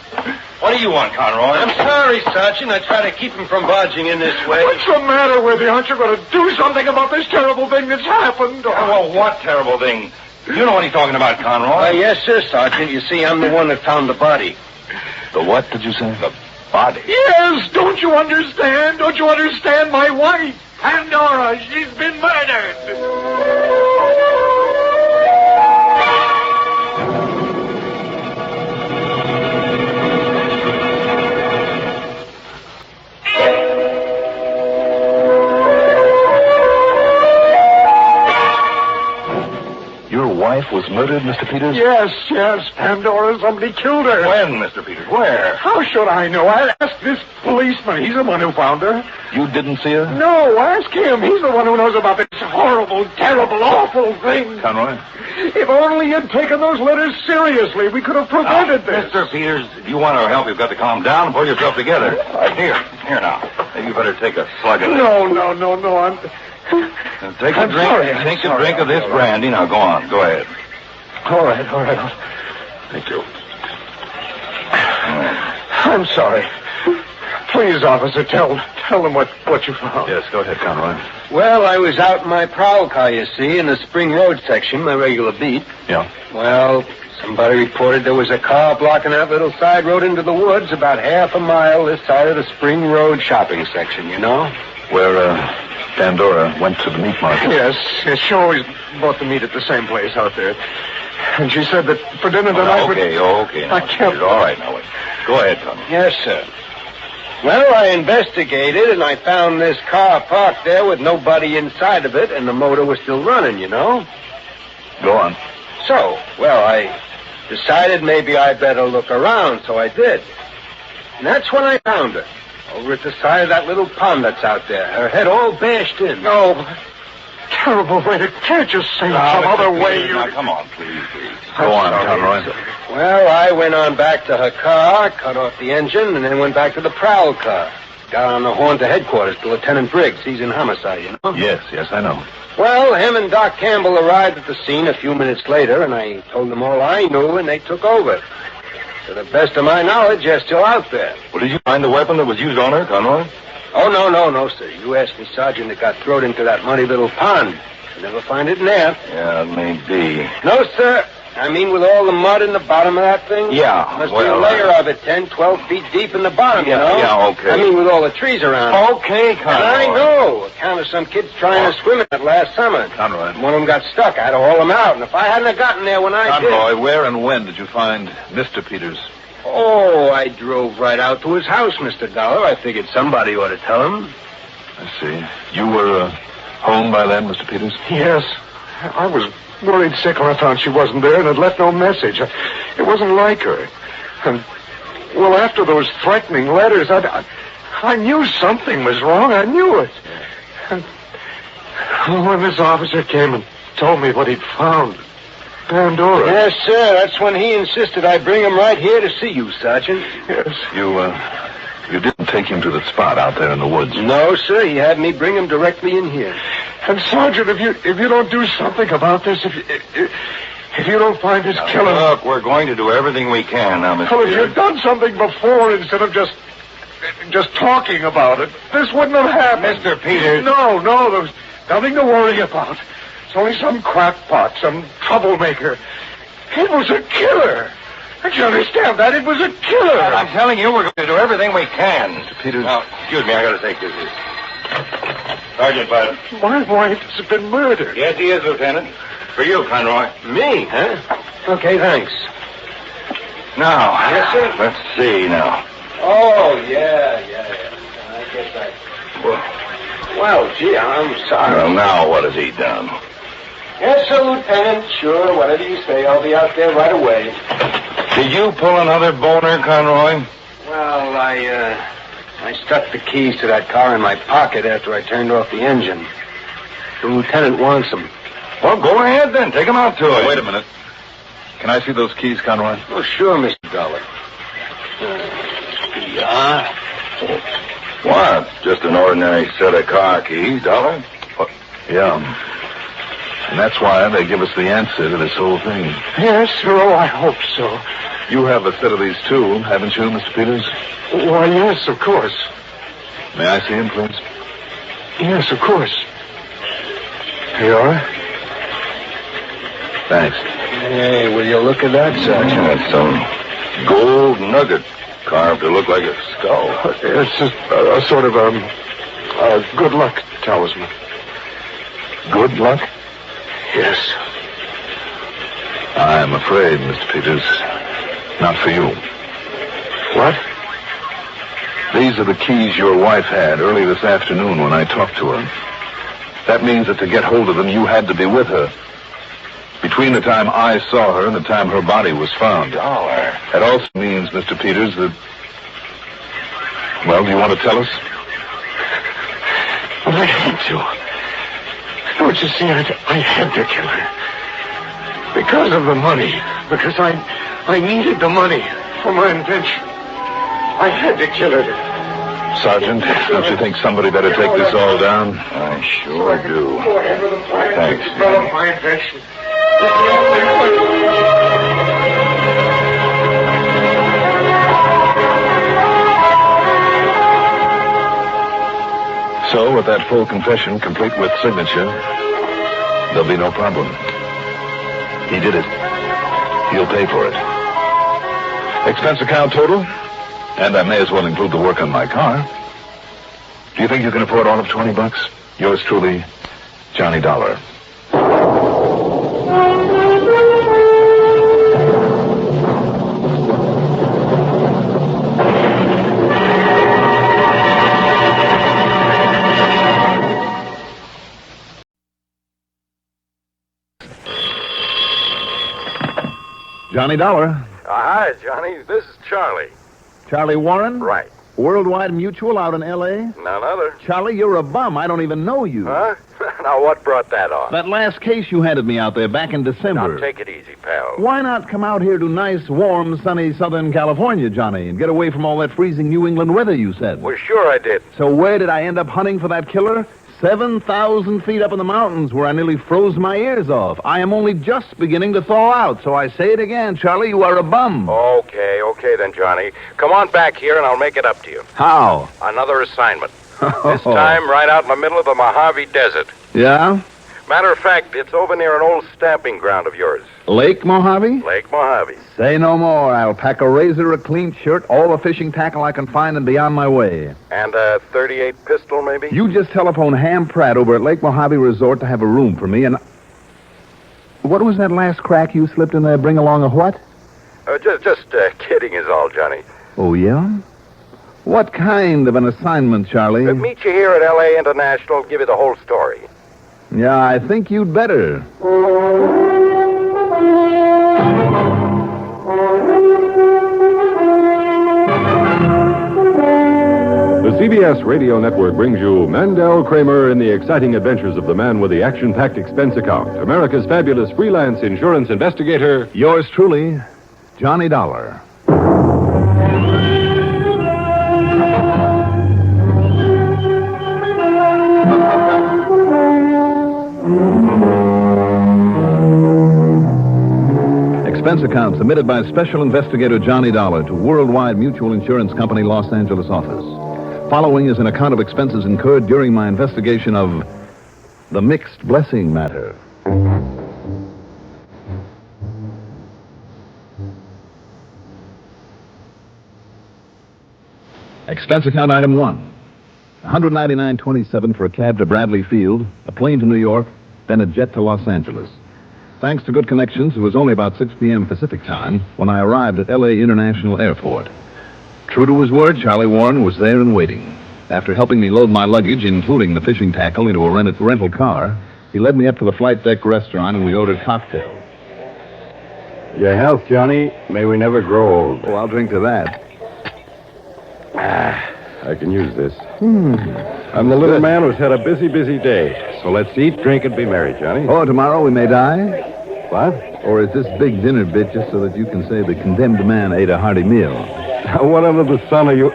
What do you want, Conroy? I'm sorry, Sergeant. I try to keep him from barging in this way. What's the matter with you? Aren't you going to do something about this terrible thing that's happened? Well, what terrible thing? You know what he's talking about, Conroy. Yes, sir, Sergeant. You see, I'm the one that found the body. The what, did you say? The body? Yes, don't you understand? Don't you understand? My wife, Pandora, she's been murdered. wife was murdered, Mr. Peters? Yes, Pandora. Somebody killed her. When, Mr. Peters? Where? How should I know? I asked this policeman. He's the one who found her. You didn't see her? No, ask him. He's the one who knows about this horrible, terrible, awful thing. Conroy? If only you'd taken those letters seriously, we could have prevented this. Mr. Peters, if you want our help, you've got to calm down and pull yourself together. Here now. Maybe you better take a slug of this. No. Now, take a I'm drink. sorry. Take a drink of this brandy. Now, go on. Go ahead. All right. Thank you. I'm sorry. Please, officer, tell them what you found. Yes, go ahead, Conroy. Well, I was out in my prowl car, you see, in the Spring Road section, my regular beat. Yeah. Well, somebody reported there was a car blocking that little side road into the woods about half a mile this side of the Spring Road shopping section, you know? Where, Pandora went to the meat market. Yes, she always bought the meat at the same place out there. And she said that for dinner tonight... Okay. I can't... All right, now, wait. Go ahead, Conroy. Yes, sir. Well, I investigated, and I found this car parked there with nobody inside of it, and the motor was still running, you know? Go on. So, well, I decided maybe I better look around, so I did. And that's when I found her, over at the side of that little pond that's out there, her head all bashed in. Oh, terrible way to... Can't you say some other way? Now, come on, please. Go on, Conroy. Well, I went on back to her car, cut off the engine, and then went back to the prowl car. Got on the horn to headquarters to Lieutenant Briggs. He's in homicide, you know? Yes, I know. Well, him and Doc Campbell arrived at the scene a few minutes later, and I told them all I knew, and they took over. To the best of my knowledge, they're still out there. Well, did you find the weapon that was used on her, Conroy? Oh, no, sir. You asked me, Sergeant, it got thrown into that muddy little pond. You'll never find it in there. Yeah, it may be. No, sir. I mean, with all the mud in the bottom of that thing? Yeah, Must be a layer of it 10, 12 feet deep in the bottom, you know? Yeah, okay. I mean, with all the trees around it. Okay, Conroy. And I know. Account of some kids trying to swim in it last summer. Conroy. One of them got stuck. I had to haul them out. And if I hadn't have gotten there when I did... Conroy, where and when did you find Mr. Peters? Oh, I drove right out to his house, Mr. Dollar. I figured somebody ought to tell him. I see. You were home by then, Mr. Peters? Yes. I was worried sick when I found she wasn't there and had left no message. It wasn't like her. And, well, after those threatening letters, I knew something was wrong. I knew it. And when this officer came and told me what he'd found, Pandora... Yes, sir. That's when he insisted I bring him right here to see you, Sergeant. Yes. You didn't take him to the spot out there in the woods? No, sir. He had me bring him directly in here. And, Sergeant, if you don't do something about this, if you don't find his killer... Look, we're going to do everything we can now, Mr. Well, if Peters. you'd done something before instead of just talking about it, this wouldn't have happened. Mr. Peters. No, there was nothing to worry about. It's only some crackpot, some troublemaker. It was a killer. Don't you understand that? It was a killer. I'm telling you, we're going to do everything we can. Mr. Peters. Now, excuse me, I got to take this here. Sergeant Bud. My wife has been murdered. Yes, he is, Lieutenant. For you, Conroy. Me, huh? Okay, thanks. Now. Yes, sir? Let's see now. Oh, yeah. I guess I... Well, gee, I'm sorry. Well, now what has he done? Yes, sir, Lieutenant. Sure, whatever you say. I'll be out there right away. Did you pull another boner, Conroy? Well, I stuck the keys to that car in my pocket after I turned off the engine. The lieutenant wants them. Well, go ahead then. Take them out to him. Wait a minute. Can I see those keys, Conroy? Oh, sure, Mr. Dollar. Yeah. What? Just an ordinary set of car keys, Dollar? Yeah. And that's why they give us the answer to this whole thing. Yes, sir. Oh, I hope so. You have a set of these, too, haven't you, Mr. Peters? Why, yes, of course. May I see him, please? Yes, of course. Here you are. Thanks. Hey, will you look at that, Sergeant? That's some gold nugget carved to look like a skull. It's just a sort of a good luck talisman. Good luck? Yes. I'm afraid, Mr. Peters, not for you. What? These are the keys your wife had early this afternoon when I talked to her. That means that to get hold of them, you had to be with her. Between the time I saw her and the time her body was found. Dollar. That also means, Mr. Peters, that... Well, do you want to tell us? But I had to. Don't you see, I had to kill her. Because of the money. Because I needed the money for my invention. I had to kill her. Sergeant, don't you think somebody better take this all down? I sure do. Thanks. My invention. So, with that full confession, complete with signature, there'll be no problem. He did it. He'll pay for it. Expense account total, and I may as well include the work on my car. Do you think you can afford all of $20? Yours truly, Johnny Dollar. Johnny Dollar. Hi, Johnny. This is Charlie. Charlie Warren? Right. Worldwide Mutual out in L.A.? None other. Charlie, you're a bum. I don't even know you. Huh? Now, what brought that on? That last case you handed me out there back in December. Now, take it easy, pal. Why not come out here to nice, warm, sunny Southern California, Johnny, and get away from all that freezing New England weather you said? Well, sure I did. So where did I end up hunting for that killer? 7,000 feet up in the mountains where I nearly froze my ears off. I am only just beginning to thaw out, so I say it again, Charlie, you are a bum. Okay then, Johnny. Come on back here and I'll make it up to you. How? Another assignment. This time right out in the middle of the Mojave Desert. Yeah? Matter of fact, it's over near an old stamping ground of yours. Lake Mojave? Lake Mojave. Say no more. I'll pack a razor, a clean shirt, all the fishing tackle I can find, and be on my way. And a .38 pistol, maybe? You just telephone Ham Pratt over at Lake Mojave Resort to have a room for me, and... What was that last crack you slipped in there? Bring along a what? Just kidding is all, Johnny. Oh, yeah? What kind of an assignment, Charlie? Meet you here at L.A. International, give you the whole story. Yeah, I think you'd better. The CBS Radio Network brings you Mandel Kramer in the exciting adventures of the man with the action-packed expense account, America's fabulous freelance insurance investigator. Yours truly, Johnny Dollar. Expense account submitted by Special Investigator Johnny Dollar to Worldwide Mutual Insurance Company, Los Angeles office. Following is an account of expenses incurred during my investigation of the mixed blessing matter. Expense account item 1. $199.27 for a cab to Bradley Field, a plane to New York, then a jet to Los Angeles. Thanks to good connections, it was only about 6 p.m. Pacific time when I arrived at L.A. International Airport. True to his word, Charlie Warren was there and waiting. After helping me load my luggage, including the fishing tackle, into a rental car, he led me up to the flight deck restaurant and we ordered cocktails. Your health, Johnny. May we never grow old. Oh, I'll drink to that. I can use this. I'm the little man who's had a busy day. So let's eat, drink, and be merry, Johnny. Oh, tomorrow we may die? What? Or is this big dinner bit just so that you can say the condemned man ate a hearty meal? What under the sun are you...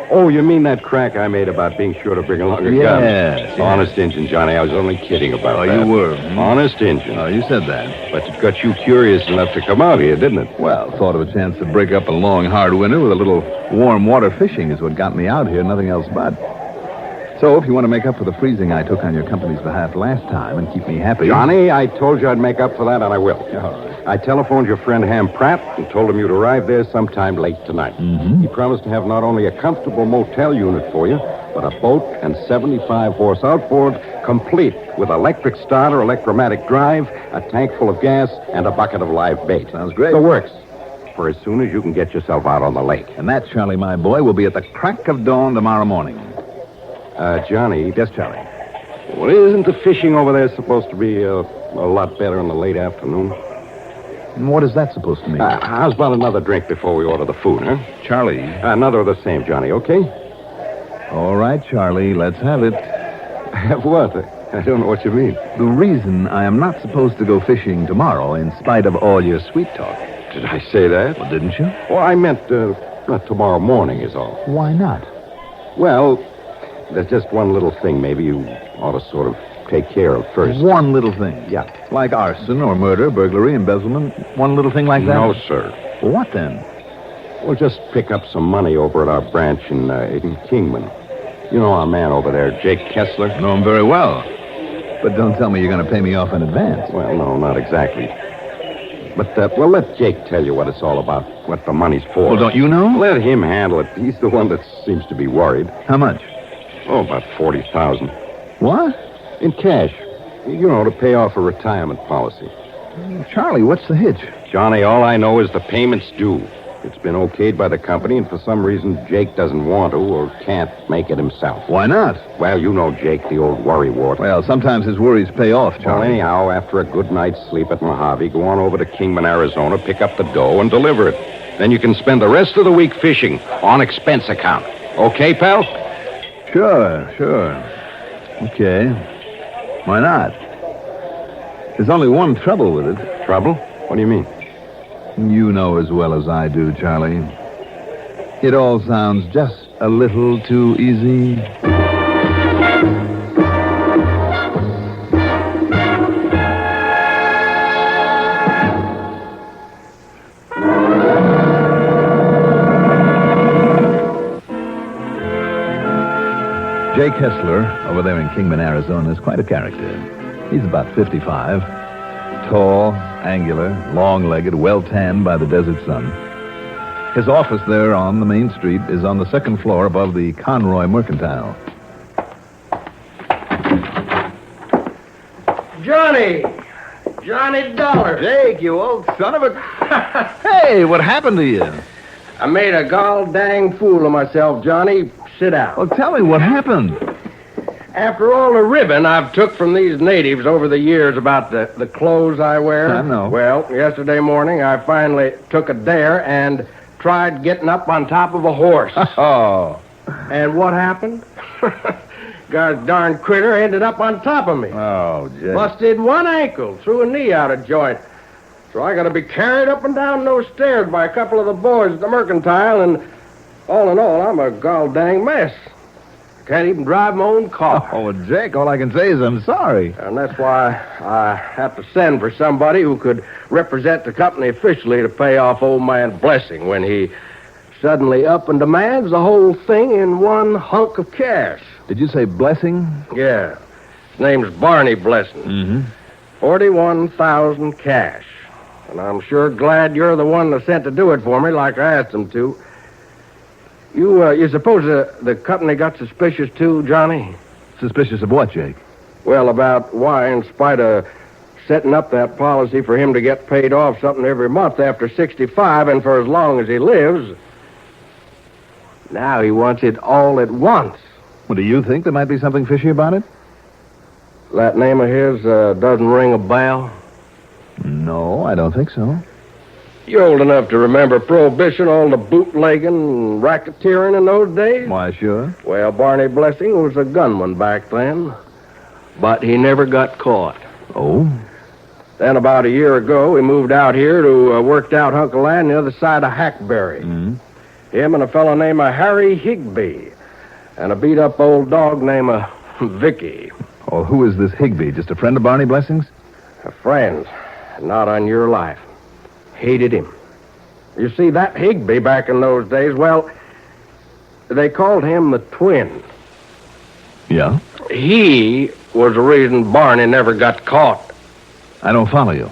Oh, you mean that crack I made about being sure to bring along a gun? Yes. Honest Injun, Johnny. I was only kidding about that. Oh, you were? Honest Injun. Oh, you said that. But it got you curious enough to come out here, didn't it? Well, thought of a chance to break up a long, hard winter with a little warm water fishing is what got me out here, nothing else but. So, if you want to make up for the freezing I took on your company's behalf last time and keep me happy... Johnny, I told you I'd make up for that, and I will. All right. I telephoned your friend Ham Pratt and told him you'd arrive there sometime late tonight. Mm-hmm. He promised to have not only a comfortable motel unit for you, but a boat and 75-horse outboard, complete with electric starter, electromatic drive, a tank full of gas, and a bucket of live bait. Sounds great. The works. For as soon as you can get yourself out on the lake. And that, Charlie, my boy, will be at the crack of dawn tomorrow morning. Johnny. Yes, Charlie. Well, isn't the fishing over there supposed to be A lot better in the late afternoon. And what is that supposed to mean? How's about another drink before we order the food, huh? Charlie. Another of the same, Johnny, okay? All right, Charlie, let's have it. Have what? I don't know what you mean. The reason I am not supposed to go fishing tomorrow, in spite of all your sweet talk. Did I say that? Well, didn't you? Well, I meant tomorrow morning is all. Why not? Well, there's just one little thing maybe you ought to sort of take care of first. One little thing? Yeah. Like arson or murder, burglary, embezzlement? One little thing like that? No, sir. Well, what then? We'll just pick up some money over at our branch in Kingman. You know our man over there, Jake Kessler? Know him very well. But don't tell me you're going to pay me off in advance. Well, no, not exactly. But, well, let Jake tell you what it's all about, what the money's for. Well, don't you know? Let him handle it. He's the one that seems to be worried. How much? Oh, about $40,000. What? In cash. You know, to pay off a retirement policy. Charlie, what's the hitch? Johnny, all I know is the payment's due. It's been okayed by the company, and for some reason, Jake doesn't want to or can't make it himself. Why not? Well, you know Jake, the old worrywart. Well, sometimes his worries pay off, Charlie. Well, anyhow, after a good night's sleep at Mojave, go on over to Kingman, Arizona, pick up the dough, and deliver it. Then you can spend the rest of the week fishing on expense account. Okay, pal? Sure. Okay. Why not? There's only one trouble with it. Trouble? What do you mean? You know as well as I do, Charlie. It all sounds just a little too easy. Jake Kessler, over there in Kingman, Arizona, is quite a character. He's about 55. Tall, angular, long-legged, well-tanned by the desert sun. His office there on the main street is on the second floor above the Conroy Mercantile. Johnny Dollar. Jake, you old son of a... Hey, what happened to you? I made a gall-dang fool of myself, Johnny. Sit down. Well, tell me what happened. After all the ribbon I've took from these natives over the years about the clothes I wear. I know. Well, yesterday morning I finally took a dare and tried getting up on top of a horse. Oh. And what happened? God's darn critter ended up on top of me. Oh, Jake. Busted one ankle, threw a knee out of joint. So I got to be carried up and down those stairs by a couple of the boys at the Mercantile, and all in all, I'm a gall-dang mess. Can't even drive my own car. Oh, well, Jake, all I can say is I'm sorry. And that's why I have to send for somebody who could represent the company officially to pay off old man Blessing when he suddenly up and demands the whole thing in one hunk of cash. Did you say Blessing? Yeah. His name's Barney Blessing. Mm-hmm. 41,000 cash. And I'm sure glad you're the one that sent to do it for me like I asked him to. You suppose the company got suspicious too, Johnny? Suspicious of what, Jake? Well, about why, in spite of setting up that policy for him to get paid off something every month after 65 and for as long as he lives, now he wants it all at once. Well, do you think there might be something fishy about it? That name of his doesn't ring a bell? No, I don't think so. You're old enough to remember Prohibition, all the bootlegging and racketeering in those days? Why, sure. Well, Barney Blessing was a gunman back then, but he never got caught. Oh? Then about a year ago, he moved out here to a worked-out hunk of land on the other side of Hackberry. Mm-hmm. Him and a fellow named Harry Higbee, and a beat-up old dog named Vicky. Oh, who is this Higbee? Just a friend of Barney Blessing's? A friend, not on your life. Hated him. You see, that Higbee back in those days, well, they called him the Twin. Yeah? He was the reason Barney never got caught. I don't follow you.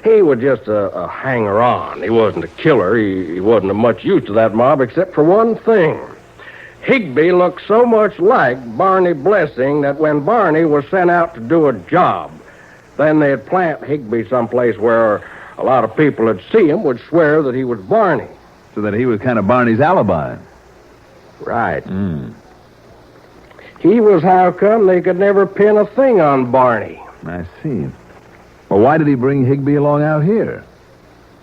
He was just a hanger-on. He wasn't a killer. He wasn't of much use to that mob except for one thing. Higbee looked so much like Barney Blessing that when Barney was sent out to do a job, then they'd plant Higbee someplace where a lot of people that see him would swear that he was Barney. So that he was kind of Barney's alibi. Right. He was how come they could never pin a thing on Barney. I see. Well, why did he bring Higbee along out here?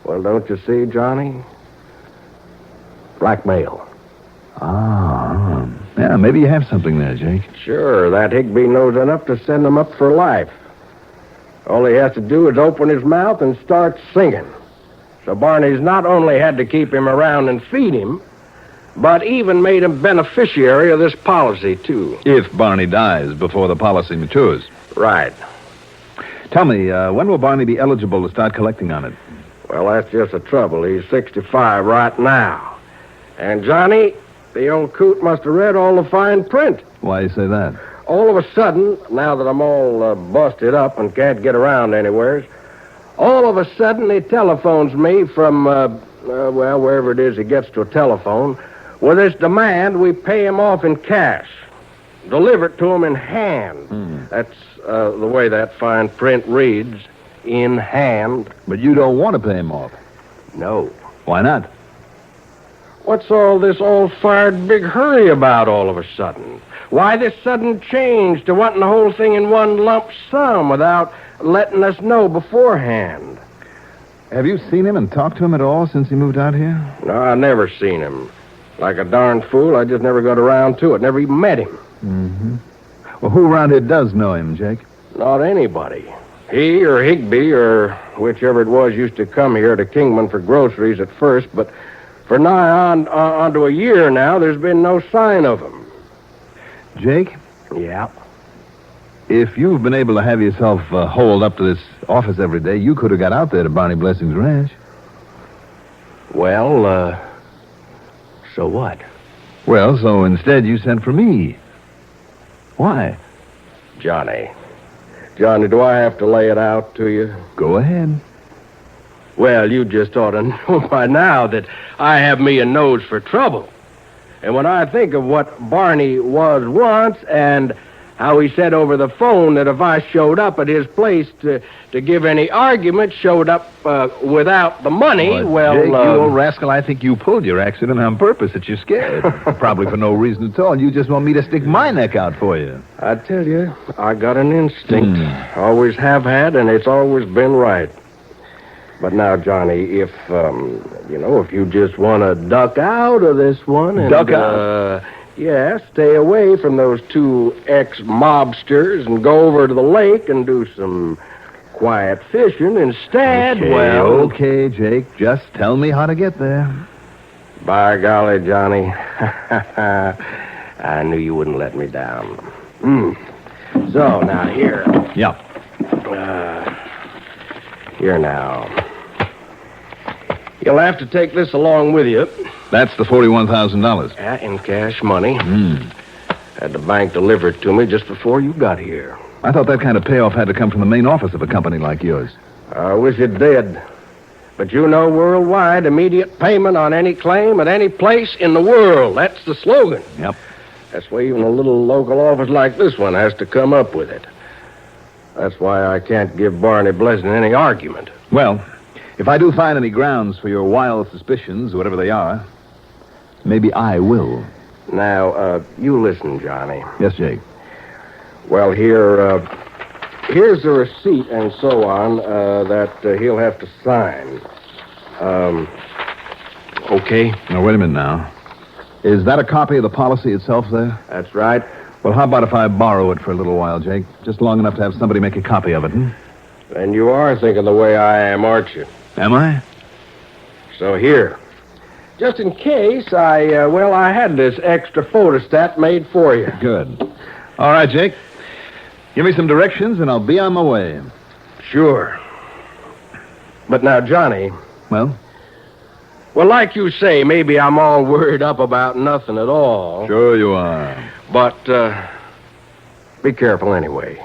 Well, don't you see, Johnny? Blackmail. Ah. Yeah, maybe you have something there, Jake. Sure, that Higbee knows enough to send him up for life. All he has to do is open his mouth and start singing. So Barney's not only had to keep him around and feed him, but even made him beneficiary of this policy, too. If Barney dies before the policy matures. Right. Tell me, when will Barney be eligible to start collecting on it? Well, that's just the trouble. He's 65 right now. And, Johnny, the old coot must have read all the fine print. Why you say that? All of a sudden, now that I'm all busted up and can't get around anywheres, all of a sudden he telephones me from, wherever it is he gets to a telephone, with this demand we pay him off in cash. Deliver it to him in hand. That's the way that fine print reads, in hand. But you don't want to pay him off. No. Why not? What's all this all-fired big hurry about all of a sudden? Why this sudden change to wanting the whole thing in one lump sum without letting us know beforehand? Have you seen him and talked to him at all since he moved out here? No, I never seen him. Like a darn fool, I just never got around to it. Never even met him. Mm-hmm. Well, who around here does know him, Jake? Not anybody. He or Higbee or whichever it was used to come here to Kingman for groceries at first, but for nigh on to a year now, there's been no sign of him. Jake? Yeah? If you've been able to have yourself holed up to this office every day, you could have got out there to Barney Blessing's ranch. Well, so what? Well, so instead you sent for me. Why? Johnny, do I have to lay it out to you? Go ahead. Well, you just ought to know by now that I have me a nose for trouble. And when I think of what Barney was once and how he said over the phone that if I showed up at his place to give any argument, showed up without the money, well... Jake, you old rascal, I think you pulled your accident on purpose that you're scared. Probably for no reason at all. You just want me to stick my neck out for you. I tell you, I got an instinct. Always have had, and it's always been right. But now, Johnny, if you just want to duck out of this one and... Duck out? Yeah, stay away from those two ex-mobsters and go over to the lake and do some quiet fishing instead, Okay, Jake, just tell me how to get there. By golly, Johnny. I knew you wouldn't let me down. So, now, here. Yeah. Here now. You'll have to take this along with you. That's the $41,000. Yeah, in cash money. Had the bank deliver it to me just before you got here. I thought that kind of payoff had to come from the main office of a company like yours. I wish it did. But you know, worldwide, immediate payment on any claim at any place in the world. That's the slogan. Yep. That's why even a little local office like this one has to come up with it. That's why I can't give Barney Blessing any argument. Well, if I do find any grounds for your wild suspicions, whatever they are, maybe I will. Now, you listen, Johnny. Yes, Jake. Well, here's the receipt and so on that he'll have to sign. Okay? Now, wait a minute now. Is that a copy of the policy itself there? That's right. Well, how about if I borrow it for a little while, Jake? Just long enough to have somebody make a copy of it, And you are thinking the way I am, aren't you? Am I? So here. Just in case, I had this extra photostat made for you. Good. All right, Jake. Give me some directions, and I'll be on my way. Sure. But now, Johnny... Well? Well, like you say, maybe I'm all worried up about nothing at all. Sure you are. But, be careful anyway.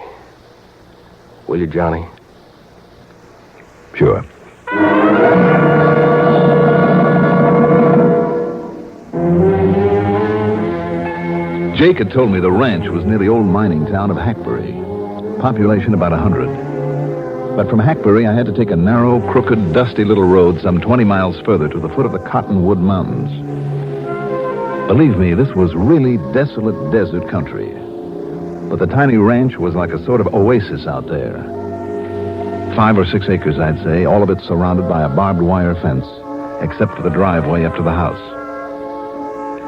Will you, Johnny? Sure. Jake had told me the ranch was near the old mining town of Hackberry. Population about 100. But from Hackberry, I had to take a narrow, crooked, dusty little road some 20 miles further to the foot of the Cottonwood Mountains. Believe me, this was really desolate desert country. But the tiny ranch was like a sort of oasis out there. 5 or 6 acres, I'd say, all of it surrounded by a barbed wire fence, except for the driveway up to the house.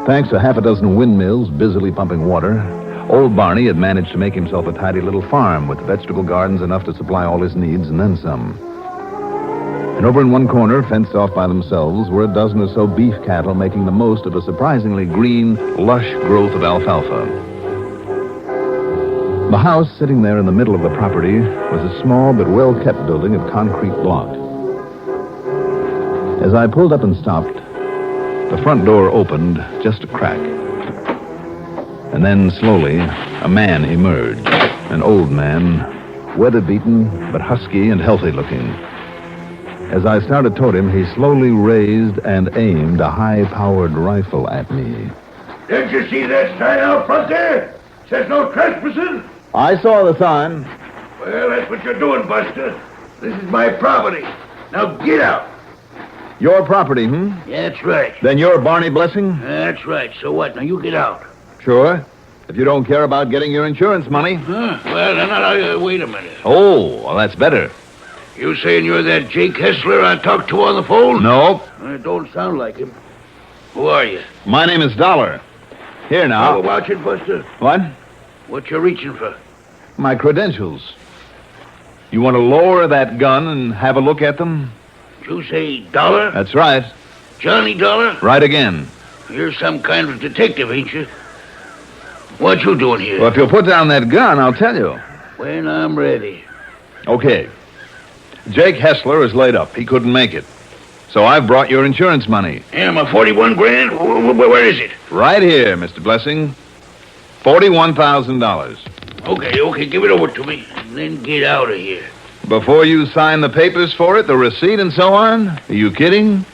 Thanks to half a dozen windmills busily pumping water, old Barney had managed to make himself a tidy little farm with vegetable gardens enough to supply all his needs and then some. And over in one corner, fenced off by themselves, were a dozen or so beef cattle making the most of a surprisingly green, lush growth of alfalfa. The house sitting there in the middle of the property was a small but well-kept building of concrete block. As I pulled up and stopped, the front door opened just a crack. And then, slowly, a man emerged. An old man, weather-beaten but husky and healthy-looking. As I started toward him, he slowly raised and aimed a high-powered rifle at me. Didn't you see that sign out front there? Says no trespassing. I saw the sign. Well, that's what you're doing, Buster. This is my property. Now get out. Your property, Yeah, that's right. Then you're Barney Blessing? That's right. So what? Now you get out. Sure. If you don't care about getting your insurance money. Well, then, wait a minute. Oh, well, that's better. You saying you're that Jake Hessler I talked to on the phone? No. It don't sound like him. Who are you? My name is Dollar. Here now. Oh, watch it, Buster. What? What you reaching for? My credentials. You want to lower that gun and have a look at them? You say Dollar? That's right. Johnny Dollar? Right again. You're some kind of detective, ain't you? What you doing here? Well, if you'll put down that gun, I'll tell you. When I'm ready. Okay. Jake Hessler is laid up. He couldn't make it. So I've brought your insurance money. Yeah, my 41 grand? Where is it? Right here, Mr. Blessing. $41,000. Okay, give it over to me, and then get out of here. Before you sign the papers for it, the receipt and so on? Are you kidding?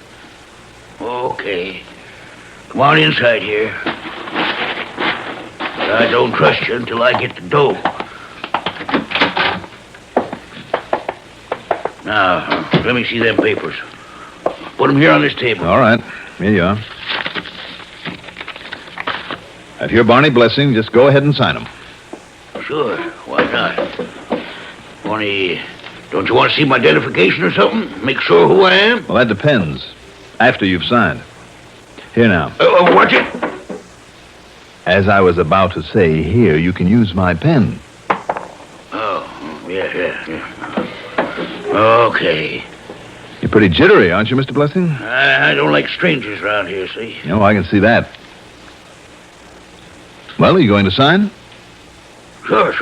Okay. Come on inside here. But I don't trust you until I get the dough. Now, let me see them papers. Put them here on this table. All right. Here you are. If you're Barney Blessing, just go ahead and sign them. Sure. Why not? Don't you want to see my identification or something? Make sure who I am? Well, that depends. After you've signed. Here now. Watch it. As I was about to say, here, you can use my pen. Oh, yeah. Okay. You're pretty jittery, aren't you, Mr. Blessing? I don't like strangers around here, see? No, I can see that. Well, are you going to sign? Sure.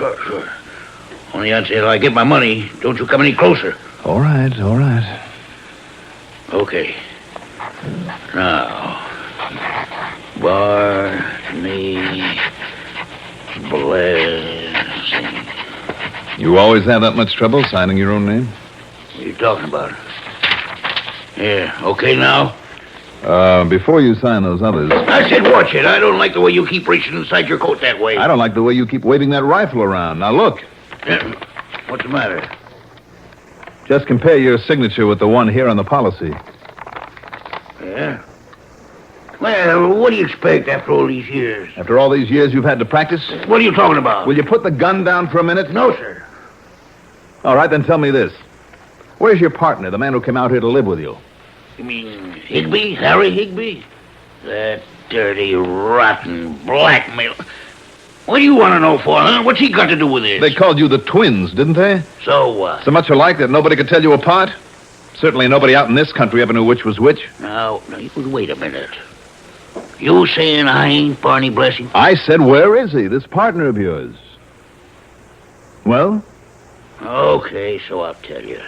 Only until I get my money, don't you come any closer. All right. Okay. Now, Barney Blessing. You always have that much trouble signing your own name? What are you talking about? Yeah, okay now? Before you sign those others... I said watch it. I don't like the way you keep reaching inside your coat that way. I don't like the way you keep waving that rifle around. Now, look. What's the matter? Just compare your signature with the one here on the policy. Yeah? Well, what do you expect after all these years? After all these years you've had to practice? What are you talking about? Will you put the gun down for a minute? No, sir. All right, then tell me this. Where's your partner, the man who came out here to live with you? You mean Higbee? Harry Higbee? That dirty, rotten blackmail. What do you want to know for, huh? What's he got to do with this? They called you the twins, didn't they? So what? So much alike that nobody could tell you apart? Certainly nobody out in this country ever knew which was which. Now, you wait a minute. You saying I ain't Barney Blessing? I said, where is he, this partner of yours? Well? Okay, so I'll tell you.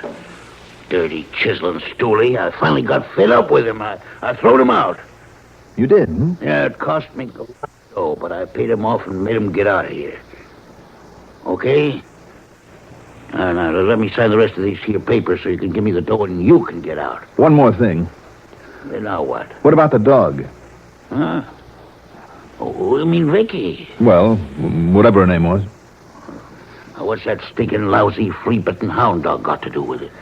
Dirty, chiseling stoolie. I finally got fed up with him. I throwed him out. You did, Yeah, it cost me a lot of dough, but I paid him off and made him get out of here. Okay? Now, let me sign the rest of these here papers so you can give me the dough and you can get out. One more thing. Now what? What about the dog? Huh? Oh, you mean Vicky? Well, whatever her name was. Now, what's that stinking, lousy, flea-bitten hound dog got to do with it?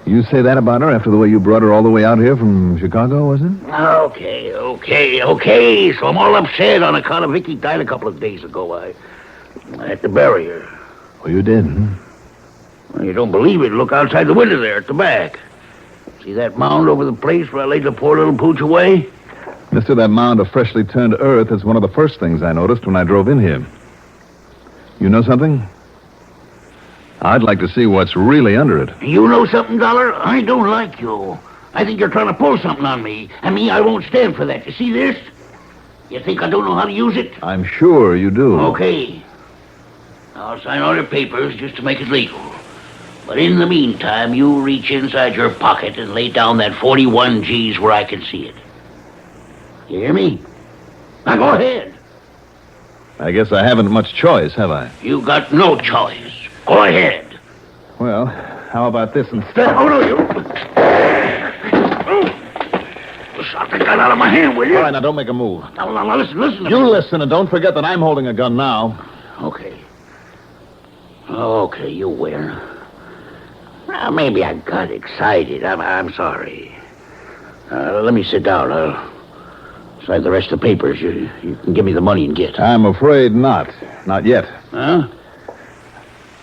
You say that about her after the way you brought her all the way out here from Chicago, was it? Okay. So I'm all upset on account of Vicky died a couple of days ago. I had to bury her. Oh, you did, Well, you don't believe it? Look outside the window there at the back. See that mound over the place where I laid the poor little pooch away? Mister, that mound of freshly turned earth is one of the first things I noticed when I drove in here. You know something? I'd like to see what's really under it. You know something, Dollar? I don't like you. I think you're trying to pull something on me. And me, I won't stand for that. You see this? You think I don't know how to use it? I'm sure you do. Okay. I'll sign all your papers just to make it legal. But in the meantime, you reach inside your pocket and lay down that 41 G's where I can see it. You hear me? Now go ahead. I guess I haven't much choice, have I? You got no choice. Go ahead. Well, how about this instead? Oh, no, you... Shot the gun out of my hand, will you? All right, now don't make a move. Now, listen to me. You listen, and don't forget that I'm holding a gun now. Okay. Okay, you win. Well, maybe I got excited. I'm sorry. Let me sit down. I'll sign the rest of the papers. You can give me the money and get. I'm afraid not. Not yet. Huh?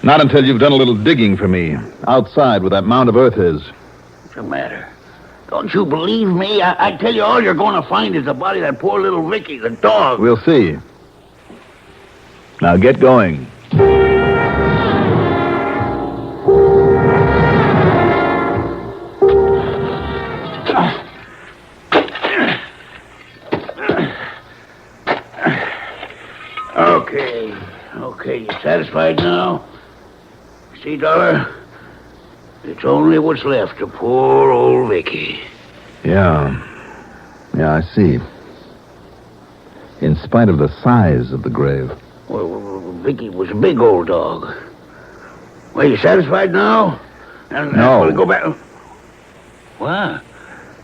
Not until you've done a little digging for me. Outside where that mound of earth is. What's the matter? Don't you believe me? I tell you, all you're going to find is the body of that poor little Vicky, the dog. We'll see. Now get going. Okay, you satisfied now? See, Dollar? It's only what's left of poor old Vicky. Yeah, I see. In spite of the size of the grave. Well, Vicky was a big old dog. Well, you satisfied now? No. We'll go back. What?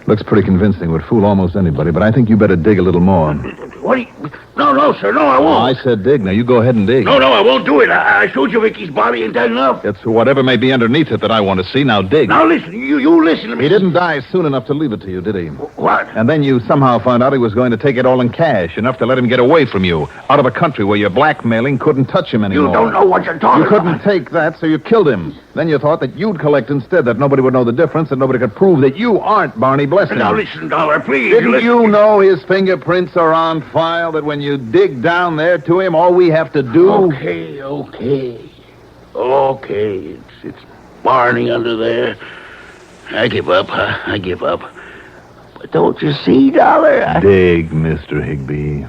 Looks pretty convincing. Would fool almost anybody, but I think you better dig a little more. What do you... No, sir, no, I won't. Oh, I said dig. Now, you go ahead and dig. No, I won't do it. I showed you Vicky's body. Ain't that enough? It's whatever may be underneath it that I want to see. Now, dig. Now, listen. You listen to me. He didn't die soon enough to leave it to you, did he? What? And then you somehow found out he was going to take it all in cash, enough to let him get away from you, out of a country where your blackmailing couldn't touch him anymore. You don't know what you're talking about. You couldn't take that, so you killed him. Then you thought that you'd collect instead, that nobody would know the difference, that nobody could prove that you aren't Barney Blessing. Now, listen, Dollar, please. Didn't you know his fingerprints are on file, that when you dig down there to him, all we have to do... Okay. It's Barney under there. I give up. I give up. But don't you see, Dollar? Dig, Mr. Higbee.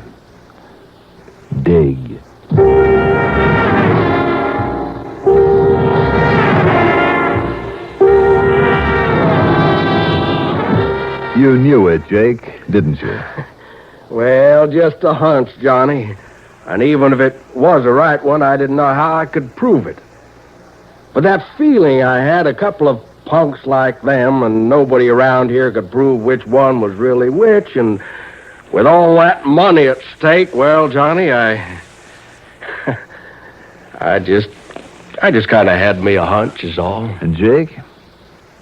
Dig. You knew it, Jake, didn't you? Well, just a hunch, Johnny. And even if it was a right one, I didn't know how I could prove it. But that feeling I had, a couple of punks like them, and nobody around here could prove which one was really which, and with all that money at stake, well, Johnny, I just kind of had me a hunch, is all. And Jake,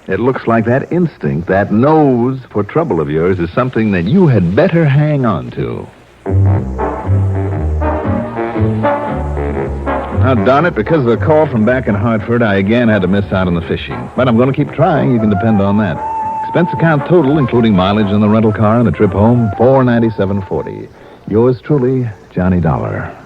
it looks like that instinct, that nose for trouble of yours, is something that you had better hang on to. Now, darn it, because of the call from back in Hartford, I again had to miss out on the fishing. But I'm going to keep trying. You can depend on that. Expense account total, including mileage on the rental car and the trip home, $497.40. Yours truly, Johnny Dollar.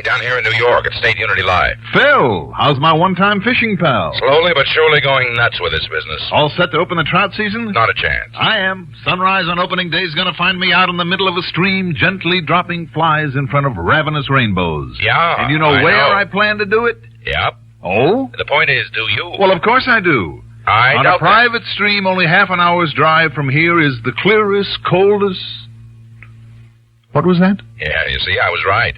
Down here in New York at State Unity Live. Phil, how's my one-time fishing pal? Slowly but surely going nuts with this business. All set to open the trout season? Not a chance. I am. Sunrise on opening day is going to find me out in the middle of a stream, gently dropping flies in front of ravenous rainbows. Yeah, And you know where I plan to do it? Yep. Oh? The point is, do you? Well, of course I do. On a private stream, only half an hour's drive from here is the clearest, coldest... What was that? Yeah, you see, I was right.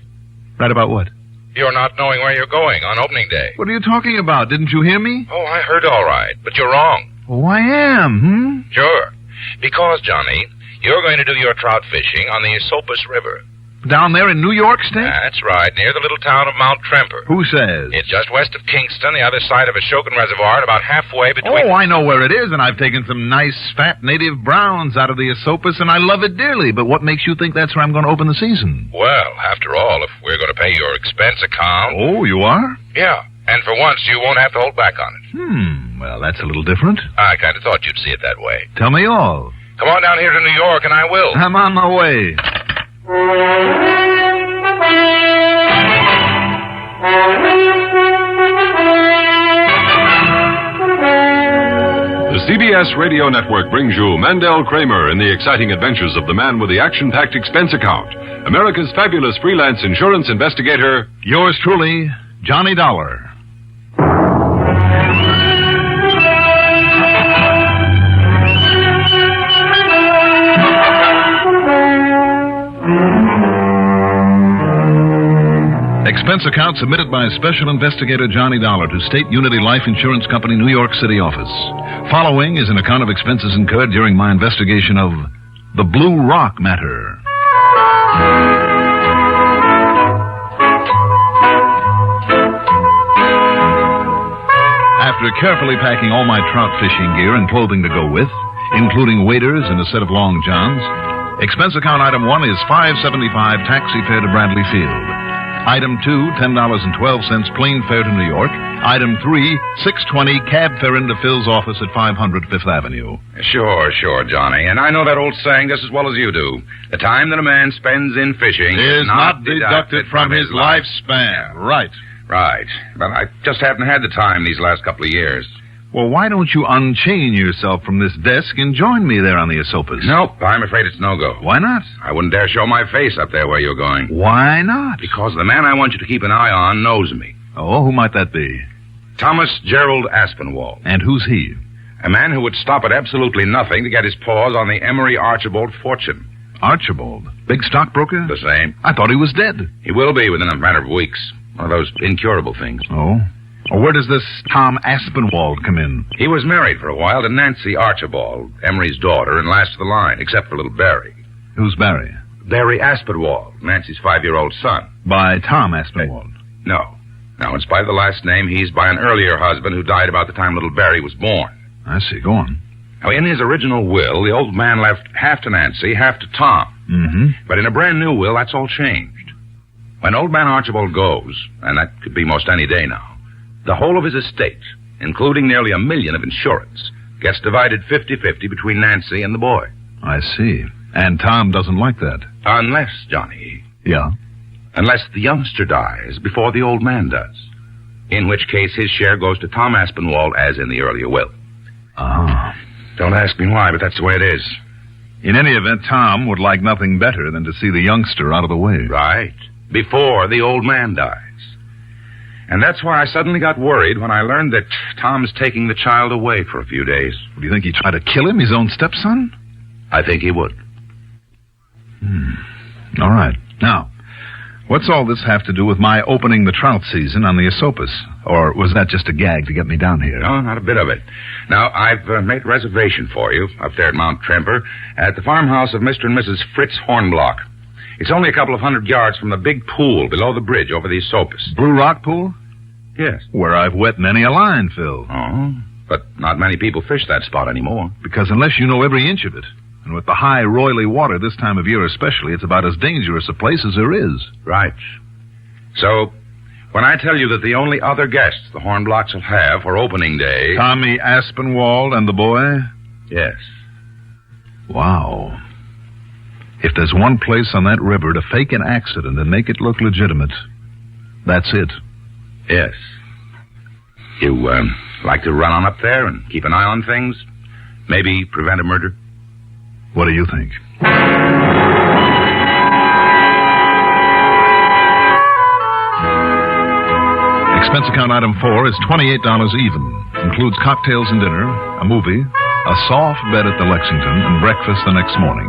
Right about what? You're not knowing where you're going on opening day. What are you talking about? Didn't you hear me? Oh, I heard all right, but you're wrong. Oh, I am, Sure. Because, Johnny, you're going to do your trout fishing on the Esopus River. Down there in New York State? That's right, near the little town of Mount Tremper. Who says? It's just west of Kingston, the other side of Ashokan Reservoir, and about halfway between... Oh, I know where it is, and I've taken some nice, fat native browns out of the Esopus, and I love it dearly. But what makes you think that's where I'm going to open the season? Well, after all, if we're going to pay your expense account... Oh, you are? Yeah, and for once, you won't have to hold back on it. Well, that's a little different. I kind of thought you'd see it that way. Tell me all. Come on down here to New York, and I will. I'm on my way. The CBS Radio Network brings you Mandel Kramer in the exciting adventures of the man with the action-packed expense account, America's fabulous freelance insurance investigator. Yours truly, Johnny Dollar. Expense account submitted by Special Investigator Johnny Dollar to State Unity Life Insurance Company, New York City office. Following is an account of expenses incurred during my investigation of the Blue Rock matter. After carefully packing all my trout fishing gear and clothing to go with, including waders and a set of long johns, expense account item 1 is $5.75 taxi fare to Bradley Field. Item 2, $10.12 plane fare to New York. Item 3, $6.20 cab fare into Phil's office at 500 Fifth Avenue. Sure, Johnny. And I know that old saying just as well as you do. The time that a man spends in fishing is not deducted from his lifespan. Right. Right. But I just haven't had the time these last couple of years. Well, why don't you unchain yourself from this desk and join me there on the Esopus? Nope, I'm afraid it's no-go. Why not? I wouldn't dare show my face up there where you're going. Why not? Because the man I want you to keep an eye on knows me. Oh, who might that be? Thomas Gerald Aspinwall. And who's he? A man who would stop at absolutely nothing to get his paws on the Emery Archibald fortune. Archibald? Big stockbroker? The same. I thought he was dead. He will be within a matter of weeks. One of those incurable things. Oh? Well, where does this Tom Aspinwall come in? He was married for a while to Nancy Archibald, Emery's daughter, and last of the line, except for little Barry. Who's Barry? Barry Aspinwall, Nancy's 5-year-old son. By Tom Aspinwall? No. No, in spite of the last name, he's by an earlier husband who died about the time little Barry was born. I see. Go on. Now, in his original will, the old man left half to Nancy, half to Tom. Mm-hmm. But in a brand new will, that's all changed. When old man Archibald goes, and that could be most any day now, the whole of his estate, including nearly $1 million of insurance, gets divided 50-50 between Nancy and the boy. I see. And Tom doesn't like that. Unless, Johnny... Yeah? Unless the youngster dies before the old man does. In which case his share goes to Tom Aspinwall as in the earlier will. Ah. Don't ask me why, but that's the way it is. In any event, Tom would like nothing better than to see the youngster out of the way. Right. Before the old man dies. And that's why I suddenly got worried when I learned that Tom's taking the child away for a few days. Do you think he'd try to kill him, his own stepson? I think he would. All right. Now, what's all this have to do with my opening the trout season on the Esopus? Or was that just a gag to get me down here? No, not a bit of it. Now, I've made a reservation for you up there at Mount Tremper at the farmhouse of Mr. and Mrs. Fritz Hornblock. It's only a couple of 100 yards from the big pool below the bridge over the Esopus. Blue Rock Pool? Yes. Where I've wet many a line, Phil. Oh, but not many people fish that spot anymore. Because unless you know every inch of it, and with the high, roily water this time of year especially, it's about as dangerous a place as there is. Right. So, when I tell you that the only other guests the Hornblocks will have for opening day... Tommy Aspinwall and the boy? Yes. Wow. If there's one place on that river to fake an accident and make it look legitimate, that's it. Yes. You, like to run on up there and keep an eye on things? Maybe prevent a murder? What do you think? Expense account item 4 is $28 even. Includes cocktails and dinner, a movie, a soft bed at the Lexington, and breakfast the next morning.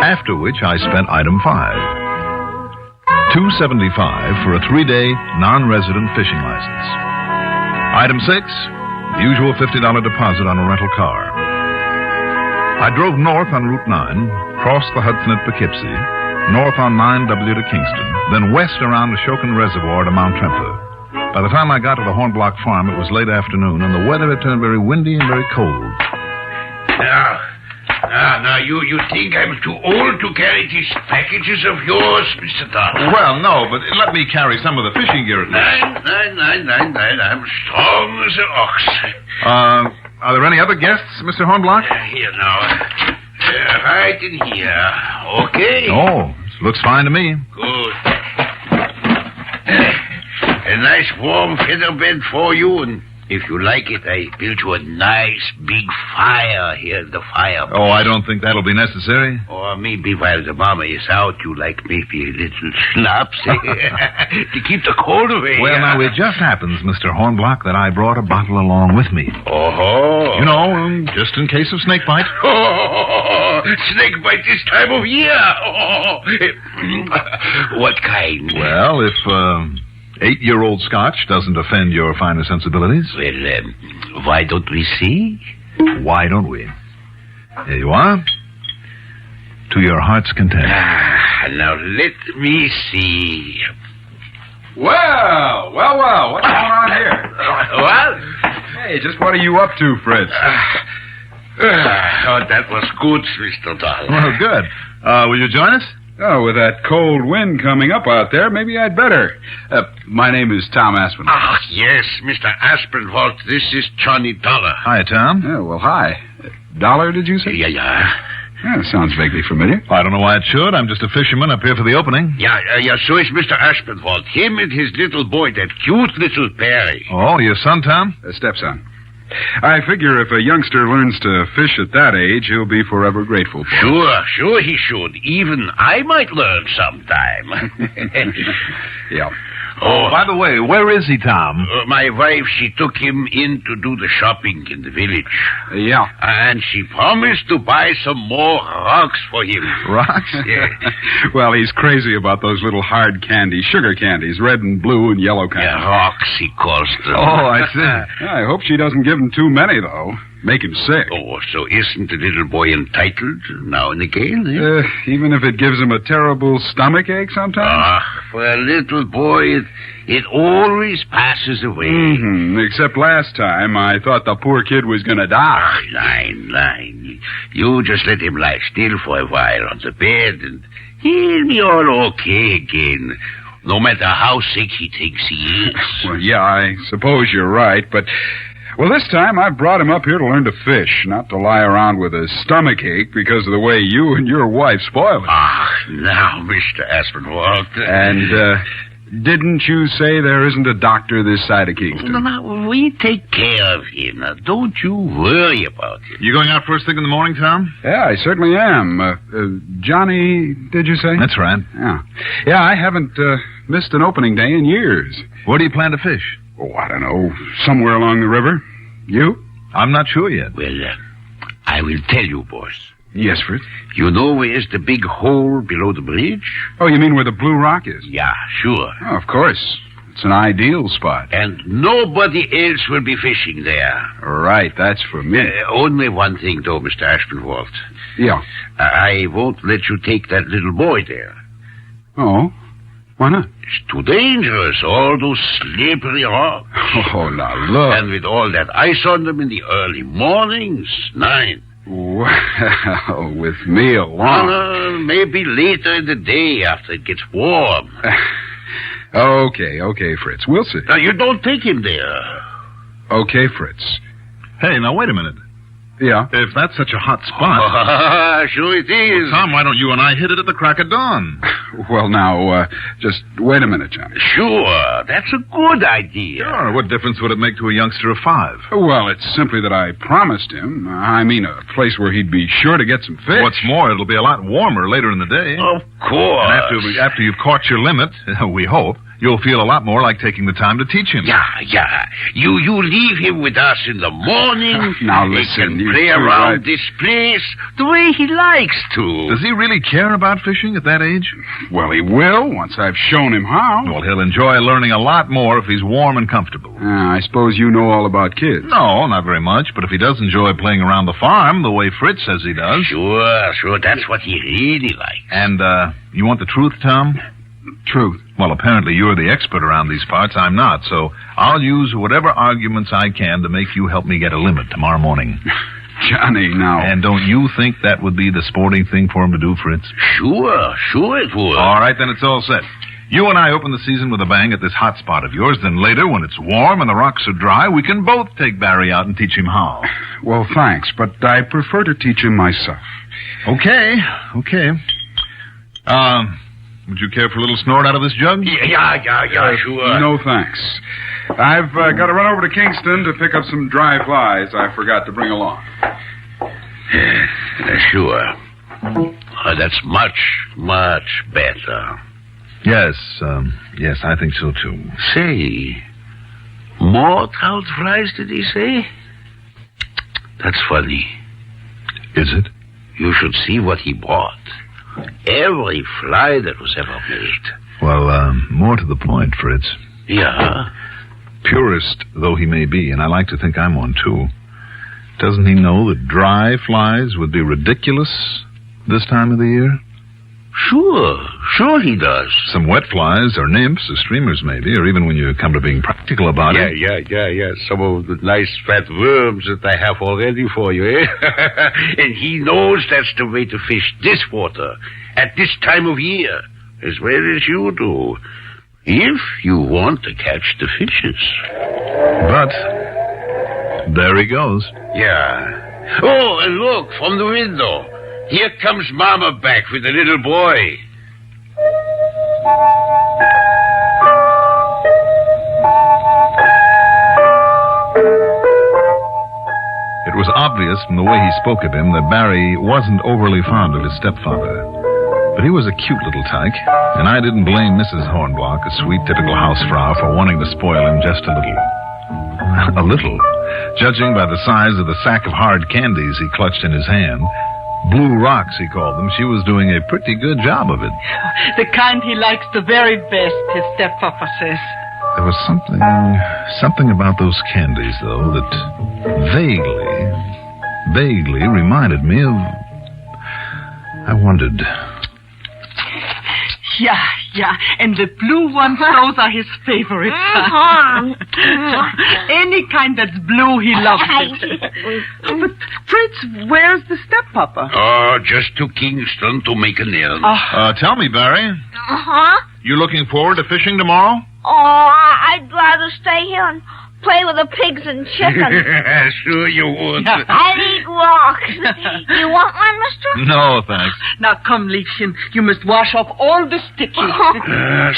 After which I spent item 5. $275 for a 3-day non-resident fishing license. Item 6, the usual $50 deposit on a rental car. I drove north on Route 9, crossed the Hudson at Poughkeepsie, north on 9W to Kingston, then west around the Shokin Reservoir to Mount Tremper. By the time I got to the Hornblock farm, it was late afternoon, and the weather had turned very windy and very cold. Now, you think I'm too old to carry these packages of yours, Mr. Dollar? Well, no, but let me carry some of the fishing gear at least. Nine. I'm strong as an ox. Are there any other guests, Mr. Hornblock? Here now. Right in here. Okay? Oh, looks fine to me. Good. A nice warm feather bed for you, and if you like it, I built you a nice big fire here in the fireplace. Oh, I don't think that'll be necessary. Or maybe while the mama is out, you like maybe a little schnapps to keep the cold away. Well, now, it just happens, Mr. Hornblock, that I brought a bottle along with me. Oh. You know, just in case of snake bite. Oh, snake bite this time of year. Oh. What kind? Well, if 8-year-old Scotch doesn't offend your finer sensibilities. Well, why don't we see? Why don't we? Here you are. To your heart's content. Now let me see. Well, what's going on here? What? Hey, just what are you up to, Fritz? That was good, Mr. Dollar. Well, good. Will you join us? Oh, with that cold wind coming up out there, maybe I'd better. My name is Tom Aspinwall. Ah, yes, Mr. Aspinwall. This is Johnny Dollar. Hi, Tom. Oh, well, hi. Dollar, did you say? Yeah. Sounds vaguely familiar. I don't know why it should. I'm just a fisherman up here for the opening. Yeah, so is Mr. Aspinwall. Him and his little boy, that cute little Perry. Oh, your son, Tom? Stepson. I figure if a youngster learns to fish at that age, he'll be forever grateful for it. Sure he should. Even I might learn sometime. Yeah. Oh, by the way, where is he, Tom? My wife, she took him in to do the shopping in the village. Yeah. And she promised to buy some more rocks for him. Rocks? Yeah. Well, he's crazy about those little hard candies, sugar candies, red and blue and yellow kinds. Yeah, rocks, he calls them. Oh, I see. I hope she doesn't give him too many, though. Make him sick. Oh, so isn't the little boy entitled now and again? Eh? Even if it gives him a terrible stomach ache sometimes? For a little boy, it always passes away. Mm-hmm. Except last time, I thought the poor kid was going to die. Nine. You just let him lie still for a while on the bed, and he'll be all okay again. No matter how sick he thinks he is. Well, yeah, I suppose you're right, but... Well, this time I've brought him up here to learn to fish, not to lie around with a stomach ache because of the way you and your wife spoil it. Now, Mr. Aspinwall. And, didn't you say there isn't a doctor this side of Kingston? No, we take care of him. Now, don't you worry about him. You going out first thing in the morning, Tom? Yeah, I certainly am. Johnny, did you say? That's right. Yeah, I haven't missed an opening day in years. Where do you plan to fish? Oh, I don't know. Somewhere along the river. You? I'm not sure yet. Well, I will tell you, boss. Yes, Fritz? You know where's the big hole below the bridge? Oh, you mean where the Blue Rock is? Yeah, sure. Oh, of course. It's an ideal spot. And nobody else will be fishing there. Right, that's for me. Only one thing, though, Mr. Aspinwall. Yeah. I won't let you take that little boy there. Oh? Why not? It's too dangerous, all those slippery rocks. Oh, now look. And with all that ice on them in the early mornings, 9. Well, with me along. Maybe later in the day after it gets warm. Okay, Fritz. We'll see. Now, you don't take him there. Okay, Fritz. Hey, now, wait a minute. Yeah? If that's such a hot spot... Sure it is. Well, Tom, why don't you and I hit it at the crack of dawn? Well, now, just wait a minute, Johnny. Sure, that's a good idea. Sure, what difference would it make to a youngster of 5? Well, it's simply that I promised him. I mean, a place where he'd be sure to get some fish. What's more, it'll be a lot warmer later in the day. Of course. And after you've caught your limit, we hope, You'll feel a lot more like taking the time to teach him. Yeah. You leave him with us in the morning. Now He listen, can you play two, around this place the way he likes to. Does he really care about fishing at that age? Well, he will, once I've shown him how. Well, he'll enjoy learning a lot more if he's warm and comfortable. I suppose you know all about kids. No, not very much, but if he does enjoy playing around the farm the way Fritz says he does. Sure, that's what he really likes. And, you want the truth, Tom? Truth. Well, apparently you're the expert around these parts. I'm not, so I'll use whatever arguments I can to make you help me get a limit tomorrow morning. Johnny, now... And don't you think that would be the sporting thing for him to do, Fritz? Sure it would. All right, then it's all set. You and I open the season with a bang at this hot spot of yours. Then later, when it's warm and the rocks are dry, we can both take Barry out and teach him how. Well, thanks, but I prefer to teach him myself. Okay. Would you care for a little snort out of this jug? Yeah, sure. No, thanks. I've got to run over to Kingston to pick up some dry flies I forgot to bring along. Sure. That's much better. Yes, I think so, too. Say, more trout flies, did he say? That's funny. Is it? You should see what he bought. Every fly that was ever made. Well, more to the point, Fritz. Yeah? Purist though he may be, and I like to think I'm one, too, doesn't he know that dry flies would be ridiculous this time of the year? Sure he does. Some wet flies, or nymphs, or streamers maybe, or even when you come to being practical about it. Yeah. Some of the nice fat worms that I have already for you, eh? And he knows that's the way to fish this water at this time of year, as well as you do, if you want to catch the fishes. But there he goes. Yeah. Oh, and look, from the window. Here comes Mama back with the little boy. It was obvious from the way he spoke of him that Barry wasn't overly fond of his stepfather. But he was a cute little tyke, and I didn't blame Mrs. Hornblock, a sweet, typical housefrau, for wanting to spoil him just a little. A little, judging by the size of the sack of hard candies he clutched in his hand. Blue rocks, he called them. She was doing a pretty good job of it. The kind he likes the very best, his steppapa says. There was something about those candies, though, that vaguely reminded me of... I wondered... Yeah, and the blue ones, those are his favorites. Any kind that's blue, he loves it. But, Fritz, where's the steppapa? Oh, just to Kingston to make an errand. Tell me, Barry. Uh-huh. You looking forward to fishing tomorrow? Oh, I'd rather stay here and play with the pigs and chickens. Sure you would. I'd eat rocks. You want one, mister? No, thanks. Now, come, Liebchen. You must wash off all the sticky.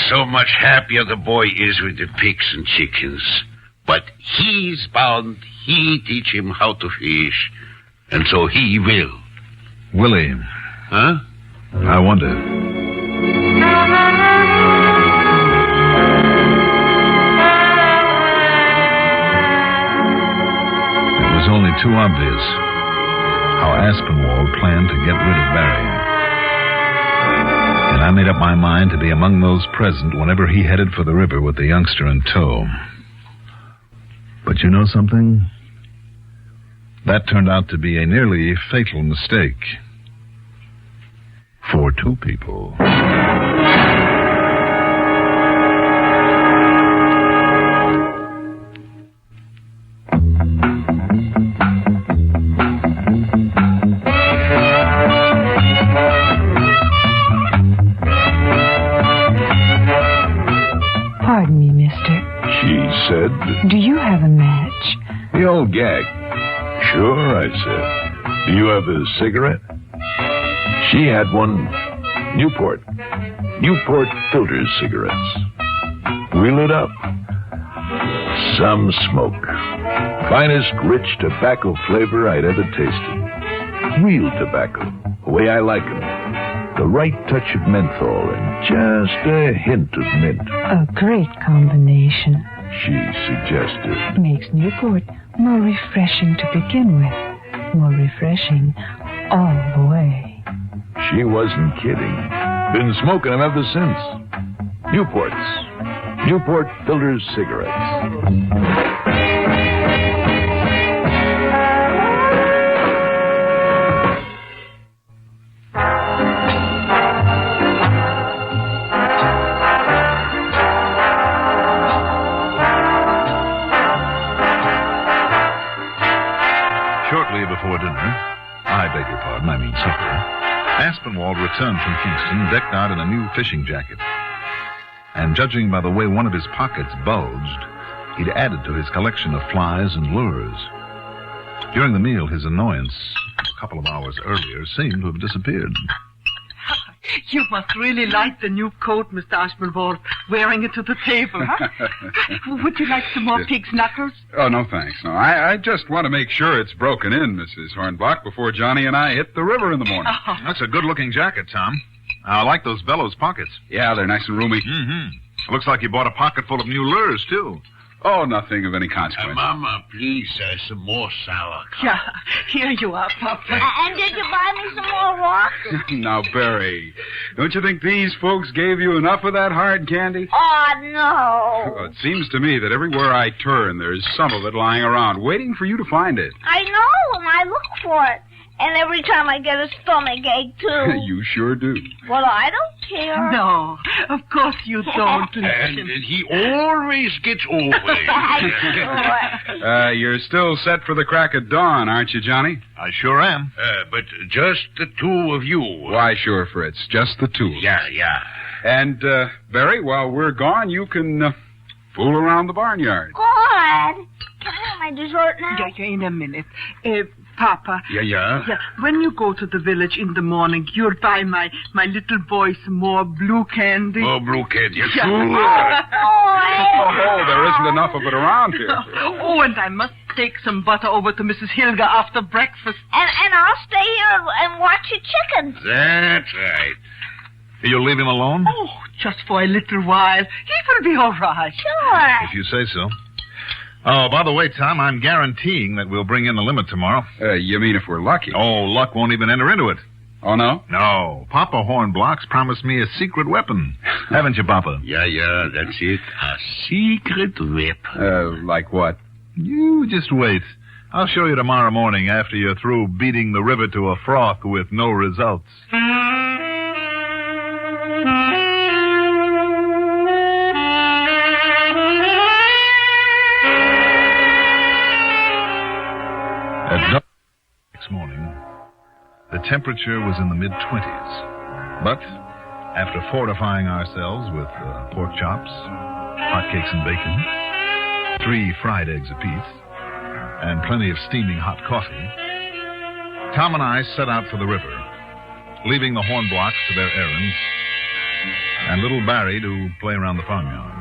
So much happier the boy is with the pigs and chickens. But he's bound he teach him how to fish. And so he will. Willie. Huh? I wonder. It was only too obvious how Aspinwall planned to get rid of Barry. And I made up my mind to be among those present whenever he headed for the river with the youngster in tow. But you know something? That turned out to be a nearly fatal mistake. For two people. Pardon me, mister. She said... Do you have a match? The old gag. Sure, I said. Do you have a cigarette? She had one. Newport filter cigarettes. We lit up. Some smoke. Finest rich tobacco flavor I'd ever tasted. Real tobacco, the way I like 'em. The right touch of menthol and just a hint of mint. A great combination. She suggested. Makes Newport more refreshing to begin with. More refreshing all the way. She wasn't kidding. Been smoking them ever since. Newports. Newport filters cigarettes. Shortly before dinner, I beg your pardon, I mean supper, Aspinwall returned from Kingston decked out in a new fishing jacket. And judging by the way one of his pockets bulged, he'd added to his collection of flies and lures. During the meal, his annoyance, a couple of hours earlier, seemed to have disappeared. You must really like the new coat, Mr. Aspinwall, wearing it to the table, huh? Would you like some more pig's knuckles? Oh, no, thanks. No, I just want to make sure it's broken in, Mrs. Hornbach, before Johnny and I hit the river in the morning. Oh. That's a good-looking jacket, Tom. I like those bellows pockets. Yeah, they're nice and roomy. Mm-hmm. Looks like you bought a pocket full of new lures, too. Oh, nothing of any consequence. Mama, please, some more sauerkraut. Yeah, here you are, Papa. And did you buy me some more rocks? Now, Barry, don't you think these folks gave you enough of that hard candy? Oh, no. Well, it seems to me that everywhere I turn, there's some of it lying around, waiting for you to find it. I know, and I look for it. And every time I get a stomach ache, too. You sure do. Well, I don't care. No, of course you don't. And he always gets over it. You're still set for the crack of dawn, aren't you, Johnny? I sure am. But just the two of you. Why, sure, Fritz. Just the two. Yeah. And, Barry, while we're gone, you can fool around the barnyard. God. Can I have my dessert now? Yeah, in a minute. Papa. Yeah? Yeah, when you go to the village in the morning, you'll buy my little boy some more blue candy. Oh, blue candy. Yeah. Oh, there isn't enough of it around here. Oh, and I must take some butter over to Mrs. Hilga after breakfast. And I'll stay here and watch your chickens. That's right. You'll leave him alone? Oh, just for a little while. He will be all right. Sure. If you say so. Oh, by the way, Tom, I'm guaranteeing that we'll bring in the limit tomorrow. You mean if we're lucky? Oh, luck won't even enter into it. Oh, no? No. Papa Hornblocks promised me a secret weapon. Haven't you, Papa? Yeah, that's it. A secret weapon. Like what? You just wait. I'll show you tomorrow morning after you're through beating the river to a froth with no results. At dark next morning, the temperature was in the mid-20s. But after fortifying ourselves with pork chops, hotcakes and bacon, 3 fried eggs apiece, and plenty of steaming hot coffee, Tom and I set out for the river, leaving the Hornblocks to their errands and little Barry to play around the farmyard.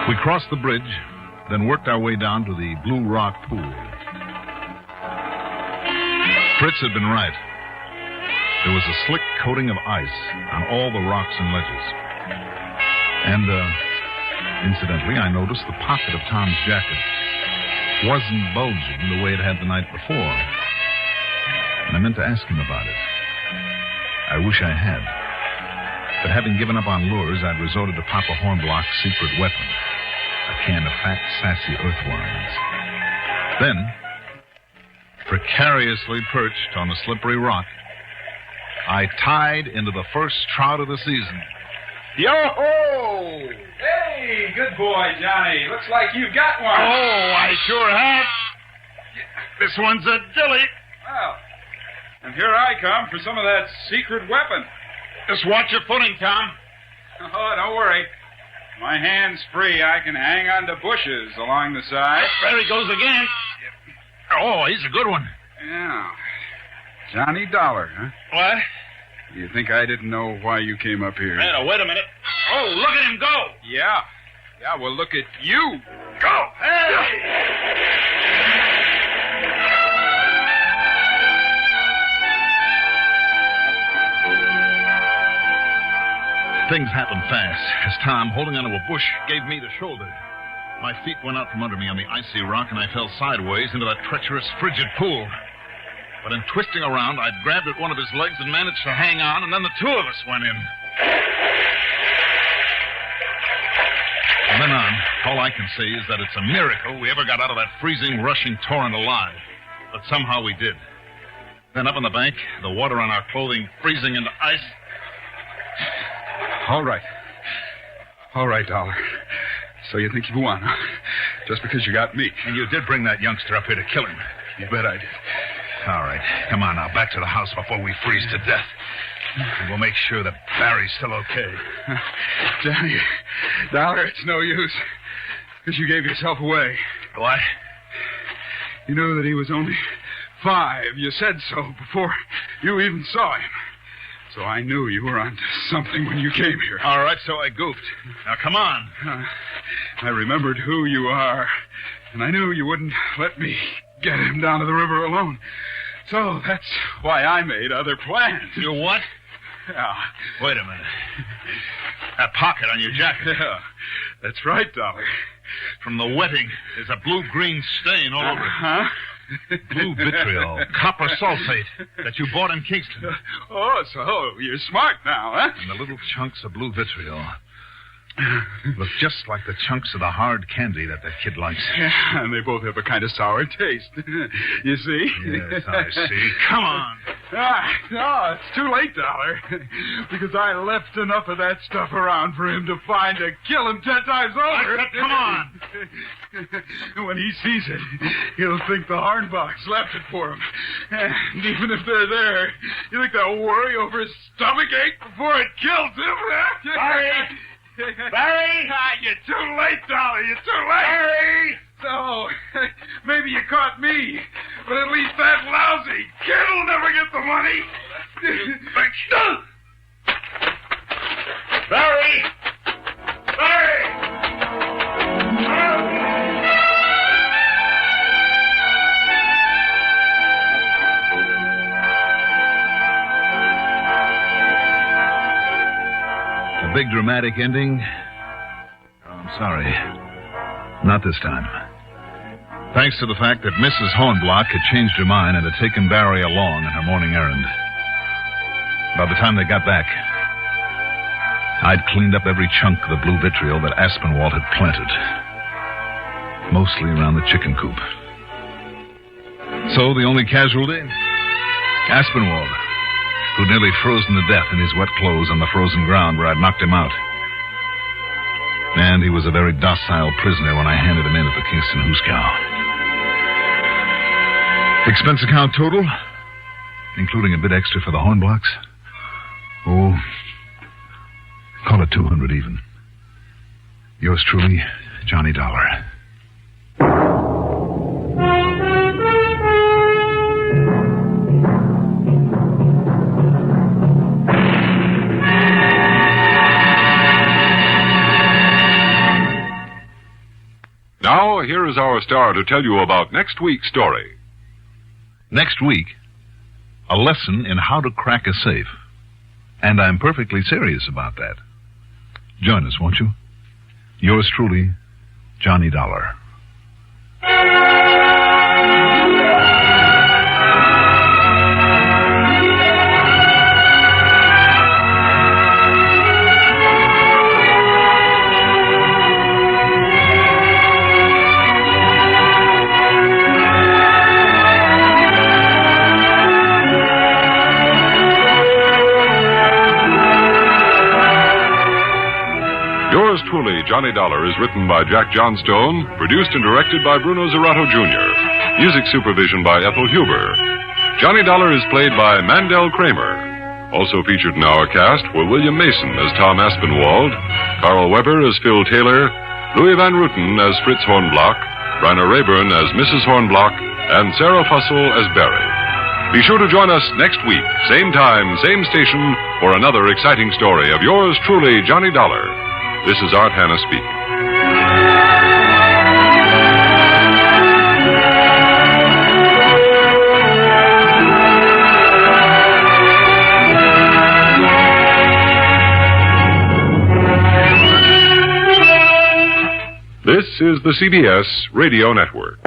We crossed the bridge, then worked our way down to the Blue Rock Pool. Fritz had been right. There was a slick coating of ice on all the rocks and ledges. And, incidentally, I noticed the pocket of Tom's jacket wasn't bulging the way it had the night before. And I meant to ask him about it. I wish I had. But having given up on lures, I'd resorted to Papa Hornblock's secret weapon, a can of fat, sassy earthworms. Then, precariously perched on a slippery rock, I tied into the first trout of the season. Yo-ho! Hey, good boy, Johnny. Looks like you got one. Oh, I sure have. This one's a dilly. Well, and here I come for some of that secret weapon. Just watch your footing, Tom. Oh, don't worry. My hand's free. I can hang on to bushes along the side. There he goes again. Oh, he's a good one. Yeah. Johnny Dollar, huh? What? You think I didn't know why you came up here? Wait a minute. Oh, look at him go. Yeah. Yeah, well, look at you. Go. Hey! Things happened fast as Tom, holding onto a bush, gave me the shoulder. My feet went out from under me on the icy rock, and I fell sideways into that treacherous, frigid pool. But in twisting around, I grabbed at one of his legs and managed to hang on, and then the two of us went in. From then on, all I can say is that it's a miracle we ever got out of that freezing, rushing torrent alive. But somehow we did. Then up on the bank, the water on our clothing freezing into ice. All right. All right, Dollar. So you think you won, huh? Just because you got me. And you did bring that youngster up here to kill him. You bet I did. All right. Come on now, back to the house before we freeze to death. And we'll make sure that Barry's still okay. Johnny, Dollar, it's no use. Because you gave yourself away. What? You knew that he was only 5. You said so before you even saw him. So I knew you were onto something when you came here. All right, so I goofed. Now, come on. I remembered who you are, and I knew you wouldn't let me get him down to the river alone. So that's why I made other plans. You what? Yeah. Wait a minute. That pocket on your jacket. Yeah, that's right, Dollar. From the wetting, there's a blue-green stain all over it. Huh? Blue vitriol, copper sulfate that you bought in Kingston. Oh, so you're smart now, huh? And the little chunks of blue vitriol look just like the chunks of the hard candy that kid likes. Yeah, and they both have a kind of sour taste. You see? Yes, I see. Come on. No, it's too late, Dollar. Because I left enough of that stuff around for him to find to kill him 10 times over. Come on. When he sees it, he'll think the Hornbachs left it for him. And even if they're there, you think they'll worry over his stomach ache before it kills him? Barry! Barry! You're too late, Dollar. You're too late. Barry! So, maybe you caught me, but at least that lousy kid will never get the money. Barry! Barry! A big dramatic ending? Oh, I'm sorry. Not this time. Thanks to the fact that Mrs. Hornblock had changed her mind and had taken Barry along on her morning errand. By the time they got back, I'd cleaned up every chunk of the blue vitriol that Aspinwall had planted. Mostly around the chicken coop. So the only casualty? Aspinwall, who'd nearly frozen to death in his wet clothes on the frozen ground where I'd knocked him out. And he was a very docile prisoner when I handed him in at the Kingston Hooskow. Expense account total, including a bit extra for the Hornblocks. Oh, call it 200 even. Yours truly, Johnny Dollar. Now, here is our star to tell you about next week's story. Next week, a lesson in how to crack a safe. And I'm perfectly serious about that. Join us, won't you? Yours truly, Johnny Dollar. Yours truly, Johnny Dollar, is written by Jack Johnstone, produced and directed by Bruno Zerato Jr., music supervision by Ethel Huber. Johnny Dollar is played by Mandel Kramer. Also featured in our cast were William Mason as Tom Aspinwall, Carl Weber as Phil Taylor, Louis Van Ruten as Fritz Hornblock, Bryna Rayburn as Mrs. Hornblock, and Sarah Fussell as Barry. Be sure to join us next week, same time, same station, for another exciting story of yours truly, Johnny Dollar. This is Art Hanna speaking. This is the CBS Radio Network.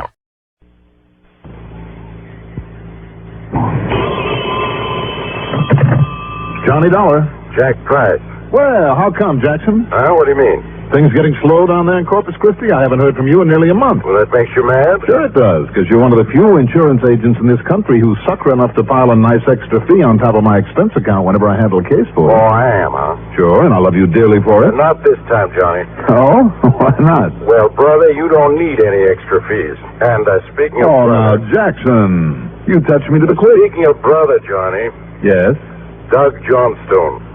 Johnny Dollar. Jack Price. Well, how come, Jackson? What do you mean? Things getting slow down there in Corpus Christi? I haven't heard from you in nearly a month. Well, that makes you mad? Sure it does, because you're one of the few insurance agents in this country who's sucker enough to pile a nice extra fee on top of my expense account whenever I handle a case for you. Oh, I am, huh? Sure, and I love you dearly for it. Not this time, Johnny. Oh? Why not? Well, brother, you don't need any extra fees. And speaking of now, brother... Jackson, you touched me to the quick. Speaking of brother, Johnny... Yes? Doug Johnstone.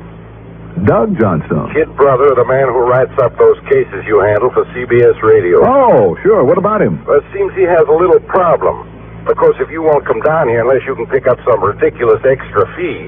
Doug Johnstone? Kid brother of the man who writes up those cases you handle for CBS Radio. Oh, sure. What about him? Well, it seems he has a little problem. Of course, if you won't come down here unless you can pick up some ridiculous extra fee,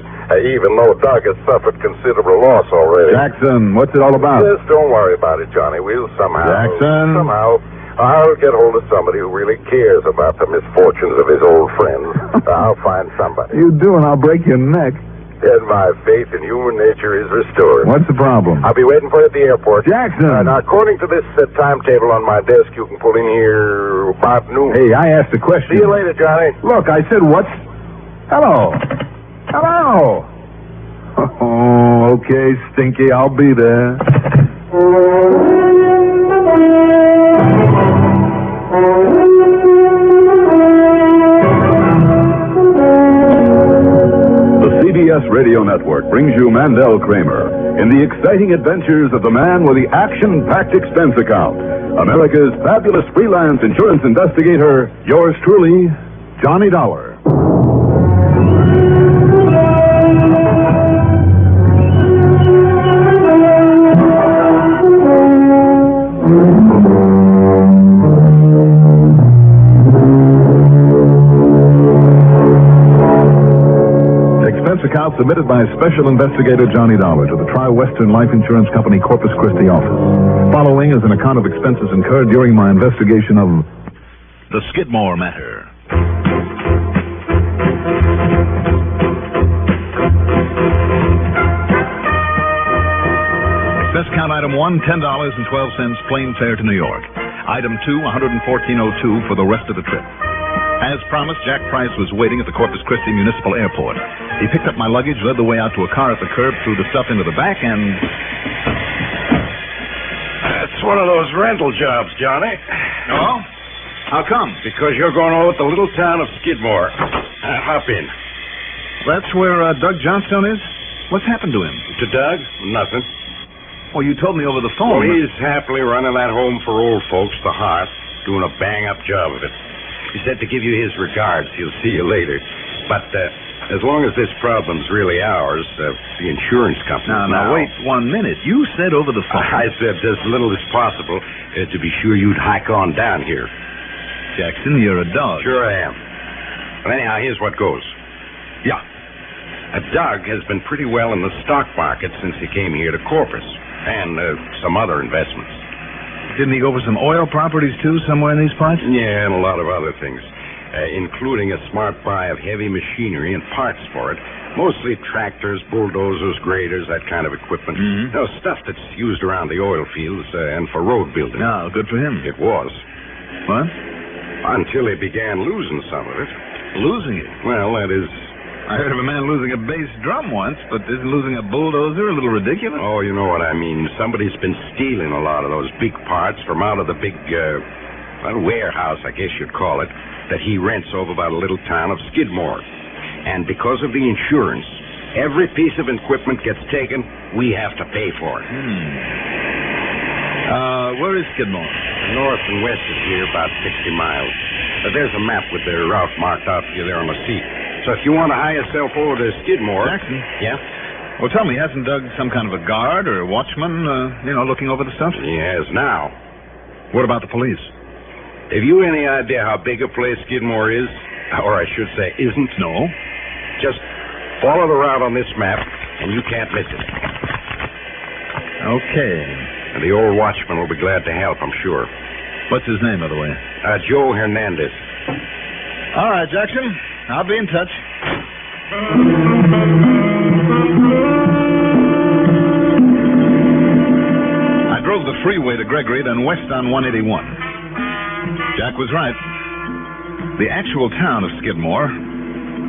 even though Doug has suffered considerable loss already. Jackson, what's it all about? Just don't worry about it, Johnny. We'll somehow... Jackson? Somehow, I'll get hold of somebody who really cares about the misfortunes of his old friends. I'll find somebody. You do, and I'll break your neck. And my faith in human nature is restored. What's the problem? I'll be waiting for you at the airport. Jackson! Now, according to this timetable on my desk, you can pull in here about noon. Hey, I asked a question. See you later, Johnny. Look, I said what's... Hello. Hello. Oh, okay, Stinky. I'll be there. CBS Radio Network brings you Mandel Kramer in the exciting adventures of the man with the action-packed expense account. America's fabulous freelance insurance investigator, yours truly, Johnny Dollar. Account submitted by Special Investigator Johnny Dollar to the Tri-Western Life Insurance Company Corpus Christi office. Following is an account of expenses incurred during my investigation of the Skidmore matter. Expense account item 1, $10.12 plane fare to New York. Item 2, $114.02 for the rest of the trip. As promised, Jack Price was waiting at the Corpus Christi Municipal Airport. He picked up my luggage, led the way out to a car at the curb, threw the stuff into the back, and... That's one of those rental jobs, Johnny. Oh? How come? Because you're going over to the little town of Skidmore. Hop in. That's where Doug Johnstone is? What's happened to him? To Doug? Nothing. Oh, you told me over the phone. Well, he's happily running that home for old folks, the Hearth, doing a bang-up job of it. He said to give you his regards. He'll see you later. But as long as this problem's really ours, the insurance company... Now, wait 1 minute. You said over the phone... I said as little as possible to be sure you'd hike on down here. Jackson, you're a dog. Sure I am. Well, anyhow, here's what goes. Yeah. Doug has been pretty well in the stock market since he came here to Corpus. And some other investments. Didn't he go for some oil properties, too, somewhere in these parts? Yeah, and a lot of other things, including a smart buy of heavy machinery and parts for it, mostly tractors, bulldozers, graders, that kind of equipment. Mm-hmm. You know, stuff that's used around the oil fields and for road building. No, good for him. It was. What? Until he began losing some of it. Losing it? Well, that is... I heard of a man losing a bass drum once, but isn't losing a bulldozer a little ridiculous? Oh, you know what I mean. Somebody's been stealing a lot of those big parts from out of the big, warehouse, I guess you'd call it, that he rents over by the little town of Skidmore. And because of the insurance, every piece of equipment gets taken, we have to pay for it. Where is Skidmore? North and west of here, about 60 miles. There's a map with the route marked out for you there on the seat. So if you want to hire yourself over to Skidmore... Jackson? Yeah? Well, tell me, hasn't Doug some kind of a guard or a watchman, looking over the stuff? He has now. What about the police? Have you any idea how big a place Skidmore is? Or I should say, isn't? No. Just follow the route on this map, and you can't miss it. Okay. And the old watchman will be glad to help, I'm sure. What's his name, by the way? Joe Hernandez. All right, Jackson. I'll be in touch. I drove the freeway to Gregory, then west on 181. Jack was right. The actual town of Skidmore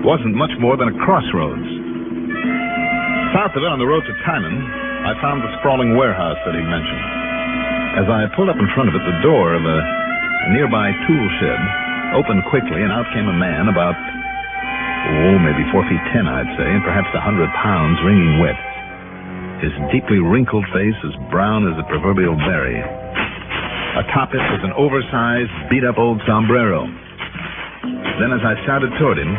wasn't much more than a crossroads. South of it, on the road to Tynan, I found the sprawling warehouse that he mentioned. As I pulled up in front of it, the door of a nearby tool shed opened quickly, and out came a man about, maybe 4 feet 10, I'd say, and perhaps 100 pounds, wringing wet. His deeply wrinkled face as brown as a proverbial berry. Atop it was an oversized, beat-up old sombrero. Then as I started toward him,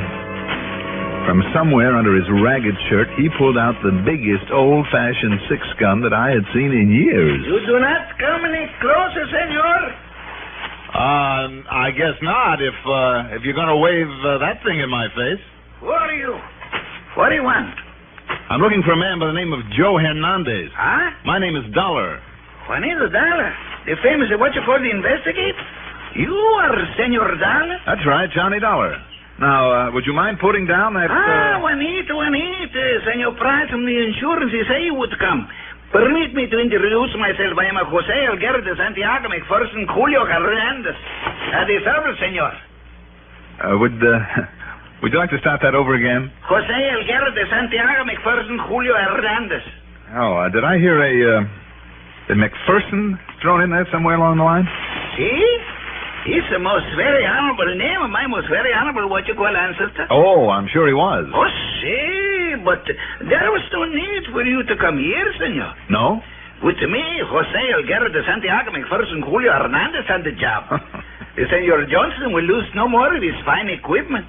from somewhere under his ragged shirt, he pulled out the biggest old-fashioned six-gun that I had seen in years. You do not come any closer, senor. I guess not, if you're going to wave that thing in my face. Who are you? What do you want? I'm looking for a man by the name of Joe Hernandez. Huh? My name is Dollar. Juanito Dollar? The famous, what you call the investigator? You are Senor Dollar? That's right, Johnny Dollar. Now, would you mind putting down that... Juanito. Senor Price from the insurance, he say he would come. Permit me to introduce myself. I am Jose Elguera de Santiago, McPherson, Julio Hernandez. At the service, senor. Would you like to start that over again? Jose Elguera de Santiago, McPherson, Julio Hernandez. Oh, did I hear a McPherson thrown in there somewhere along the line? See? He's the most very honorable name of my most very honorable what you call ancestor. Oh, I'm sure he was. Oh, see, but there was no need for you to come here, senor. No? With me, Jose Elguera de Santiago, McPherson, Julio Hernandez on the job. Senor Johnson will lose no more of his fine equipment.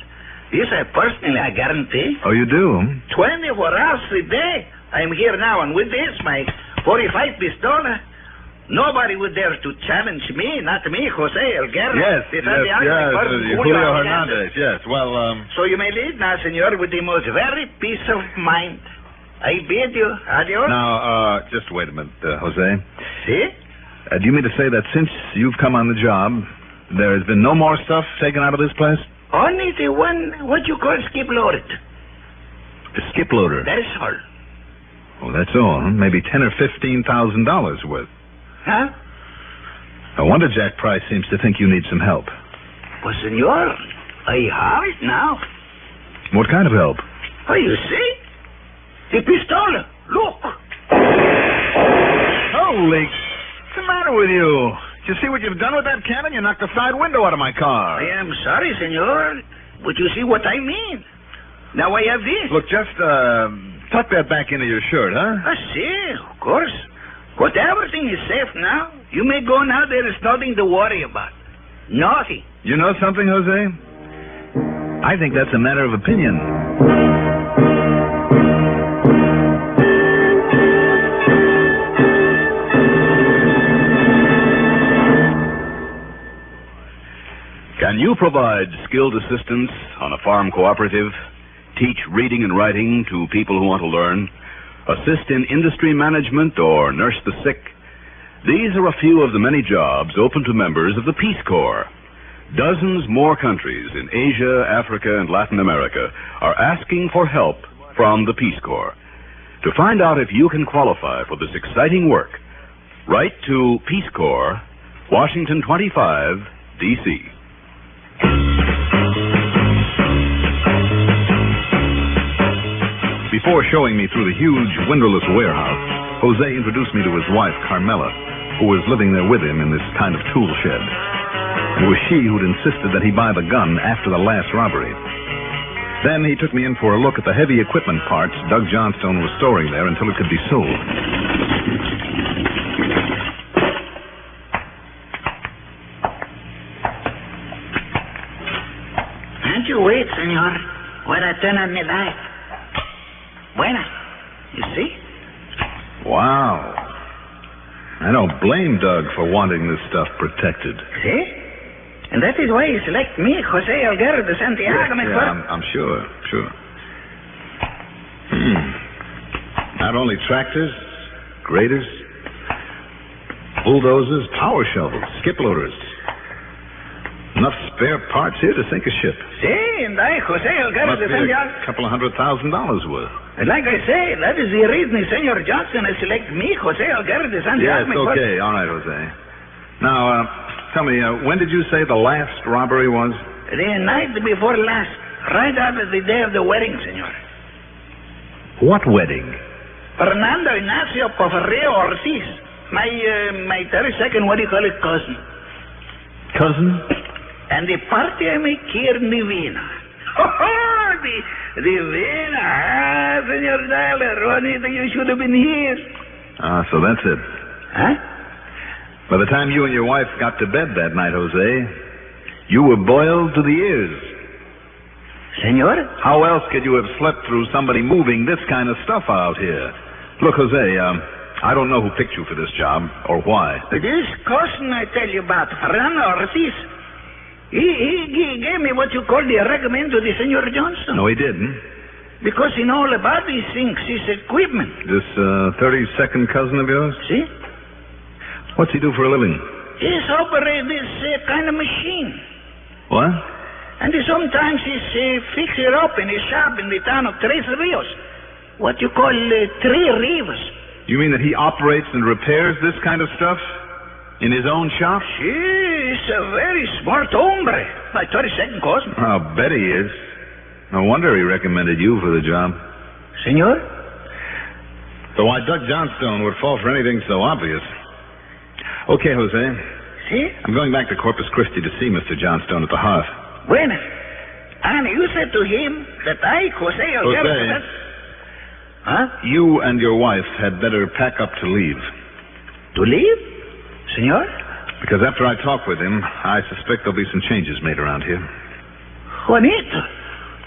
This I personally, I guarantee. Oh, you do? 24 hours a day. I'm here now, and with this, my 45 pistola, nobody would dare to challenge me, not me, Jose Elguera. Yes, Julio Hernandez, yes. Well, So you may leave now, senor, with the most very peace of mind. I bid you adios. Now, just wait a minute, Jose. See? Do you mean to say that since you've come on the job, there has been no more stuff taken out of this place? Only the one, what you call skip loaded. A skip loader? That is all. Oh, that's all. Huh? Maybe $10,000 or $15,000 worth. Huh? No wonder Jack Price seems to think you need some help. Well, senor, I have it now. What kind of help? Oh, you see? The pistola. Look. Holy... What's the matter with you? Did you see what you've done with that cannon? You knocked the side window out of my car. I am sorry, senor, but you see what I mean. Now I have this. Look, just tuck that back into your shirt, huh? I see, of course. But everything is safe now. You may go now. There is nothing to worry about. Nothing. You know something, Jose? I think that's a matter of opinion. Can you provide skilled assistance on a farm cooperative? Teach reading and writing to people who want to learn? Assist in industry management or nurse the sick? These are a few of the many jobs open to members of the Peace Corps. Dozens more countries in Asia, Africa, and Latin America are asking for help from the Peace Corps. To find out if you can qualify for this exciting work, write to Peace Corps, Washington 25, D.C. Before showing me through the huge windowless warehouse, Jose introduced me to his wife, Carmela, who was living there with him in this kind of tool shed. It was she who'd insisted that he buy the gun after the last robbery. Then he took me in for a look at the heavy equipment parts Doug Johnstone was storing there until it could be sold. Can't you wait, senor, while I turn on the light? Buena. You see? Wow. I don't blame Doug for wanting this stuff protected. See? And that is why he select me, Jose Elguera de Santiago. I'm sure. Not only tractors, graders, bulldozers, power shovels, skip loaders. Enough spare parts here to sink a ship. See, and I, Jose Algarra Must de be Santiago. a couple of $100,000 worth. And like I say, that is the reason Senor Johnson has selected me, Jose Algarra de Santiago. Yes, okay. All right, Jose. Now, tell me, when did you say the last robbery was? The night before last, right after the day of the wedding, senor. What wedding? Fernando Ignacio Porfirio Ortiz. My 32nd, what do you call it, cousin. Cousin? And the party I make here in the Vina. Oh, the Vina. Ah, Senor Dollar, Juanita, you should have been here. Ah, so that's it. Huh? By the time you and your wife got to bed that night, Jose, you were boiled to the ears. Senor? How else could you have slept through somebody moving this kind of stuff out here? Look, Jose, I don't know who picked you for this job, or why. This cousin I tell you about, Fernando Ortiz, he gave me what you call the recommend to the Senor Johnson. No, he didn't. Because he know all about these things, his equipment. This 32nd cousin of yours? See? What's he do for a living? He's operate this kind of machine. What? And sometimes he's fix it up in his shop in the town of Tres Rios. What you call Three Rivers. You mean that he operates and repairs this kind of stuff? In his own shop? He's a very smart hombre. My 32nd cousin. I'll bet he is. No wonder he recommended you for the job. Senor? So why Doug Johnstone would fall for anything so obvious. Okay, Jose. See? I'm going back to Corpus Christi to see Mr. Johnstone at the hearth. Bueno. And you said to him that I, Jose Algarra... Huh? You and your wife had better pack up to leave. To leave? Senor? Because after I talk with him, I suspect there'll be some changes made around here. Juanito,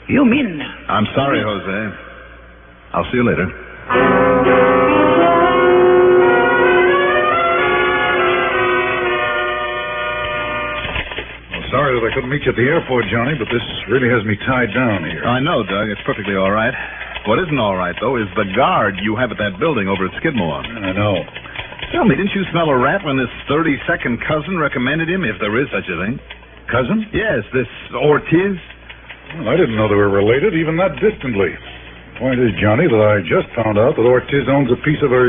you mean... I'm sorry, Jose. I'll see you later. Sorry that I couldn't meet you at the airport, Johnny, but this really has me tied down here. I know, Doug. It's perfectly all right. What isn't all right, though, is the guard you have at that building over at Skidmore. I know. Tell me, didn't you smell a rat when this 32nd cousin recommended him, if there is such a thing? Cousin? Yes, this Ortiz. Well, I didn't know they were related, even that distantly. Point is, Johnny, that I just found out that Ortiz owns a piece of a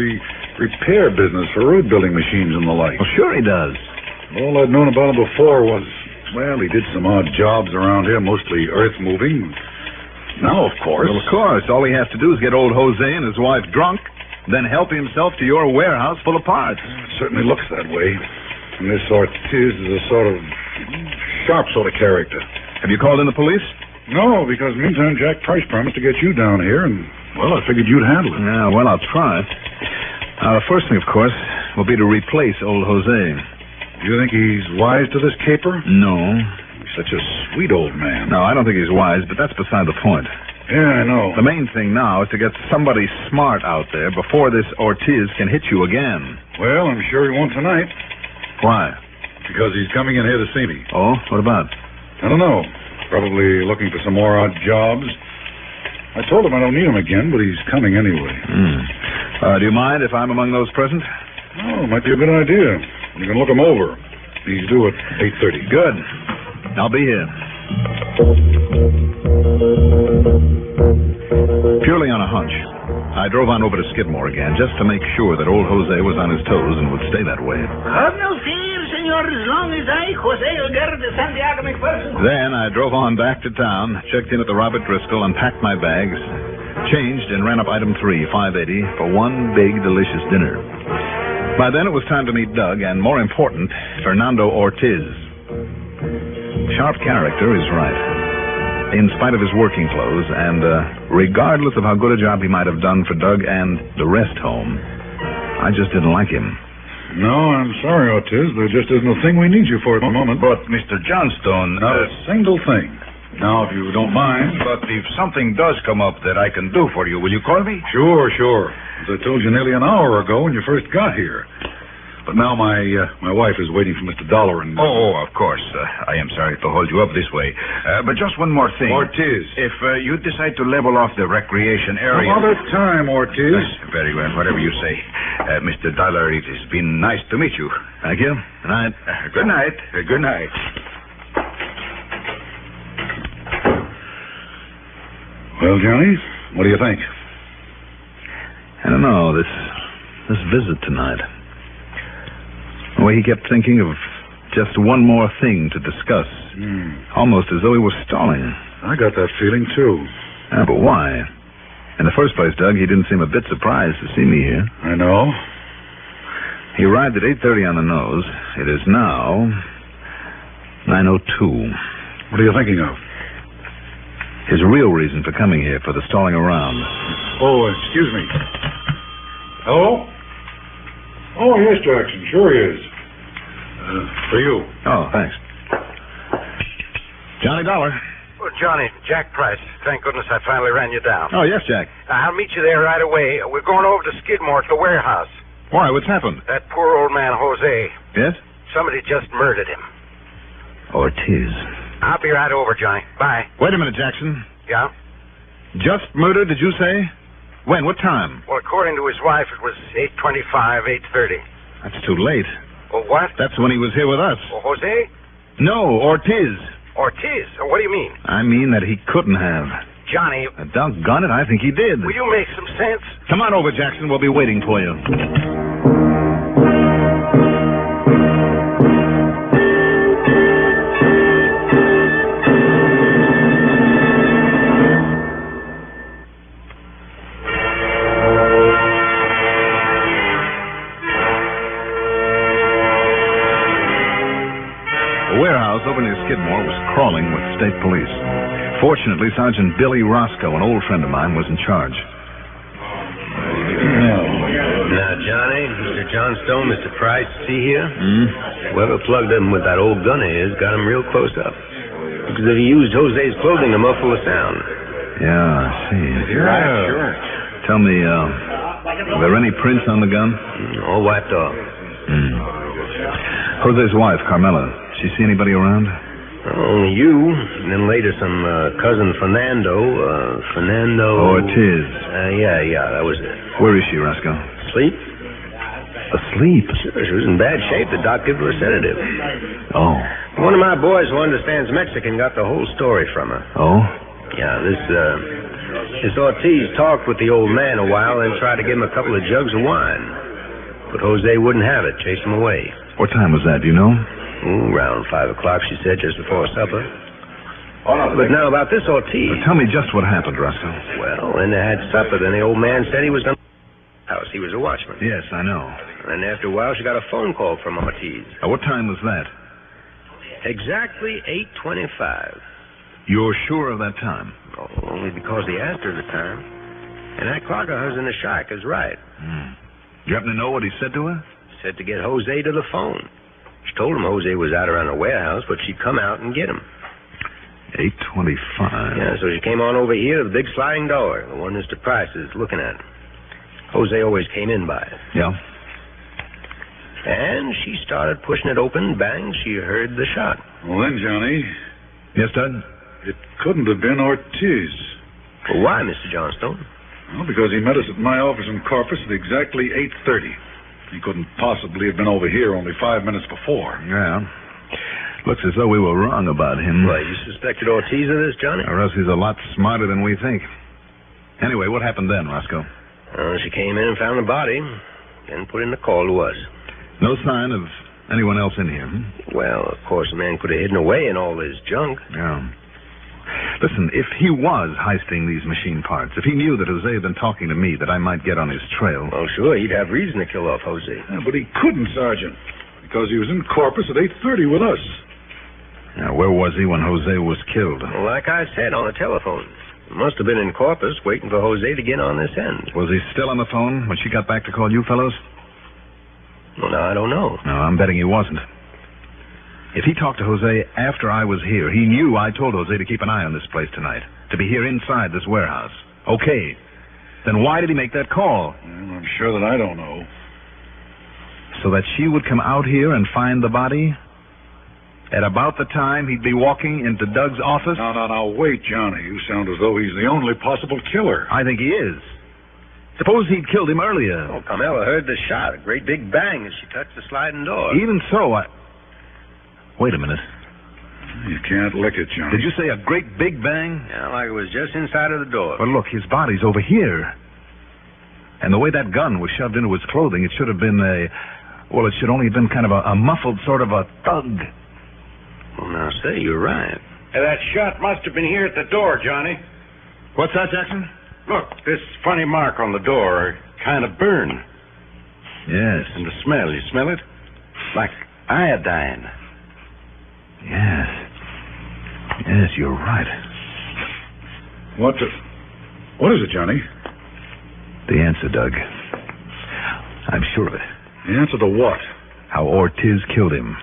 repair business for road building machines and the like. Well, sure he does. All I'd known about him before was, well, he did some odd jobs around here, mostly earth moving. Now, of course. Well, of course. All he has to do is get old Jose and his wife drunk, then help himself to your warehouse full of parts. It certainly looks that way. And this Ortiz is a sort of sharp sort of character. Have you called in the police? No, because meantime Jack Price promised to get you down here, and, well, I figured you'd handle it. Yeah, well, I'll try. The first thing, of course, will be to replace old Jose. Do you think he's wise to this caper? No. He's such a sweet old man. No, I don't think he's wise, but that's beside the point. Yeah, I know. The main thing now is to get somebody smart out there before this Ortiz can hit you again. Well, I'm sure he won't tonight. Why? Because he's coming in here to see me. Oh? What about? I don't know. Probably looking for some more odd jobs. I told him I don't need him again, but he's coming anyway. Do you mind if I'm among those present? Oh, might be a good idea. You can look him over. He's due at 8:30. Good. I'll be here. Purely on a hunch, I drove on over to Skidmore again just to make sure that old Jose was on his toes and would stay that way. Have no fear, senor, as long as I, Jose Algarra de Santiago McPherson. Then I drove on back to town, checked in at the Robert Driscoll, unpacked my bags, changed, and ran up item 3, $5.80, for one big, delicious dinner. By then it was time to meet Doug, and more important, Fernando Ortiz. Sharp character is right. In spite of his working clothes, and regardless of how good a job he might have done for Doug and the rest home, I just didn't like him. No, I'm sorry, Ortiz. There just isn't a thing we need you for at the moment. But, Mr. Johnstone... Not a single thing. Now, if you don't mind... But if something does come up that I can do for you, will you call me? Sure. As I told you nearly an hour ago when you first got here. But now my wife is waiting for Mr. Dollar and... Oh, of course. I am sorry to hold you up this way. But just one more thing. Ortiz. If you decide to level off the recreation area... Some other time, Ortiz. Very well, whatever you say. Mr. Dollar, it has been nice to meet you. Thank you. Good night. Good night. Good night. Well, Johnny, what do you think? I don't know, this visit tonight. The way he kept thinking of just one more thing to discuss. Almost as though he was stalling. I got that feeling, too. Yeah, but why? In the first place, Doug, he didn't seem a bit surprised to see me here. I know. He arrived at 8:30 on the nose. It is now 9:02. What are you thinking of? His real reason for coming here, for the stalling around. Oh, excuse me. Hello? Oh, yes, Jackson. Sure he is. For you. Oh, thanks. Johnny Dollar. Well, Johnny, Jack Price. Thank goodness I finally ran you down. Oh, yes, Jack. I'll meet you there right away. We're going over to Skidmore to the warehouse. Why? What's happened? That poor old man, Jose. Yes? Somebody just murdered him. Ortiz. I'll be right over, Johnny. Bye. Wait a minute, Jackson. Yeah? Just murdered, did you say? When? What time? Well, according to his wife, it was 8:25, 8:30. That's too late. Well, what? That's when he was here with us. Well, Jose? No, Ortiz. Ortiz? What do you mean? I mean that he couldn't have. Johnny... Doggone it, I think he did. Will you make some sense? Come on over, Jackson. We'll be waiting for you. Over near Skidmore was crawling with state police. Fortunately, Sergeant Billy Roscoe, an old friend of mine, was in charge. Now, Johnny, Mr. Johnstone, Mr. Price, see here? Whoever plugged him with that old gun of his got him real close up. Because if he used Jose's clothing to muffle the sound. Yeah, I see. Right, sure. Tell me, are there any prints on the gun? All wiped off. Jose's wife, Carmela. She see anybody around? Only you, and then later some cousin Fernando. Ortiz. Yeah, that was it. Where is she, Roscoe? Asleep? Asleep? Sure, she was in bad shape. The doc gave her a sedative. Oh. One of my boys who understands Mexican got the whole story from her. Oh? Yeah, this Ortiz talked with the old man a while and tried to give him a couple of jugs of wine. But Jose wouldn't have it, chased him away. What time was that, do you know? Around 5 o'clock, she said, just before supper. But now about this Ortiz. Tell me just what happened, Roscoe. Well, when they had supper, then the old man said he was going to house. He was a watchman. Yes, I know. And after a while, she got a phone call from Ortiz. What time was that? Exactly 8:25. You're sure of that time? Oh, only because he asked her the time. And that clock of hers in the shack is right. You happen to know what he said to her? He said to get Jose to the phone. She told him Jose was out around the warehouse, but she'd come out and get him. 8:25. Yeah, so she came on over here to the big sliding door, the one Mr. Price is looking at. Jose always came in by it. Yeah. And she started pushing it open. Bang, she heard the shot. Well, then, Johnny... Yes, Doug? It couldn't have been Ortiz. Well, why, Mr. Johnstone? Well, because he met us at my office in Corpus at exactly 8:30. He couldn't possibly have been over here only 5 minutes before. Yeah. Looks as though we were wrong about him. Well, you suspected Ortiz of this, Johnny? Or else he's a lot smarter than we think. Anyway, what happened then, Roscoe? She came in and found the body, and put in the call to us. No sign of anyone else in here? Well, of course, the man could have hidden away in all his junk. Yeah. Listen, if he was heisting these machine parts, if he knew that Jose had been talking to me, that I might get on his trail... Well, sure, he'd have reason to kill off Jose. Yeah, but he couldn't, Sergeant, because he was in Corpus at 8:30 with us. Now, where was he when Jose was killed? Well, like I said, on the telephone. He must have been in Corpus waiting for Jose to get on this end. Was he still on the phone when she got back to call you fellows? Well, now, I don't know. No, I'm betting he wasn't. If he talked to Jose after I was here, he knew I told Jose to keep an eye on this place tonight, to be here inside this warehouse. Okay. Then why did he make that call? Well, I'm sure that I don't know. So that she would come out here and find the body? At about the time he'd be walking into Doug's office? No, wait, Johnny. You sound as though he's the only possible killer. I think he is. Suppose he'd killed him earlier. Oh, Carmela heard the shot, a great big bang as she touched the sliding door. Even so, Wait a minute. You can't lick it, Johnny. Did you say a great big bang? Yeah, like it was just inside of the door. But look, his body's over here. And the way that gun was shoved into his clothing, it should have been it should only have been kind of a muffled sort of a thug. Well, now, say, you're right. Hey, that shot must have been here at the door, Johnny. What's that, Jackson? Look, this funny mark on the door kind of burned. Yes. And the smell, you smell it? Like iodine. Yes. Yes, you're right. What is it, Johnny? The answer, Doug. I'm sure of it. The answer to what? How Ortiz killed him.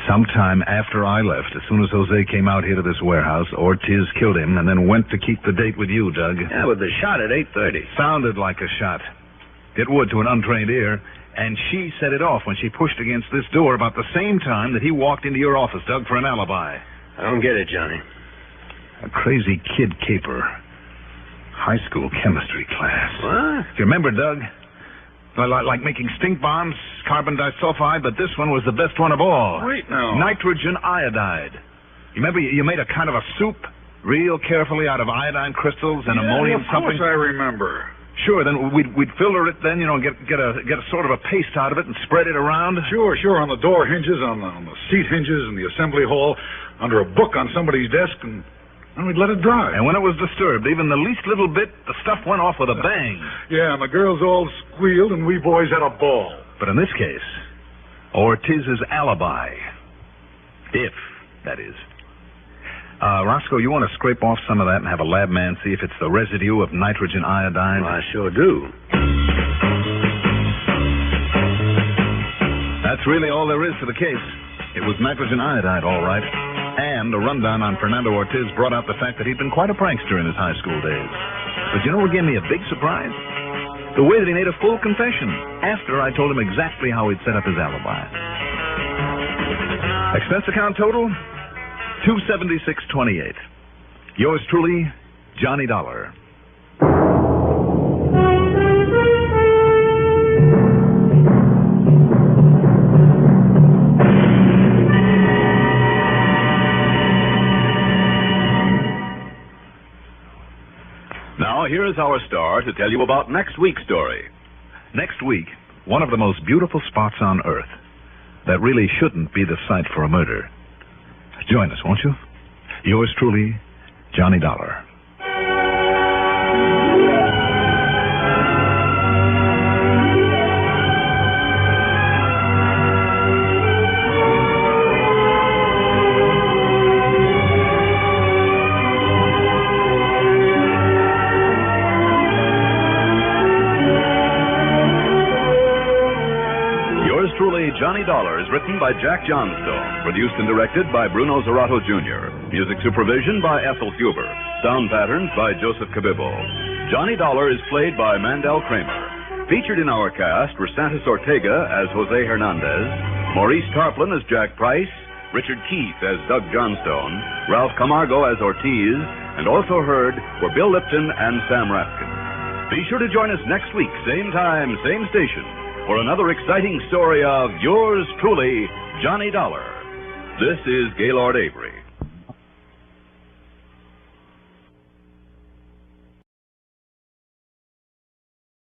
Sometime after I left, as soon as Jose came out here to this warehouse, Ortiz killed him and then went to keep the date with you, Doug. Yeah, with the shot at 8:30. Sounded like a shot. It would to an untrained ear. And she set it off when she pushed against this door about the same time that he walked into your office, Doug, for an alibi. I don't get it, Johnny. A crazy kid caper. High school chemistry class. What? Do you remember, Doug? Like making stink bombs, carbon disulfide, but this one was the best one of all. Wait now. Nitrogen iodide. You remember you made a kind of a soup real carefully out of iodine crystals and ammonium something? Of course I remember. Sure, then we'd filter it then, get a sort of a paste out of it and spread it around. Sure, on the door hinges, on the seat hinges in the assembly hall, under a book on somebody's desk, and we'd let it dry. And when it was disturbed, even the least little bit, the stuff went off with a bang. Yeah, and the girls all squealed, and we boys had a ball. But in this case, Ortiz's alibi. If, that is. Roscoe, you want to scrape off some of that and have a lab man see if it's the residue of nitrogen iodine? Well, I sure do. That's really all there is to the case. It was nitrogen iodide, all right. And a rundown on Fernando Ortiz brought out the fact that he'd been quite a prankster in his high school days. But you know what gave me a big surprise? The way that he made a full confession after I told him exactly how he'd set up his alibi. Expense account total? $276.28. Yours truly, Johnny Dollar. Now, here is our star to tell you about next week's story. Next week, one of the most beautiful spots on Earth that really shouldn't be the site for a murder. Join us, won't you? Yours truly, Johnny Dollar. Johnny Dollar is written by Jack Johnstone, produced and directed by Bruno Zerato Jr., music supervision by Ethel Huber, sound patterns by Joseph Cabibbo. Johnny Dollar is played by Mandel Kramer. Featured in our cast were Santos Ortega as Jose Hernandez, Maurice Tarplin as Jack Price, Richard Keith as Doug Johnstone, Ralph Camargo as Ortiz, and also heard were Bill Lipton and Sam Rapkin. Be sure to join us next week, same time, same station, for another exciting story of yours truly, Johnny Dollar. This is Gaylord Avery.